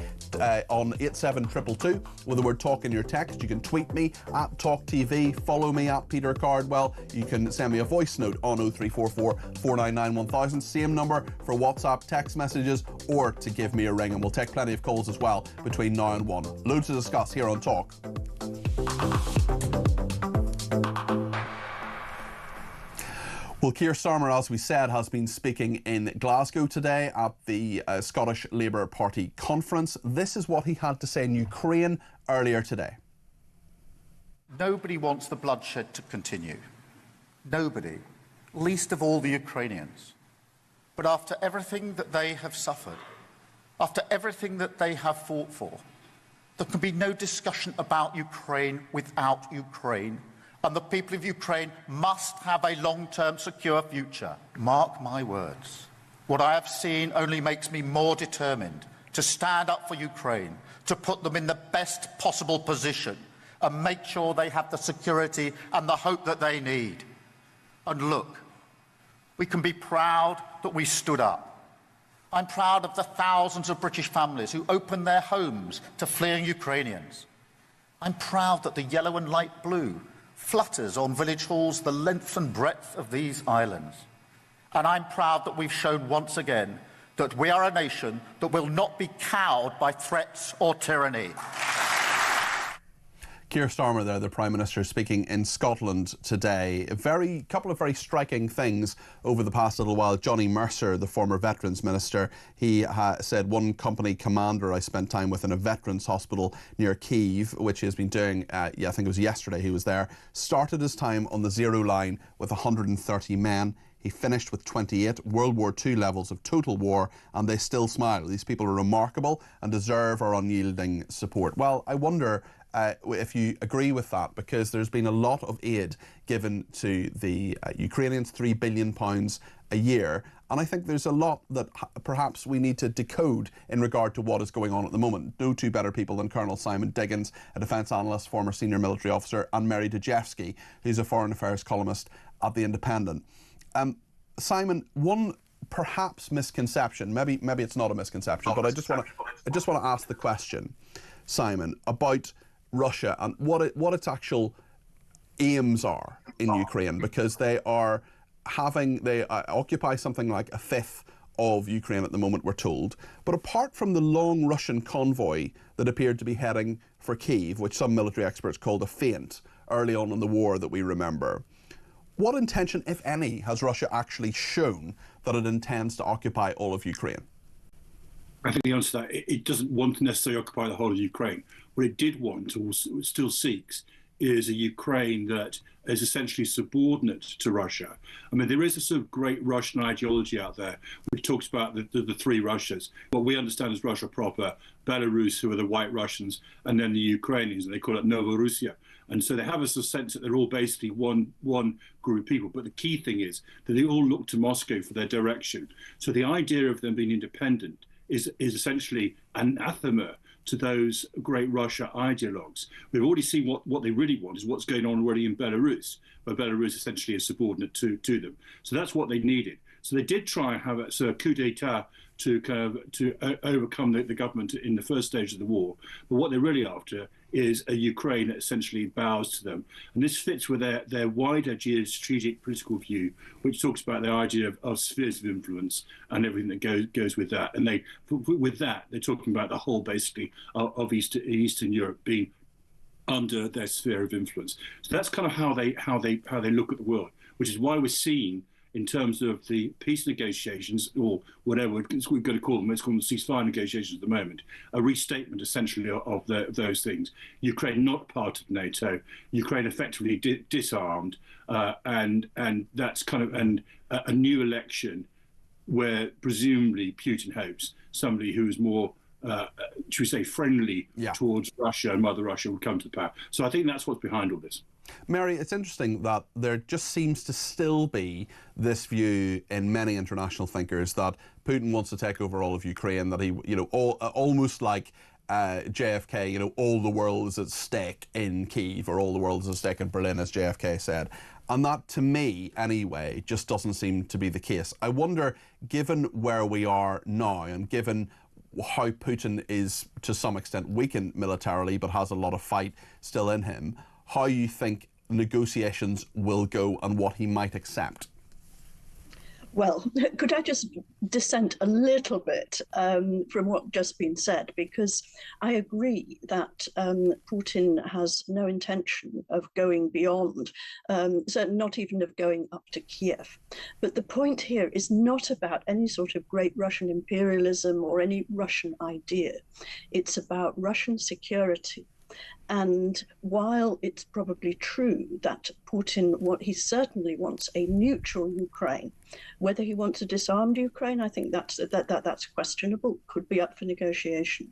on 87222 with the word talk in your text. You can tweet me at talkTV, follow me at Peter Cardwell. You can send me a voice note on 0344 499 1000. Same number for WhatsApp text messages or to give me a ring, and we'll take plenty of calls as well between now and 1. Loads to discuss here on Talk. Well, Keir Starmer, as we said, has been speaking in Glasgow today at the Scottish Labour Party conference. This is what he had to say in Ukraine earlier today. Nobody wants the bloodshed to continue. Nobody, least of all the Ukrainians. But after everything that they have suffered, after everything that they have fought for, there can be no discussion about Ukraine without Ukraine. And the people of Ukraine must have a long-term secure future. Mark my words. What I have seen only makes me more determined to stand up for Ukraine, to put them in the best possible position and make sure they have the security and the hope that they need. And look, we can be proud that we stood up. I'm proud of the thousands of British families who opened their homes to fleeing Ukrainians. I'm proud that the yellow and light blue flutters on village halls the length and breadth of these islands. And I'm proud that we've shown once again that we are a nation that will not be cowed by threats or tyranny. Keir Starmer there, the Prime Minister, speaking in Scotland today. A couple of very striking things over the past little while. Johnny Mercer, the former Veterans Minister, he said one company commander I spent time with in a veterans hospital near Kyiv, which he has been doing, I think it was yesterday he was there, started his time on the zero line with 130 men. He finished with 28, World War II levels of total war, and they still smile. These people are remarkable and deserve our unyielding support. Well, I wonder if you agree with that, because there's been a lot of aid given to the Ukrainians, £3 billion a year, and I think there's a lot that perhaps we need to decode in regard to what is going on at the moment. No two better people than Colonel Simon Diggins, a defence analyst, former senior military officer, and Mary Dejevsky, who's a foreign affairs columnist at The Independent. Simon, one perhaps misconception, maybe it's not a misconception, but I just want to ask the question, Simon, about Russia and what its actual aims are in Ukraine, because they occupy something like a fifth of Ukraine at the moment, we're told. But apart from the long Russian convoy that appeared to be heading for Kyiv, which some military experts called a feint early on in the war that we remember, what intention, if any, has Russia actually shown that it intends to occupy all of Ukraine? I think the answer to that, it doesn't want to necessarily occupy the whole of Ukraine. What it did want, or still seeks, is a Ukraine that is essentially subordinate to Russia. I mean, there is a sort of great Russian ideology out there which talks about the three Russias. What we understand as Russia proper, Belarus, who are the white Russians, and then the Ukrainians, and they call it Novorossiya. And so they have a sort of sense that they're all basically one group of people. But the key thing is that they all look to Moscow for their direction. So the idea of them being independent is essentially anathema to those great Russia ideologues. We've already seen what they really want is what's going on already in Belarus, where Belarus essentially is subordinate to them. So that's what they needed. So they did try and have a coup d'etat to overcome the government in the first stage of the war. But what they're really after is a Ukraine that essentially bows to them. And this fits with their wider geostrategic political view, which talks about the idea of spheres of influence and everything that goes with that. And they're talking about the whole, basically, of Eastern Europe being under their sphere of influence. So that's kind of how they look at the world, which is why we're seeing, in terms of the peace negotiations, or whatever we're going to call them, let's call them the ceasefire negotiations at the moment, a restatement essentially of those things. Ukraine not part of NATO, Ukraine effectively disarmed, and that's kind of a new election where presumably Putin hopes somebody who is more, should we say, friendly towards Russia and Mother Russia would come to power. So I think that's what's behind all this. Mary, it's interesting that there just seems to still be this view in many international thinkers that Putin wants to take over all of Ukraine, that he, almost like JFK, all the world is at stake in Kyiv, or all the world is at stake in Berlin, as JFK said. And that, to me, anyway, just doesn't seem to be the case. I wonder, given where we are now, and given how Putin is, to some extent, weakened militarily, but has a lot of fight still in him, how you think negotiations will go and what he might accept? Well, could I just dissent a little bit from what just been said? Because I agree that Putin has no intention of going beyond, certainly not even of going up to Kiev. But the point here is not about any sort of great Russian imperialism or any Russian idea. It's about Russian security. And while it's probably true that Putin, he certainly wants a neutral Ukraine, whether he wants a disarmed Ukraine, I think that's questionable, could be up for negotiation.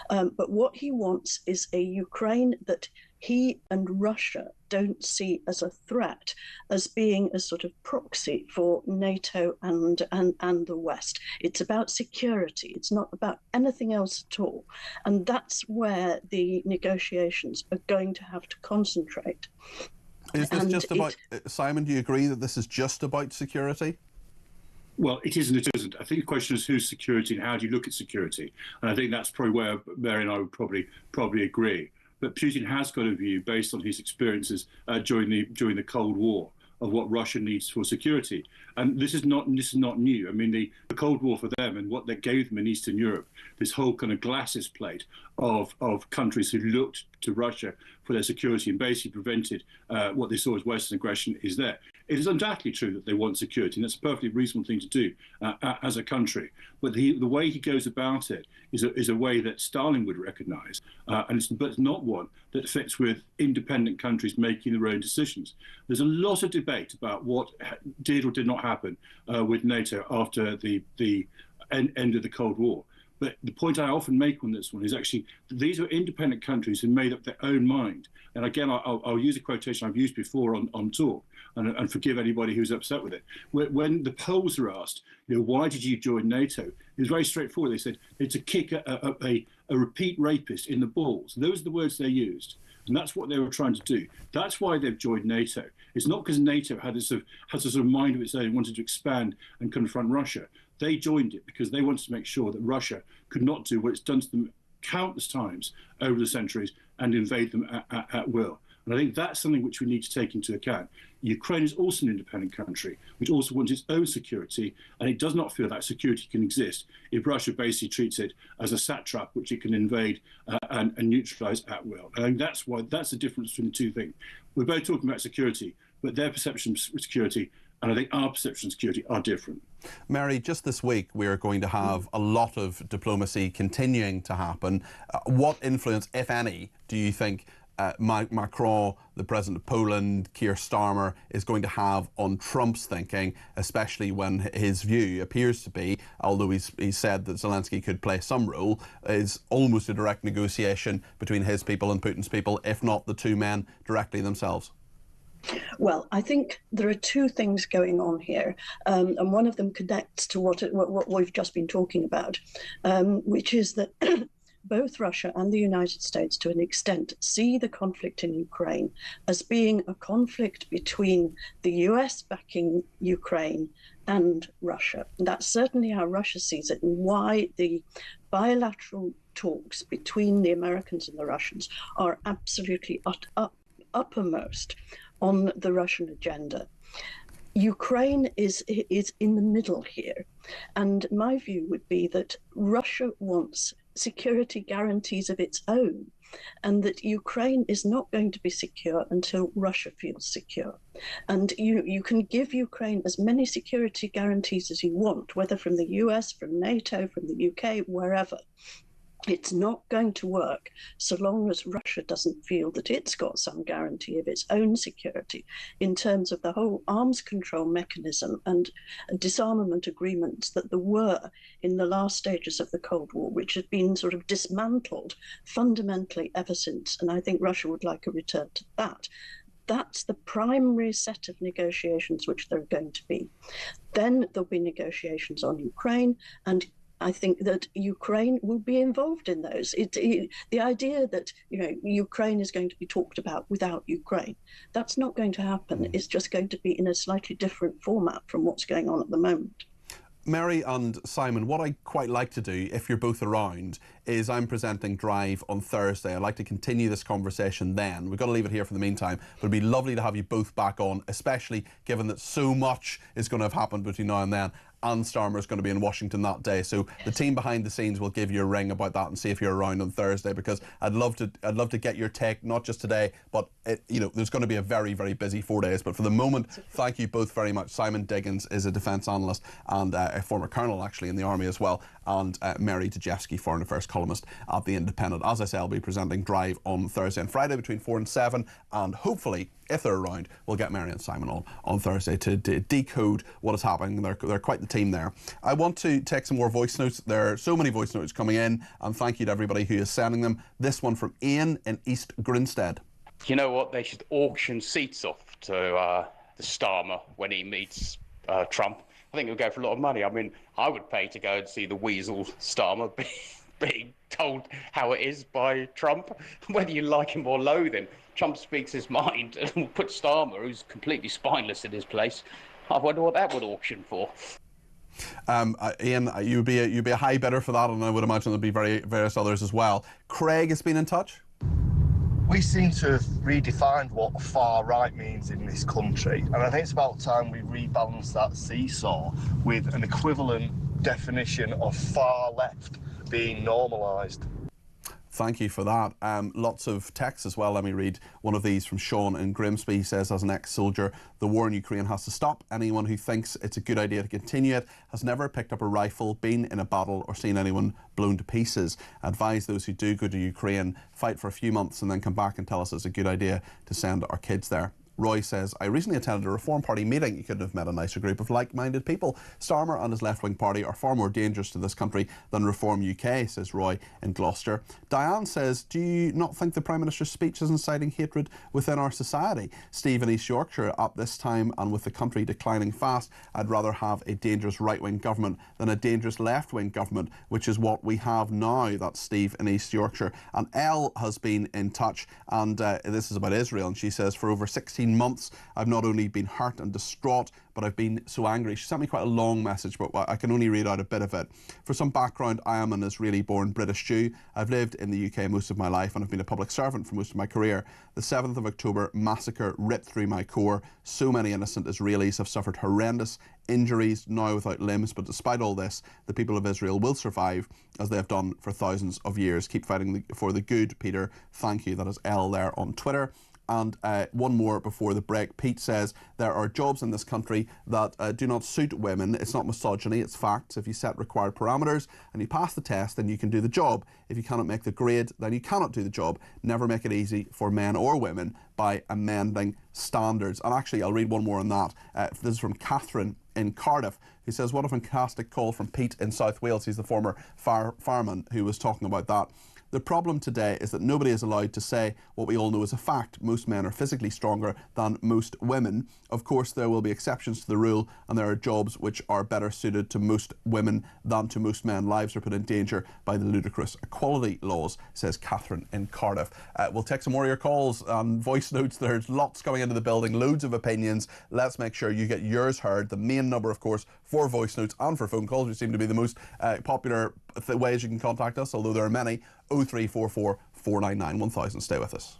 But what he wants is a Ukraine that he and Russia don't see as a threat, as being a sort of proxy for NATO and the West. It's about security. It's not about anything else at all. And that's where the negotiations are going to have to concentrate. Is this just about, Simon, do you agree that this is just about security? Well, it is and it isn't. I think the question is whose security and how do you look at security? And I think that's probably where Mary and I would probably agree. But Putin has got a view based on his experiences during the Cold War of what Russia needs for security. And this is not new. I mean, the Cold War for them and what that gave them in Eastern Europe, this whole kind of glasses plate of countries who looked to Russia for their security and basically prevented what they saw as Western aggression is there. It is undoubtedly true that they want security, and that's a perfectly reasonable thing to do as a country. But the way he goes about it is a way that Stalin would recognise, but it's not one that fits with independent countries making their own decisions. There's a lot of debate about what did or did not happen with NATO after the end of the Cold War. But the point I often make on this one is actually these are independent countries who made up their own mind. And again, I'll use a quotation I've used before on talk, and forgive anybody who's upset with it. When the Poles were asked, why did you join NATO? It was very straightforward. They said it's to kick a repeat rapist in the balls. Those are the words they used. And that's what they were trying to do. That's why they've joined NATO. It's not because NATO has a sort of mind of its own, wanted to expand and confront Russia. They joined it because they wanted to make sure that Russia could not do what it's done to them countless times over the centuries and invade them at will. And I think that's something which we need to take into account. Ukraine is also an independent country, which also wants its own security, and it does not feel that security can exist if Russia basically treats it as a satrap, which it can invade and neutralise at will. I think that's the difference between the two things. We're both talking about security, but their perception of security and I think our perception of security are different. Mary, just this week we are going to have a lot of diplomacy continuing to happen. What influence, if any, do you think Macron, the president of Poland, Keir Starmer, is going to have on Trump's thinking, especially when his view appears to be, although he's said that Zelensky could play some role, is almost a direct negotiation between his people and Putin's people, if not the two men directly themselves? Well, I think there are two things going on here, and one of them connects to what we've just been talking about, which is that both Russia and the United States, to an extent, see the conflict in Ukraine as being a conflict between the US backing Ukraine and Russia. And that's certainly how Russia sees it, and why the bilateral talks between the Americans and the Russians are absolutely uppermost on the Russian agenda. Ukraine is in the middle here. And my view would be that Russia wants security guarantees of its own, and that Ukraine is not going to be secure until Russia feels secure. And you can give Ukraine as many security guarantees as you want, whether from the US, from NATO, from the UK, wherever. It's not going to work so long as Russia doesn't feel that it's got some guarantee of its own security in terms of the whole arms control mechanism and disarmament agreements that there were in the last stages of the Cold War, which had been sort of dismantled fundamentally ever since. And I think Russia would like a return to that. That's the primary set of negotiations which there are going to be. Then there'll be negotiations on Ukraine, and I think that Ukraine will be involved in those. The idea that Ukraine is going to be talked about without Ukraine, that's not going to happen. It's just going to be in a slightly different format from what's going on at the moment. Mary and Simon, what I quite like to do, if you're both around, is I'm presenting Drive on Thursday. I'd like to continue this conversation then. We've got to leave it here for the meantime, but it'd be lovely to have you both back on, especially given that so much is going to have happened between now and then. And Starmer is going to be in Washington that day, so the team behind the scenes will give you a ring about that and see if you're around on Thursday, because I'd love to get your take, not just today, but there's going to be a very, very busy 4 days. But for the moment, thank you both very much. Simon Diggins is a defence analyst and a former colonel actually in the army as well, and Mary Dejewski, foreign affairs columnist at The Independent. As I say, I'll be presenting Drive on Thursday and Friday between 4 and 7, and hopefully, if they're around, we'll get Mary and Simon on Thursday to decode what is happening. They're quite the team there. I want to take some more voice notes. There are so many voice notes coming in, and thank you to everybody who is sending them. This one from Ian in East Grinstead. You know what? They should auction seats off to the Starmer when he meets Trump. I think it'll go for a lot of money. I mean, I would pay to go and see the weasel Starmer being told how it is by Trump, whether you like him or loathe him. Trump speaks his mind and will put Starmer, who's completely spineless, in his place. I wonder what that would auction for. Ian, you'd be a high bidder for that, and I would imagine there'd be various others as well. Craig has been in touch. We seem to have redefined what far right means in this country, and I think it's about time we rebalance that seesaw with an equivalent definition of far left being normalised. Thank you for that. Lots of texts as well. Let me read one of these from Sean in Grimsby. He says, as an ex-soldier, the war in Ukraine has to stop. Anyone who thinks it's a good idea to continue it has never picked up a rifle, been in a battle, or seen anyone blown to pieces. I advise those who do go to Ukraine, fight for a few months and then come back and tell us it's a good idea to send our kids there. Roy says, I recently attended a Reform Party meeting. You couldn't have met a nicer group of like-minded people. Starmer and his left-wing party are far more dangerous to this country than Reform UK, says Roy in Gloucester. Diane says, do you not think the Prime Minister's speech is inciting hatred within our society? Steve in East Yorkshire, at this time and with the country declining fast, I'd rather have a dangerous right-wing government than a dangerous left-wing government, which is what we have now. That's Steve in East Yorkshire. And Elle has been in touch, and this is about Israel, and she says, for over 16 months, I've not only been hurt and distraught, but I've been so angry. She sent me quite a long message, but I can only read out a bit of it. For some background, I am an Israeli-born British Jew. I've lived in the UK most of my life and I've been a public servant for most of my career. The 7th of October massacre ripped through my core. So many innocent Israelis have suffered horrendous injuries, now without limbs, but despite all this, the people of Israel will survive, as they have done for thousands of years. Keep fighting for the good, Peter. Thank you. That is Elle there on Twitter. And one more before the break. Pete says there are jobs in this country that do not suit women. It's not misogyny, it's facts. If you set required parameters and you pass the test, then you can do the job. If you cannot make the grade, then you cannot do the job. Never make it easy for men or women by amending standards. And actually, I'll read one more on that. This is from Catherine in Cardiff, who says, what a fantastic call from Pete in South Wales. He's the former fireman who was talking about that. The problem today is that nobody is allowed to say what we all know is a fact. Most men are physically stronger than most women. Of course, there will be exceptions to the rule, and there are jobs which are better suited to most women than to most men. Lives are put in danger by the ludicrous equality laws, says Catherine in Cardiff. We'll take some more of your calls and voice notes. There's lots coming into the building, loads of opinions. Let's make sure you get yours heard. The main number, of course, for voice notes and for phone calls, which seem to be the most popular ways you can contact us, although there are many. 0344 499 1000. Stay with us.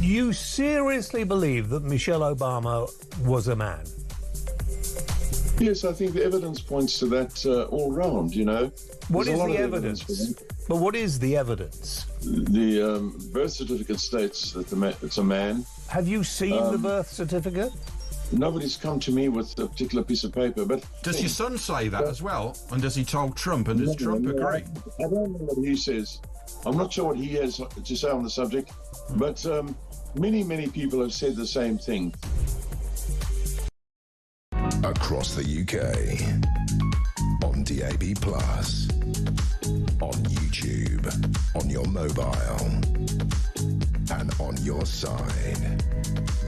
You seriously believe that Michelle Obama was a man? Yes, I think the evidence points to that all round, you know. What is the evidence? But what is the evidence? The birth certificate states that it's a man. Have you seen the birth certificate? Nobody's come to me with a particular piece of paper, but... Does your son say that as well? And does he tell Trump, and does Trump agree? I don't know what he says. I'm not sure what he has to say on the subject, but many people have said the same thing. Across the UK, on DAB+, on YouTube, on your mobile, and on your side.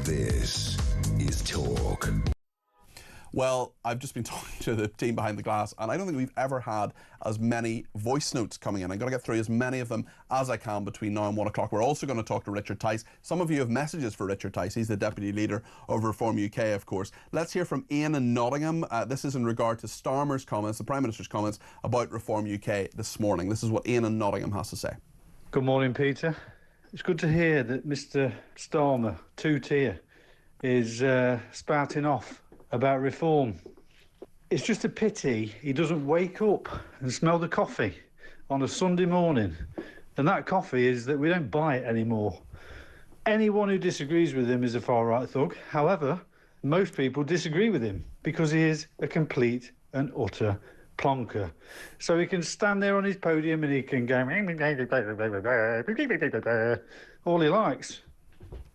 This is Talk. Well, I've just been talking to the team behind the glass, and I don't think we've ever had as many voice notes coming in. I'm going to get through as many of them as I can between now and 1 o'clock. We're also going to talk to Richard Tice. Some of you have messages for Richard Tice. He's the Deputy Leader of Reform UK, of course. Let's hear from Ian in Nottingham. This is in regard to Starmer's comments, the Prime Minister's comments about Reform UK this morning. This is what Ian in Nottingham has to say. Good morning, Peter. It's good to hear that Mr Starmer, two-tier, is spouting off about reform. It's just a pity he doesn't wake up and smell the coffee on a Sunday morning. And that coffee is that we don't buy it anymore. Anyone who disagrees with him is a far-right thug. However, most people disagree with him because he is a complete and utter plonker. So he can stand there on his podium and he can go all he likes.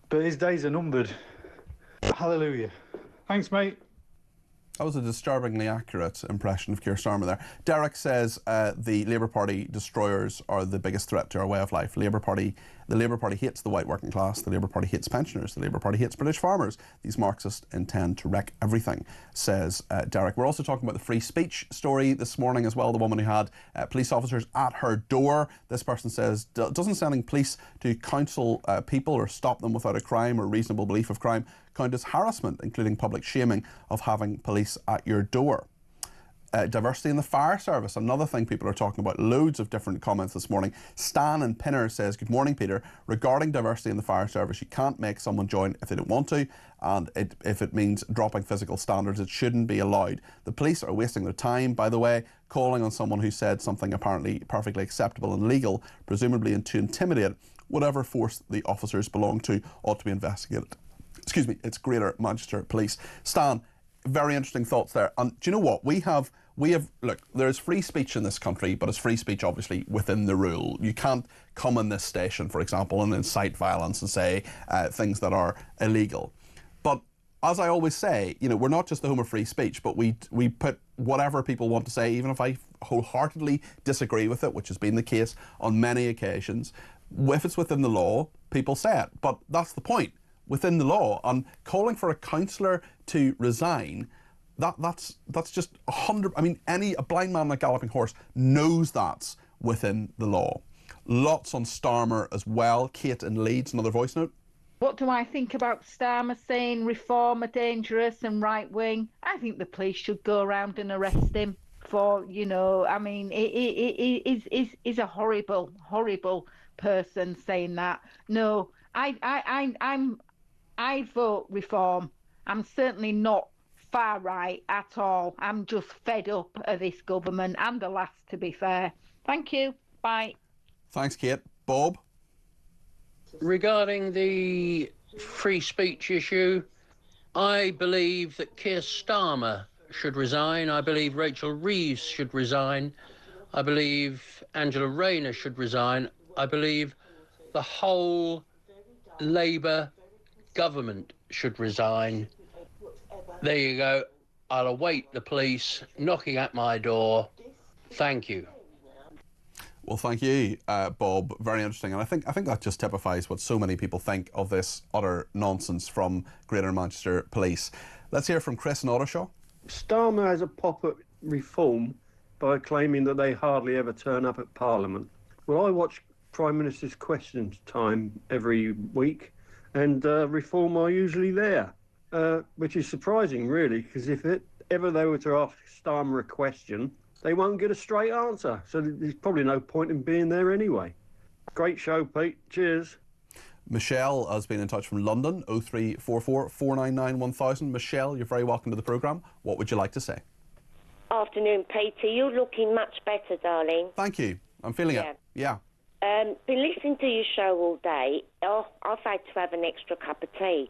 But his days are numbered. Hallelujah. Thanks, mate. That was a disturbingly accurate impression of Keir Starmer there. Derek says the Labour Party destroyers are the biggest threat to our way of life. The Labour Party hates the white working class. The Labour Party hates pensioners. The Labour Party hates British farmers. These Marxists intend to wreck everything, says Derek. We're also talking about the free speech story this morning as well. The woman who had police officers at her door. This person says, doesn't sending police to counsel people or stop them without a crime or reasonable belief of crime count as harassment, including public shaming of having police at your door? Diversity in the fire service, another thing people are talking about. Loads of different comments this morning. Stan in Pinner says, good morning, Peter. Regarding diversity in the fire service, you can't make someone join if they don't want to, and if it means dropping physical standards, it shouldn't be allowed. The police are wasting their time, by the way, calling on someone who said something apparently perfectly acceptable and legal, presumably to intimidate. Whatever force the officers belong to ought to be investigated. Excuse me, it's Greater Manchester Police. Stan, very interesting thoughts there. And do you know what? We have, look, there's free speech in this country, but it's free speech obviously within the rule. You can't come in this station, for example, and incite violence and say things that are illegal. But as I always say, you know, we're not just the home of free speech, but we put whatever people want to say, even if I wholeheartedly disagree with it, which has been the case on many occasions. If it's within the law, people say it. But that's the point. Within the law, and calling for a councillor to resign, that's just 100. I mean, a blind man on a galloping horse knows that's within the law. Lots on Starmer as well. Kate in Leeds, another voice note. What do I think about Starmer saying reform are dangerous and right wing? I think the police should go around and arrest him for, you know, I mean, it is a horrible, horrible person saying that. No, I vote reform. I'm certainly not far right at all. I'm just fed up of this government and the last, to be fair. Thank you. Bye. Thanks, Kate. Bob? Regarding the free speech issue, I believe that Keir Starmer should resign. I believe Rachel Reeves should resign. I believe Angela Rayner should resign. I believe the whole Labour government should resign. There you go. I'll await the police knocking at my door. Thank you. Well, thank you, Bob. Very interesting. And I think that just typifies what so many people think of this utter nonsense from Greater Manchester Police. Let's hear from Chris in Ottershaw. Starmer has a pop at reform by claiming that they hardly ever turn up at Parliament. Well, I watch Prime Minister's Questions Time every week, and reform are usually there, which is surprising, really, because if ever they were to ask Starmer a question, they won't get a straight answer. So there's probably no point in being there anyway. Great show, Pete. Cheers. Michelle has been in touch from London, 0344 499 1000. Michelle, you're very welcome to the programme. What would you like to say? Afternoon, Peter. You're looking much better, darling. Thank you. I'm feeling it. Yeah. Been listening to your show all day. Oh, I've had to have an extra cup of tea.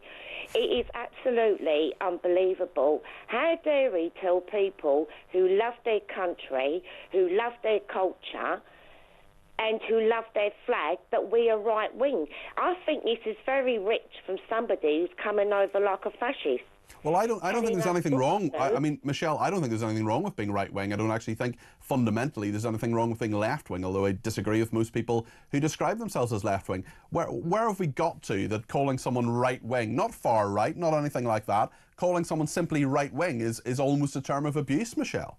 It is absolutely unbelievable. How dare he tell people who love their country, who love their culture, and who love their flag that we are right wing? I think this is very rich from somebody who's coming over like a fascist. Well, I don't think there's anything wrong. I mean, Michelle, I don't think there's anything wrong with being right-wing. I don't actually think fundamentally there's anything wrong with being left-wing, although I disagree with most people who describe themselves as left-wing. Where have we got to that calling someone right-wing, not far-right, not anything like that, calling someone simply right-wing is almost a term of abuse, Michelle?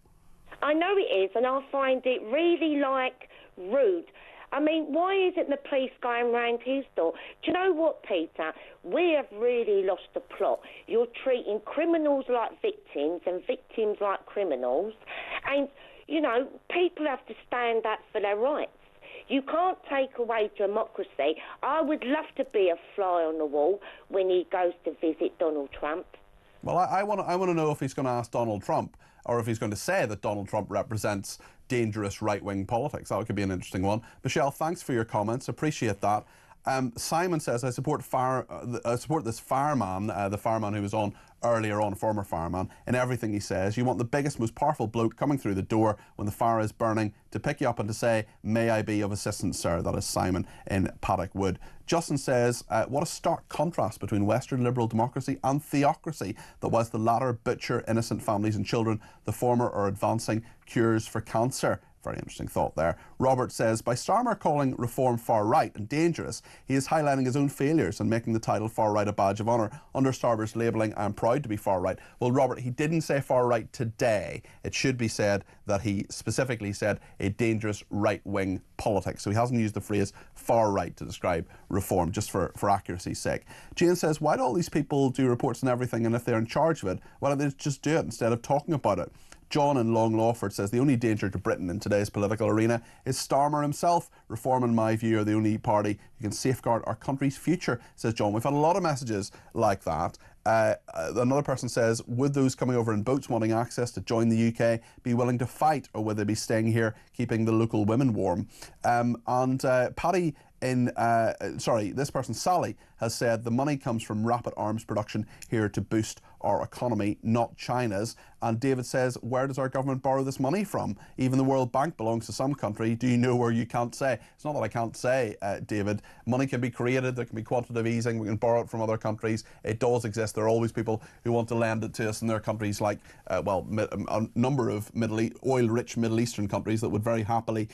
I know it is, and I find it really, rude. I mean, why isn't the police going round his door? Do you know what, Peter? We have really lost the plot. You're treating criminals like victims and victims like criminals. And, you know, people have to stand up for their rights. You can't take away democracy. I would love to be a fly on the wall when he goes to visit Donald Trump. Well, I want to know if he's going to ask Donald Trump, or if he's going to say that Donald Trump represents dangerous right-wing politics. That could be an interesting one. Michelle, thanks for your comments. Appreciate that. Simon says, I support this fireman, the fireman who was on earlier on, former fireman, in everything he says. You want the biggest, most powerful bloke coming through the door when the fire is burning to pick you up and to say, may I be of assistance, sir? That is Simon in Paddock Wood. Justin says, what a stark contrast between Western liberal democracy and theocracy, that whilst the latter butcher innocent families and children, the former are advancing cures for cancer. Very interesting thought there. Robert says, by Starmer calling reform far right and dangerous, he is highlighting his own failures and making the title far right a badge of honour. Under Starmer's labelling, I'm proud to be far right. Well, Robert, he didn't say far right today. It should be said that he specifically said a dangerous right-wing politics. So he hasn't used the phrase far right to describe reform, just for accuracy's sake. Jane says, why do all these people do reports and everything, and if they're in charge of it, why don't they just do it instead of talking about it? John in Long Lawford says the only danger to Britain in today's political arena is Starmer himself. Reform, in my view, are the only party who can safeguard our country's future, says John. We've had a lot of messages like that. Another person says, would those coming over in boats wanting access to join the UK be willing to fight, or would they be staying here keeping the local women warm? Paddy this person, Sally, has said the money comes from rapid arms production here to boost our economy, not China's. And David says, where does our government borrow this money from? Even the World Bank belongs to some country. Do you know where? You can't say. It's not that I can't say, David. Money can be created. There can be quantitative easing. We can borrow it from other countries. It does exist. There are always people who want to lend it to us, and there are countries like, a number of oil-rich Middle Eastern countries that would very happily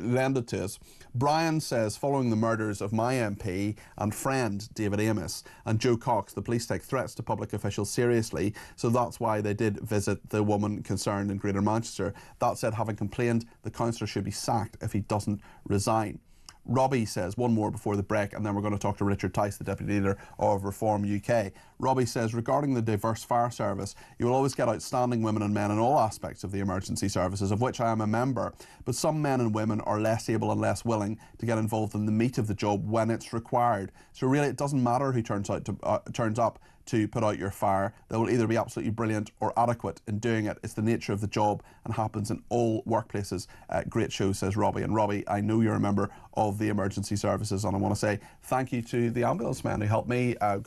lend it to us. Brian says, following the murders of my MP and friend David Amos and Joe Cox, the police take threats to public officials seriously, so that's why they did visit the woman concerned in Greater Manchester. That said, having complained, the councillor should be sacked if he doesn't resign. Robbie says, one more before the break, and then we're going to talk to Richard Tice, the Deputy Leader of Reform UK. Robbie says, regarding the diverse fire service, you will always get outstanding women and men in all aspects of the emergency services, of which I am a member, but some men and women are less able and less willing to get involved in the meat of the job when it's required. So really, it doesn't matter who turns up to put out your fire. They will either be absolutely brilliant or adequate in doing it. It's the nature of the job and happens in all workplaces. Great show, says Robbie. And Robbie, I know you're a member of the emergency services, and I want to say thank you to the ambulance man who helped me. I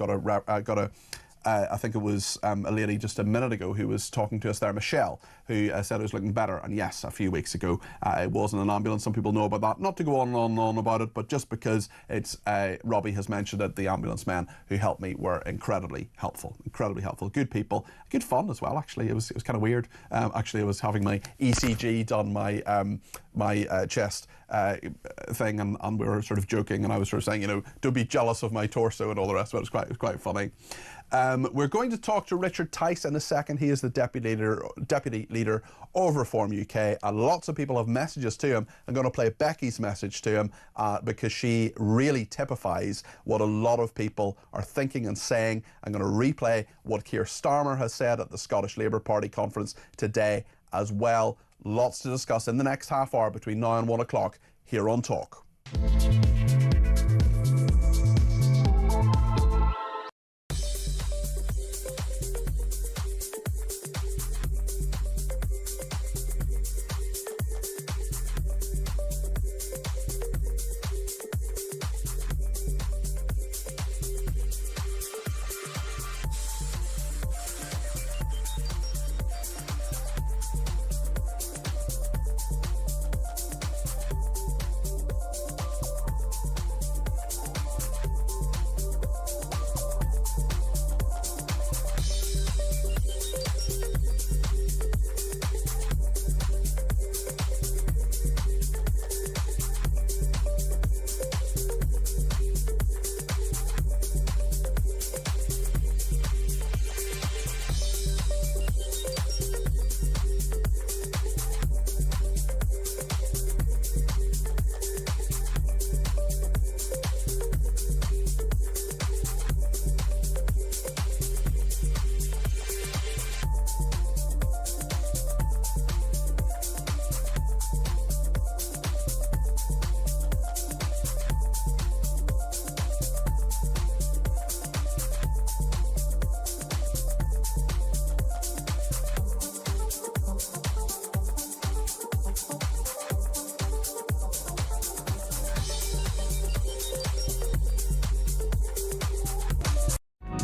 think it was a lady just a minute ago who was talking to us there, Michelle, who said it was looking better. And yes, a few weeks ago, it wasn't an ambulance. Some people know about that. Not to go on and on and on about it, but just because it's Robbie has mentioned it, the ambulance men who helped me were incredibly helpful. Good people, good fun as well. Actually, it was kind of weird. Actually, I was having my ECG done, my chest thing, and we were sort of joking, and I was sort of saying, don't be jealous of my torso and all the rest of it. It was quite funny. We're going to talk to Richard Tice in a second. He is the Deputy Leader of Reform UK, and lots of people have messages to him. I'm going to play Becky's message to him because she really typifies what a lot of people are thinking and saying. I'm going to replay what Keir Starmer has said at the Scottish Labour Party conference today as well. Lots to discuss in the next half hour between now and 1 o'clock here on Talk.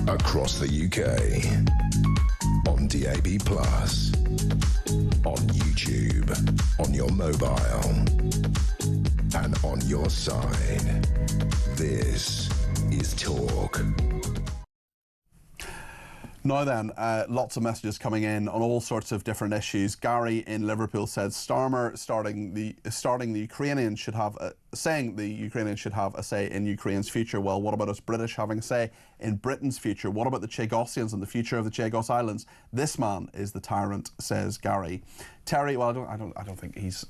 Across the UK, on DAB+, on YouTube, on your mobile, and on your side. This is Talk. Now then, lots of messages coming in on all sorts of different issues. Gary in Liverpool says Starmer saying the Ukrainians should have a say in Ukraine's future. Well, what about us British having a say in Britain's future? What about the Chagossians and the future of the Chagos Islands? This man is the tyrant, says Gary. Terry, well, I don't think he's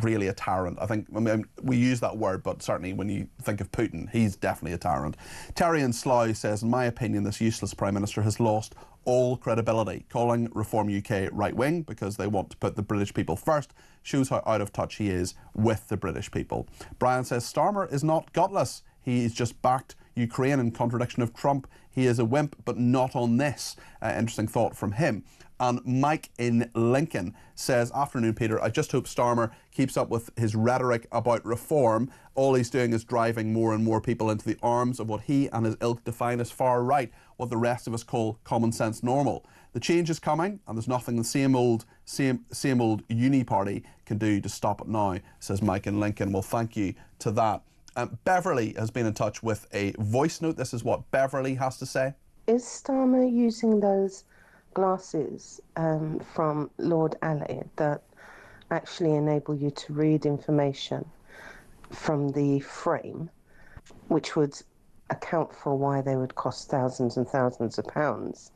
really a tyrant. I mean, we use that word, but certainly when you think of Putin, he's definitely a tyrant. Terry in Slough says, in my opinion, this useless Prime Minister has lost all credibility. Calling Reform UK right-wing because they want to put the British people first shows how out of touch he is with the British people. Brian says, Starmer is not gutless. He's just backed Ukraine in contradiction of Trump. He is a wimp, but not on this. Interesting thought from him. And Mike in Lincoln says, afternoon, Peter, I just hope Starmer keeps up with his rhetoric about reform. All he's doing is driving more and more people into the arms of what he and his ilk define as far right, what the rest of us call common sense normal. The change is coming, and there's nothing the same old uni party can do to stop it now, says Mike in Lincoln. Well, thank you to that. Beverly has been in touch with a voice note. This is what Beverly has to say. Is Starmer using those glasses from Lord Alley that actually enable you to read information from the frame, which would account for why they would cost thousands and thousands of pounds?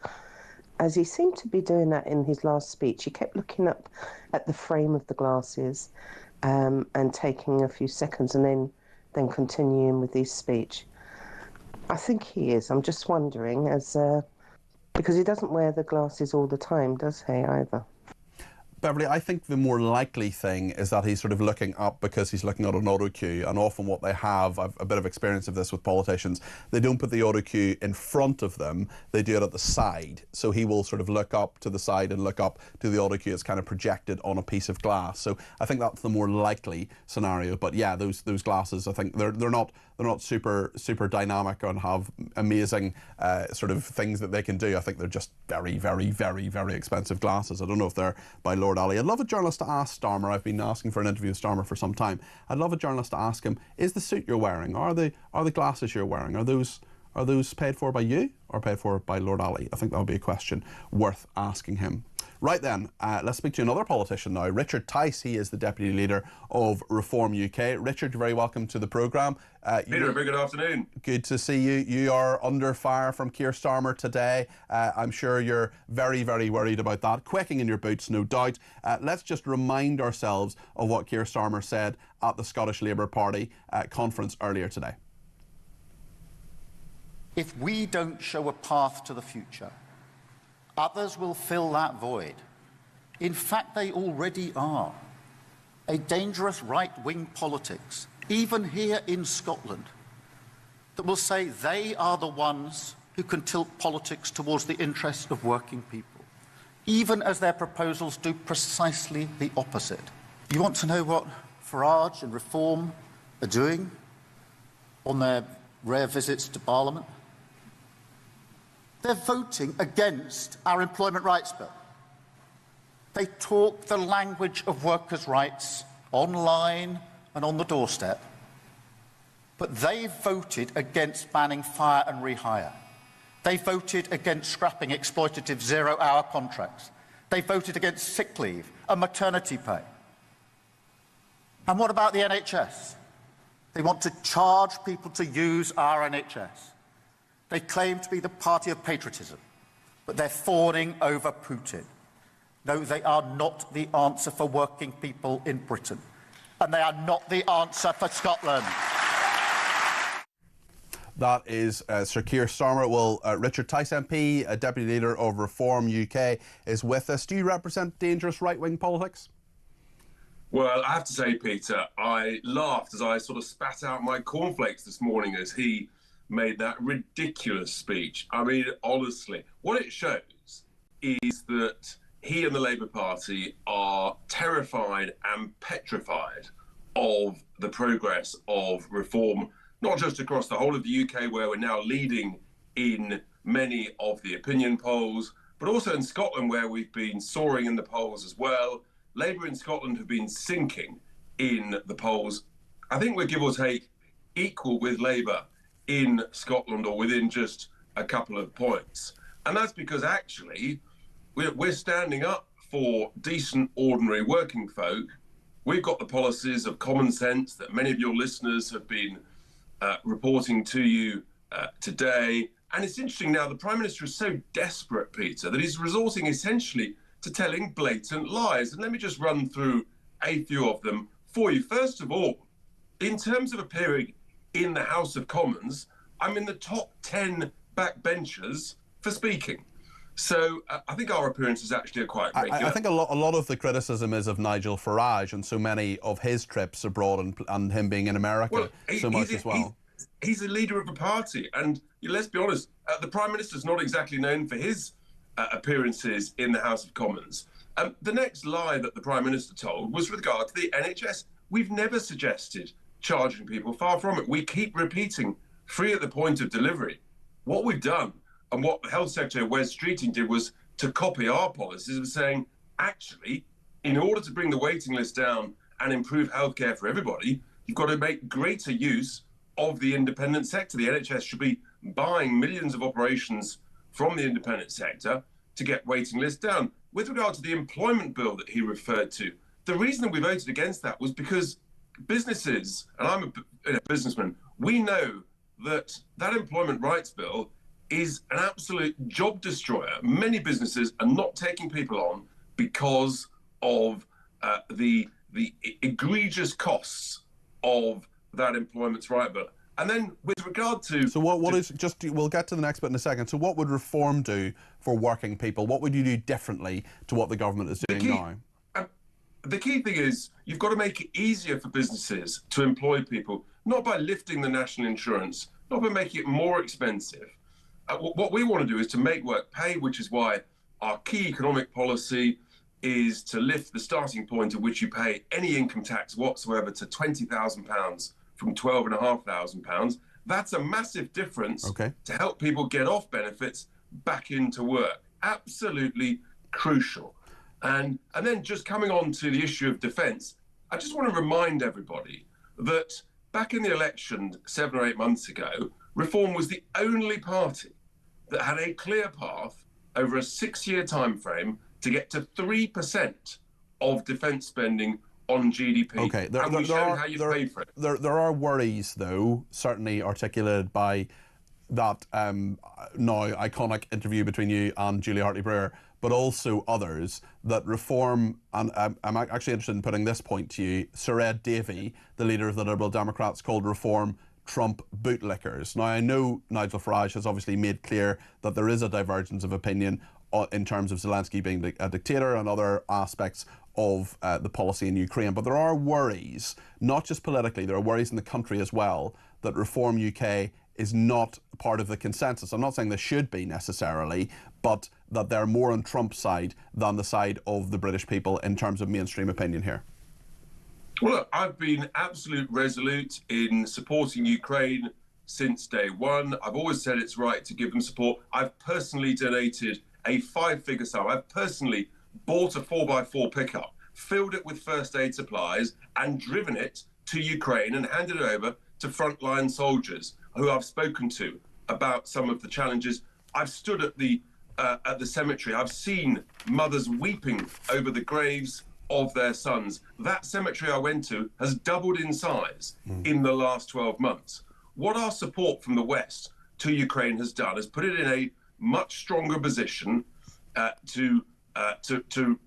As he seemed to be doing that in his last speech, he kept looking up at the frame of the glasses and taking a few seconds and then continuing with his speech. I think he is. I'm just wondering, because he doesn't wear the glasses all the time, does he, either? Beverly, I think the more likely thing is that he's sort of looking up because he's looking at an auto cue, and often what they have, I've a bit of experience of this with politicians, they don't put the auto cue in front of them, they do it at the side. So he will sort of look up to the side and look up to the auto cue. It's kind of projected on a piece of glass. So I think that's the more likely scenario. But yeah, those glasses, I think they're not super dynamic and have amazing sort of things that they can do. I think they're just very, very, very, very expensive glasses. I don't know if they're by Lord Alley. I'd love a journalist to ask Starmer. I've been asking for an interview with Starmer for some time. I'd love a journalist to ask him, is the suit you're wearing, are the glasses you're wearing, are those paid for by you or paid for by Lord Alley? I think that would be a question worth asking him. Right then, let's speak to another politician now. Richard Tice, he is the Deputy Leader of Reform UK. Richard, you're very welcome to the programme. Peter, very good afternoon. Good to see you. You are under fire from Keir Starmer today. I'm sure you're very, very worried about that. Quaking in your boots, no doubt. Let's just remind ourselves of what Keir Starmer said at the Scottish Labour Party conference earlier today. If we don't show a path to the future, others will fill that void. In fact, they already are. A dangerous right-wing politics, even here in Scotland, that will say they are the ones who can tilt politics towards the interests of working people, even as their proposals do precisely the opposite. You want to know what Farage and Reform are doing on their rare visits to Parliament? They're voting against our employment rights bill. They talk the language of workers' rights online and on the doorstep, but they voted against banning fire and rehire. They voted against scrapping exploitative zero-hour contracts. They voted against sick leave and maternity pay. And what about the NHS? They want to charge people to use our NHS. They claim to be the party of patriotism, but they're fawning over Putin. No, they are not the answer for working people in Britain, and they are not the answer for Scotland. That is Sir Keir Starmer. Well, Richard Tice MP, Deputy Leader of Reform UK, is with us. Do you represent dangerous right-wing politics? Well, I have to say, Peter, I laughed as I sort of spat out my cornflakes this morning as he made that ridiculous speech. I mean, honestly, what it shows is that he and the Labour Party are terrified and petrified of the progress of reform, not just across the whole of the UK, where we're now leading in many of the opinion polls, but also in Scotland, where we've been soaring in the polls as well. Labour in Scotland have been sinking in the polls. I think we're give or take equal with Labour in Scotland, or within just a couple of points. And that's because actually we're standing up for decent, ordinary working folk. We've got the policies of common sense that many of your listeners have been reporting to you today. And it's interesting now, the Prime Minister is so desperate, Peter, that he's resorting essentially to telling blatant lies. And let me just run through a few of them for you. First of all, in terms of appearing in the House of Commons, I'm in the top 10 backbenchers for speaking. So I think our appearances actually are quite regular. I think a lot of the criticism is of Nigel Farage and so many of his trips abroad and him being in America so much as well. He's a leader of a party, and let's be honest, the Prime Minister's not exactly known for his appearances in the House of Commons. The next lie that the Prime Minister told was with regard to the NHS. We've never suggested charging people, far from it. We keep repeating free at the point of delivery. What we've done, and what the Health Secretary Wes Streeting did, was to copy our policies of saying, actually, in order to bring the waiting list down and improve healthcare for everybody, you've got to make greater use of the independent sector. The NHS should be buying millions of operations from the independent sector to get waiting lists down. With regard to the employment bill that he referred to, the reason that we voted against that was because businesses, and I'm a businessman, we know that that employment rights bill is an absolute job destroyer. Many businesses are not taking people on because of the egregious costs of that employment rights bill. And then with regard to... So we'll get to the next bit in a second. So what would reform do for working people? What would you do differently to what the government is doing now? The key thing is you've got to make it easier for businesses to employ people, not by lifting the national insurance, not by making it more expensive. What we want to do is to make work pay, which is why our key economic policy is to lift the starting point at which you pay any income tax whatsoever to £20,000 from £12,500. That's a massive difference to help people get off benefits back into work. Absolutely crucial. And then just coming on to the issue of defence, I just want to remind everybody that back in the election 7 or 8 months ago, Reform was the only party that had a clear path over a 6-year time frame to get to 3% of defence spending on GDP. Okay, and we showed how you pay for it. There are worries, though, certainly articulated by that now iconic interview between you and Julia Hartley-Brewer, but also others, that Reform, and I'm actually interested in putting this point to you, Sir Ed Davey, the leader of the Liberal Democrats, called Reform Trump bootlickers. Now, I know Nigel Farage has obviously made clear that there is a divergence of opinion in terms of Zelensky being a dictator and other aspects of the policy in Ukraine, but there are worries, not just politically, there are worries in the country as well, that Reform UK is not part of the consensus. I'm not saying they should be necessarily, but that they're more on Trump's side than the side of the British people in terms of mainstream opinion here. Well, look, I've been absolute resolute in supporting Ukraine since day one. I've always said it's right to give them support. I've personally donated a 5-figure sum. I've personally bought a 4x4 pickup, filled it with first aid supplies and driven it to Ukraine and handed it over to frontline soldiers who I've spoken to about some of the challenges. I've stood at the cemetery. I've seen mothers weeping over the graves of their sons. That cemetery I went to has doubled in size in the last 12 months. What our support from the West to Ukraine has done is put it in a much stronger position to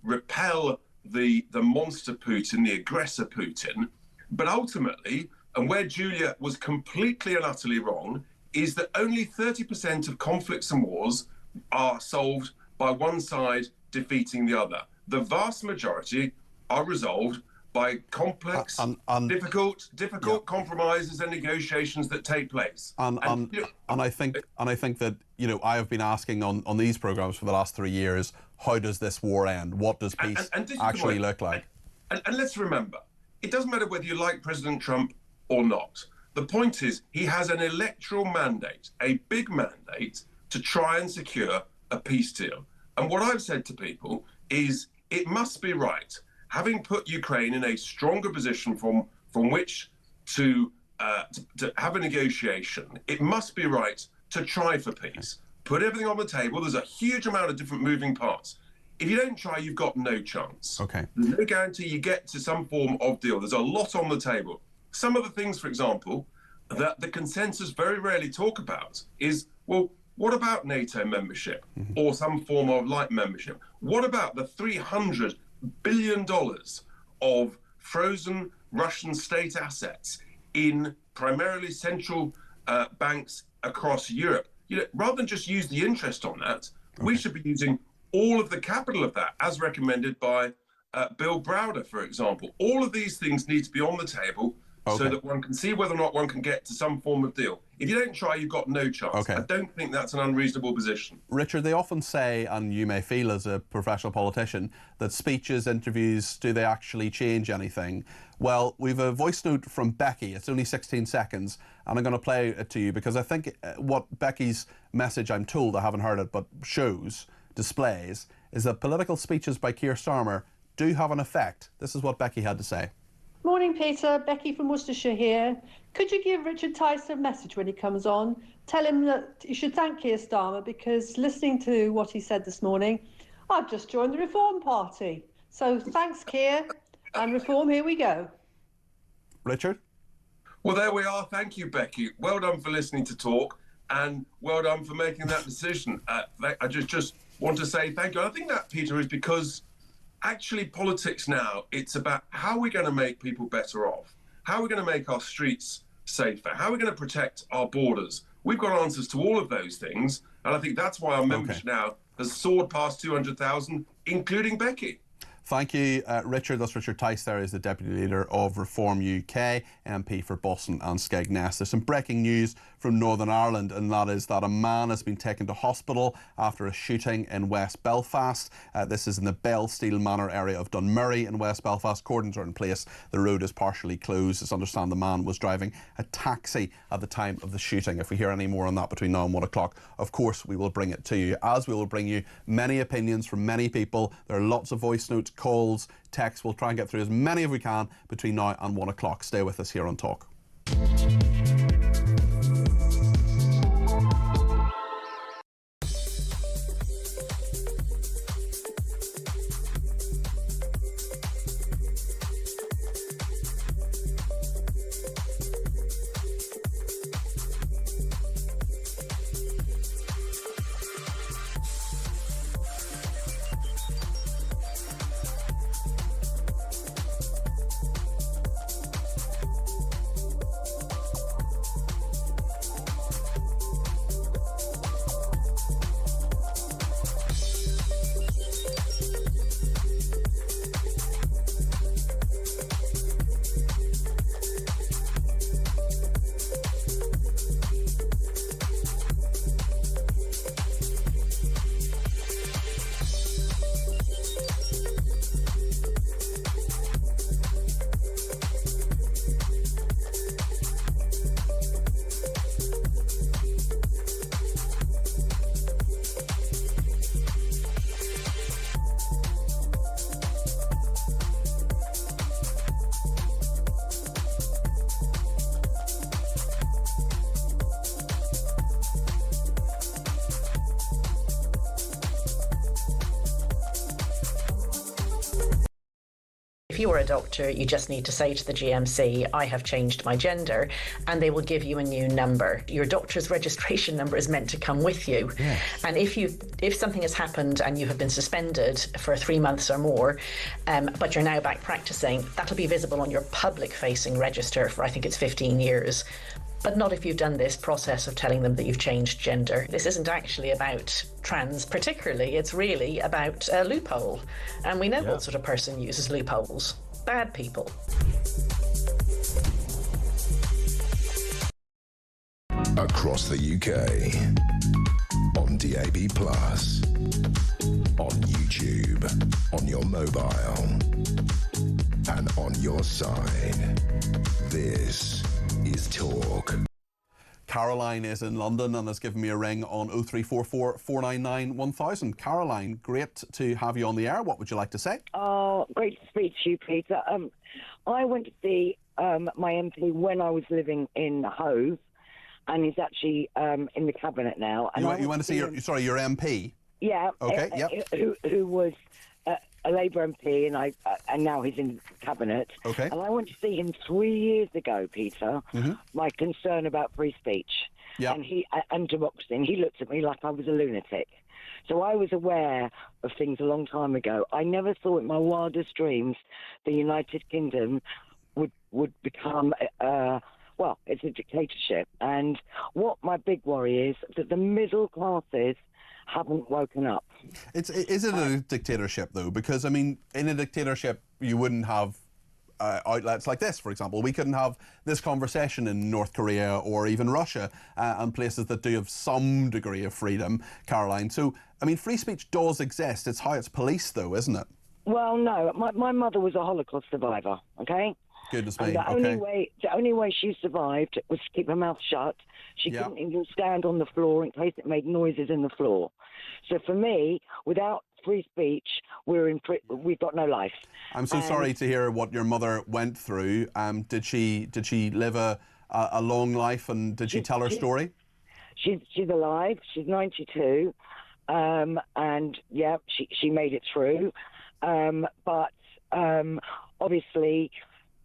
repel the monster Putin, the aggressor Putin. But ultimately, and where Julia was completely and utterly wrong, is that only 30% of conflicts and wars are solved by one side defeating the other. The vast majority are resolved by complex, difficult compromises and negotiations that take place. And I think that, you know, I have been asking on these programmes for the last 3 years, how does this war end? What does peace actually look like? And let's remember, it doesn't matter whether you like President Trump or not. The point is, he has an electoral mandate, a big mandate, to try and secure a peace deal. And what I've said to people is, it must be right, having put Ukraine in a stronger position from which to have a negotiation, it must be right to try for peace. Put everything on the table. There's a huge amount of different moving parts. If you don't try, you've got no chance. Okay. There's no guarantee you get to some form of deal. There's a lot on the table. Some of the things, for example, that the consensus very rarely talk about is, well, what about NATO membership or some form of light membership? What about the $300 billion of frozen Russian state assets in primarily central banks across Europe, rather than just use the interest on that, we should be using all of the capital of that, as recommended by Bill Browder, for example. All of these things need to be on the table so that one can see whether or not one can get to some form of deal. If you don't try, you've got no chance. I don't think that's an unreasonable position. Richard, they often say, and you may feel as a professional politician, that speeches, interviews, do they actually change anything? Well, we've a voice note from Becky. It's only 16 seconds, and I'm going to play it to you because I think what Becky's message, I'm told, I haven't heard it, but displays, is that political speeches by Keir Starmer do have an effect. This is what Becky had to say. Morning, Peter. Becky from Worcestershire here. Could you give Richard Tyson a message when he comes on? Tell him that you should thank Keir Starmer because listening to what he said this morning, I've just joined the Reform Party. So thanks, Keir, and Reform, here we go. Richard? Well, there we are. Thank you, Becky. Well done for listening to talk, and well done for making that decision. I just want to say thank you. I think that, Peter, is because actually politics now, it's about how we're going to make people better off, how we're going to make our streets safer, how we're going to protect our borders. We've got answers to all of those things, and I think that's why our membership now has soared past 200,000, including Becky. Thank you, Richard. That's Richard Tice there, is the Deputy Leader of Reform UK, MP for Boston and Skegness. There's some breaking news from Northern Ireland, and that is that a man has been taken to hospital after a shooting in West Belfast. This is in the Bellsteel Manor area of Dunmurry in West Belfast. Cordons are in place. The road is partially closed. It's understand the man was driving a taxi at the time of the shooting. If we hear any more on that between now and 1 o'clock, of course we will bring it to you, as we will bring you many opinions from many people. There are lots of voice notes, calls, texts. We'll try and get through as many as we can between now and 1 o'clock. Stay with us here on Talk. If you were a doctor, you just need to say to the GMC, I have changed my gender, and they will give you a new number. Your doctor's registration number is meant to come with you. Yes. And if something has happened and you have been suspended for 3 months or more, but you're now back practicing, that'll be visible on your public-facing register for, I think it's 15 years. But not if you've done this process of telling them that you've changed gender. This isn't actually about trans particularly, it's really about a loophole. And we know what sort of person uses loopholes. Bad people. Across the UK, on DAB+, on YouTube, on your mobile, and on your side. This is Talk. Caroline is in London and has given me a ring on 0344 499 1000. Caroline, great to have you on the air. What would you like to say? Oh, great to speak to you, Peter. I went to see my MP when I was living in Hove, and he's actually in the cabinet now. And you went to see your MP? Yeah. Okay. Yep. Who was a Labour MP, and now he's in cabinet. Okay. And I went to see him 3 years ago, Peter. Mm-hmm. My concern about free speech and democracy, and he looked at me like I was a lunatic. So I was aware of things a long time ago. I never thought in my wildest dreams the United Kingdom would would become, well, it's a dictatorship. And what my big worry is that the middle classes haven't woken up. Is it a dictatorship, though? Because, I mean, in a dictatorship, you wouldn't have outlets like this, for example. We couldn't have this conversation in North Korea or even Russia and places that do have some degree of freedom, Caroline. So, I mean, free speech does exist. It's how it's policed, though, isn't it? Well, no. My mother was a Holocaust survivor, okay? Goodness me, And the only way she survived was to keep her mouth shut. She couldn't even stand on the floor in case it made noises in the floor. So for me, without free speech, we've got no life. I'm so sorry to hear what your mother went through. Did she live a long life, and did she tell her story? She's alive. She's 92, and yeah, she made it through. But obviously,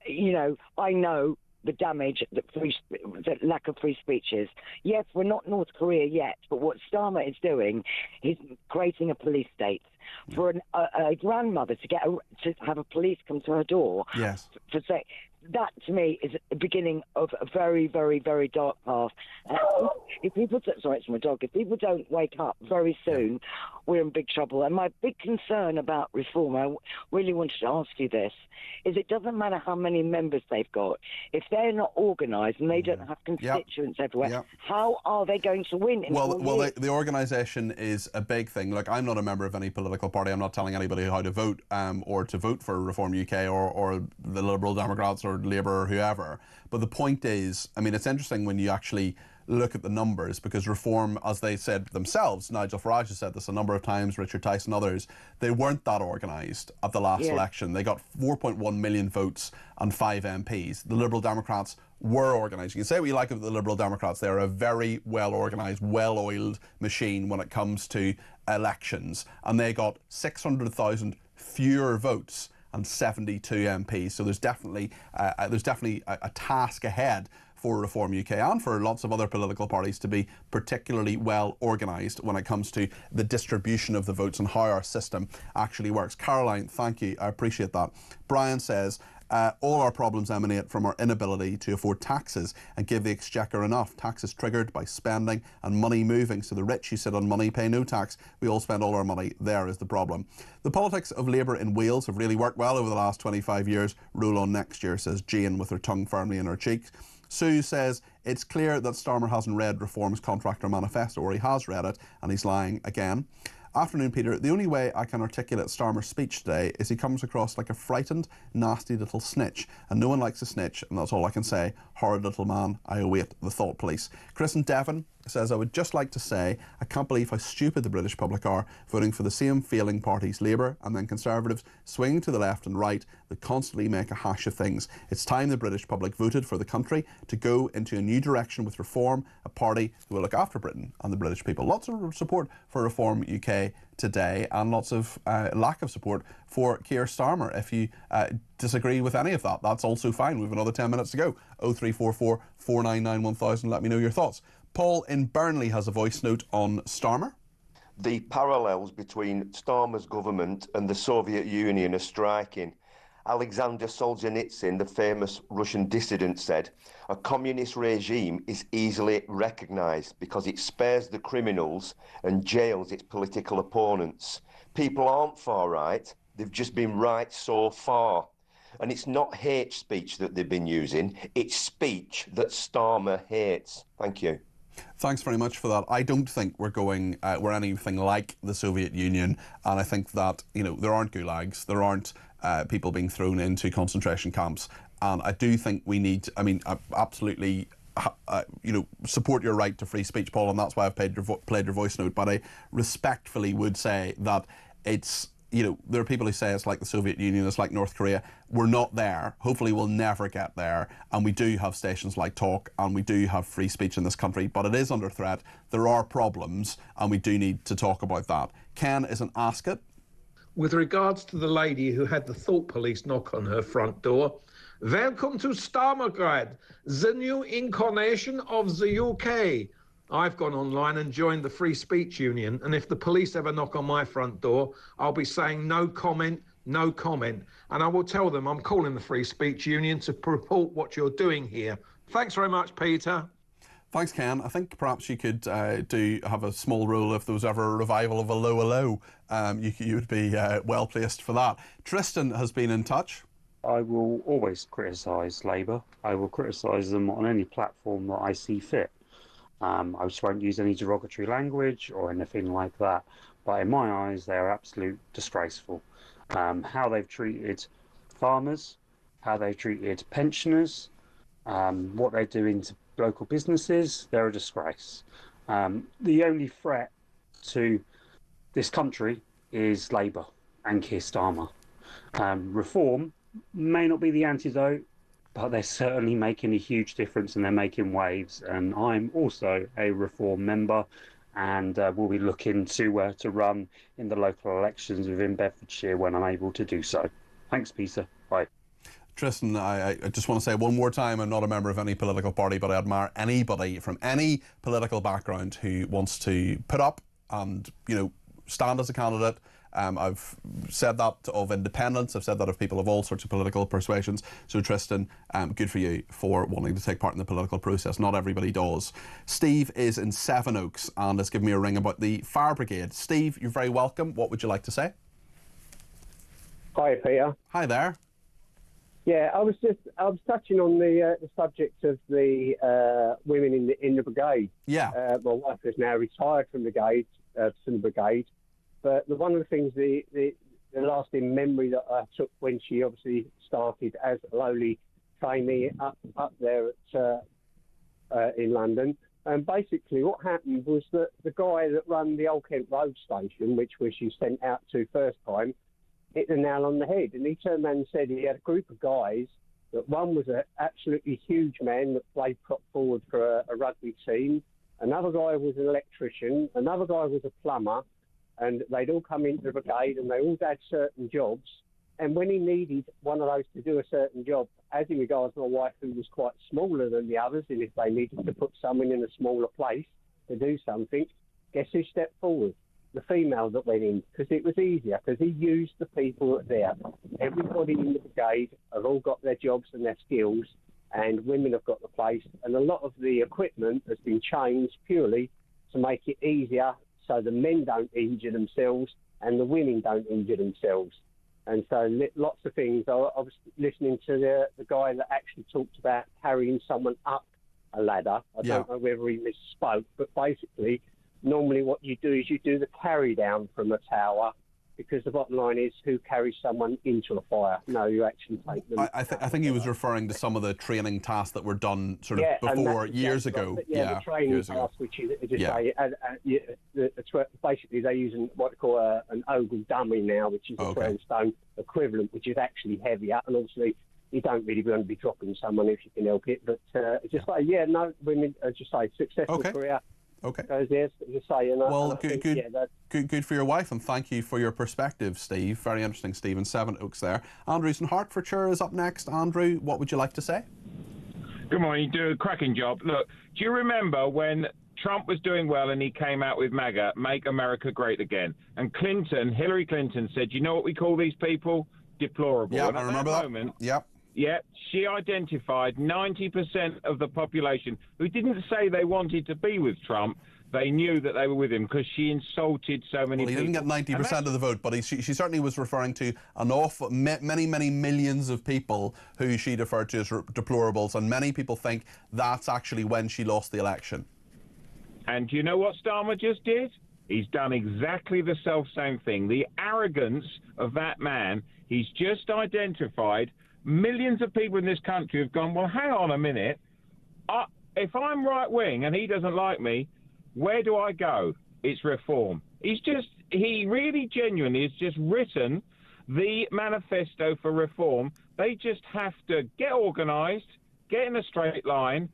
you know, I know the damage that the lack of free speech is. Yes, we're not North Korea yet, but what Starmer is doing is creating a police state for a grandmother to have a police come to her door. Yes. For say that to me is the beginning of a very, very, very dark path. If people sorry, it's my dog. If people don't wake up very soon, we're in big trouble. And my big concern about reform, I really wanted to ask you this, is it doesn't matter how many members they've got. If they're not organised and they don't have constituents everywhere, how are they going to win? Well, the organisation is a big thing. Look, I'm not a member of any political party. I'm not telling anybody how to vote or to vote for Reform UK or the Liberal Democrats or Labour or whoever. But the point is, I mean, it's interesting when you actually look at the numbers, because Reform, as they said themselves, Nigel Farage has said this a number of times, Richard Tyson, others, they weren't that organised at the last election. They got 4.1 million votes and 5 MPs. The Liberal Democrats were organised. You can say what you like of the Liberal Democrats. They're a very well organised, well-oiled machine when it comes to elections. And they got 600,000 fewer votes and 72 MPs. So there's definitely a task ahead for Reform UK and for lots of other political parties to be particularly well organised when it comes to the distribution of the votes and how our system actually works. Caroline, thank you. I appreciate that. Brian says, all our problems emanate from our inability to afford taxes and give the exchequer enough. Tax is triggered by spending and money moving. So the rich who sit on money pay no tax. We all spend all our money. There is the problem. The politics of Labour in Wales have really worked well over the last 25 years. Rule on next year, says Jane with her tongue firmly in her cheeks. Sue says, it's clear that Starmer hasn't read Reform's contractor manifesto, or he has read it and he's lying again. Afternoon, Peter. The only way I can articulate Starmer's speech today is he comes across like a frightened, nasty little snitch. And no one likes a snitch, and that's all I can say. Horrid little man, I await the thought police. Chris and Devon says, I would just like to say, I can't believe how stupid the British public are, voting for the same failing parties, Labour and then Conservatives, swinging to the left and right that constantly make a hash of things. It's time the British public voted for the country to go into a new direction with Reform, a party who will look after Britain and the British people. Lots of support for Reform UK today, and lots of lack of support for Keir Starmer. If you disagree with any of that, that's also fine. We have another 10 minutes to go. 0344 499 1000. Let me know your thoughts. Paul in Burnley has a voice note on Starmer. The parallels between Starmer's government and the Soviet Union are striking. Alexander Solzhenitsyn, the famous Russian dissident, said, a communist regime is easily recognised because it spares the criminals and jails its political opponents. People aren't far right, they've just been right so far. And it's not hate speech that they've been using, it's speech that Starmer hates. Thank you. Thanks very much for that. I don't think we're anything like the Soviet Union, and I think that, you know, there aren't gulags, there aren't people being thrown into concentration camps, and I do think we need, I absolutely, support your right to free speech, Paul, and that's why I've played your voice note, but I respectfully would say that it's, there are people who say it's like the Soviet Union, it's like North Korea. We're not there. Hopefully we'll never get there. And we do have stations like Talk, and we do have free speech in this country, but it is under threat. There are problems, and we do need to talk about that. Ken is an Ask It. With regards to the lady who had the thought police knock on her front door, welcome to Starmergrad, the new incarnation of the UK. I've gone online and joined the Free Speech Union, and if the police ever knock on my front door, I'll be saying no comment, no comment. And I will tell them I'm calling the Free Speech Union to report what you're doing here. Thanks very much, Peter. Thanks, Ken. I think perhaps you could have a small rule if there was ever a revival of a low. You would be well placed for that. Tristan has been in touch. I will always criticise Labour. I will criticise them on any platform that I see fit. I just won't use any derogatory language or anything like that. But in my eyes, they are absolute disgraceful. How they've treated farmers, how they've treated pensioners, what they're doing to local businesses, they're a disgrace. The only threat to this country is Labour and Keir Starmer. Reform may not be the antidote, but they're certainly making a huge difference and they're making waves. And I'm also a Reform member, and will be looking to run in the local elections within Bedfordshire when I'm able to do so. Thanks, Peter. Bye. Tristan, I just want to say one more time, I'm not a member of any political party, but I admire anybody from any political background who wants to put up and, stand as a candidate. I've said that of independents, I've said that of people of all sorts of political persuasions. So Tristan, good for you for wanting to take part in the political process. Not everybody does. Steve is in Sevenoaks and has given me a ring about the fire brigade. Steve, you're very welcome. What would you like to say? Hi, Peter. Hi there. Yeah, I was touching on the subject of the women in the brigade. Yeah. My wife is now retired from the brigade, but one of the things, the lasting memory that I took when she obviously started as a lowly trainee up there in London, and basically what happened was that the guy that ran the Old Kent Road station, which she sent out to first time, hit the nail on the head. And he turned around and said he had a group of guys, that one was an absolutely huge man that played prop forward for a rugby team, another guy was an electrician, another guy was a plumber, and they'd all come into the brigade and they all had certain jobs. And when he needed one of those to do a certain job, as in regards to my wife, who was quite smaller than the others, and if they needed to put someone in a smaller place to do something, guess who stepped forward? The female that went in, because it was easier, because he used the people there. Everybody in the brigade have all got their jobs and their skills, and women have got the place, and a lot of the equipment has been changed purely to make it easier so the men don't injure themselves and the women don't injure themselves. And so lots of things. I was listening to the guy that actually talked about carrying someone up a ladder. I don't know whether he misspoke, but basically, normally what you do is you do the carry down from a tower, because the bottom line is who carries someone into a fire. No, you actually take them. I think he was referring to some of the training tasks that were done sort of before, years ago. The training task, which is basically they're using what they call an ogle dummy now, which is a 12-stone equivalent, which is actually heavier, and obviously you don't really want to be dropping someone if you can help it. But women, just say, successful career. Okay. Well, good for your wife, and thank you for your perspective, Steve. Very interesting, Steve, in Sevenoaks there. Andrew's in Hertfordshire is up next. Andrew, what would you like to say? Good morning. You do a cracking job. Look, do you remember when Trump was doing well and he came out with MAGA, Make America Great Again? And Hillary Clinton said, you know what we call these people? Deplorable. Yeah, and I remember that. Yep. Yeah, she identified 90% of the population who didn't say they wanted to be with Trump. They knew that they were with him because she insulted so many people. He didn't get 90% of the vote, but she certainly was referring to many millions of people who she referred to as deplorables, and many people think that's actually when she lost the election. And do you know what Starmer just did? He's done exactly the self-same thing. The arrogance of that man, he's just identified millions of people in this country have gone, well, hang on a minute. If I'm right-wing and he doesn't like me, where do I go? It's reform. He really genuinely has just written the manifesto for reform. They just have to get organised, get in a straight line.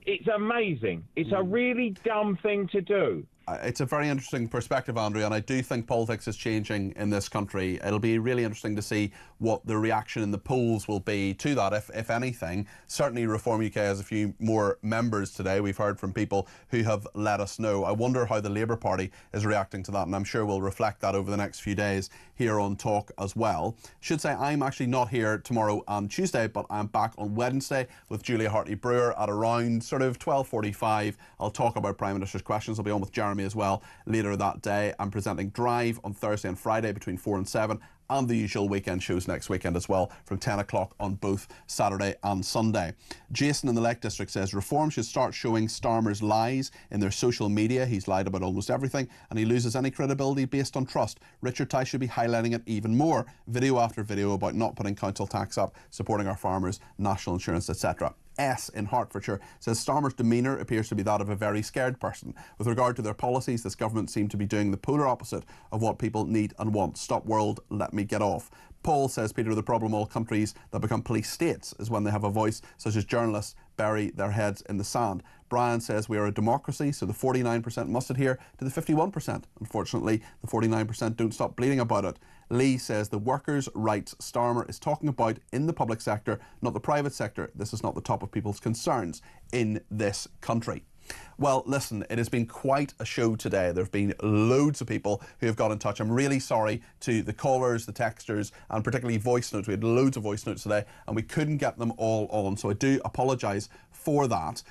It's amazing. It's a really dumb thing to do. it's a very interesting perspective, Andrew, and I do think politics is changing in this country. It'll be really interesting to see what the reaction in the polls will be to that, if anything. Certainly Reform UK has a few more members today. We've heard from people who have let us know. I wonder how the Labour Party is reacting to that, and I'm sure we'll reflect that over the next few days here on Talk as well. Should say I'm actually not here tomorrow and Tuesday, but I'm back on Wednesday with Julia Hartley-Brewer at around sort of 12:45. I'll talk about Prime Minister's questions. I'll be on with Jeremy as well later that day. I'm presenting Drive on Thursday and Friday between 4 and 7, and the usual weekend shows next weekend as well from 10 o'clock on both Saturday and Sunday. Jason in the Lake District says Reform should start showing Starmer's lies in their social media. He's lied about almost everything and he loses any credibility based on trust. Richard Tice should be highlighting it even more. Video after video about not putting council tax up, supporting our farmers, national insurance, etc. S in Hertfordshire says Starmer's demeanour appears to be that of a very scared person. With regard to their policies, this government seem to be doing the polar opposite of what people need and want. Stop world, let me get off. Paul says, Peter, the problem all countries that become police states is when they have a voice, such as journalists bury their heads in the sand. Brian says we are a democracy, so the 49% must adhere to the 51%. Unfortunately, the 49% don't stop bleeding about it. Lee says the workers' rights Starmer is talking about in the public sector, not the private sector. This is not the top of people's concerns in this country. Well, listen, it has been quite a show today. There have been loads of people who have got in touch. I'm really sorry to the callers, the texters, and particularly voice notes. We had loads of voice notes today, and we couldn't get them all on. So I do apologise for that.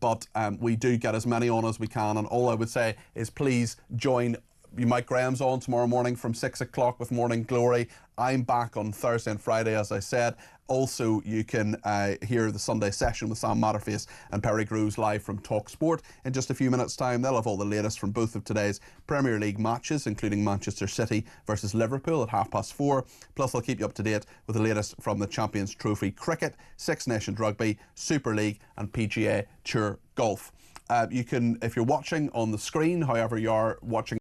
But we do get as many on as we can. And all I would say is please join. Mike Graham's on tomorrow morning from 6 o'clock with Morning Glory. I'm back on Thursday and Friday, as I said. Also, you can hear the Sunday session with Sam Matterface and Perry Groves live from Talk Sport in just a few minutes' time. They'll have all the latest from both of today's Premier League matches, including Manchester City versus Liverpool at 4:30. Plus, they'll keep you up to date with the latest from the Champions Trophy cricket, Six Nations Rugby, Super League and PGA Tour Golf. You can, if you're watching on the screen, however you are watching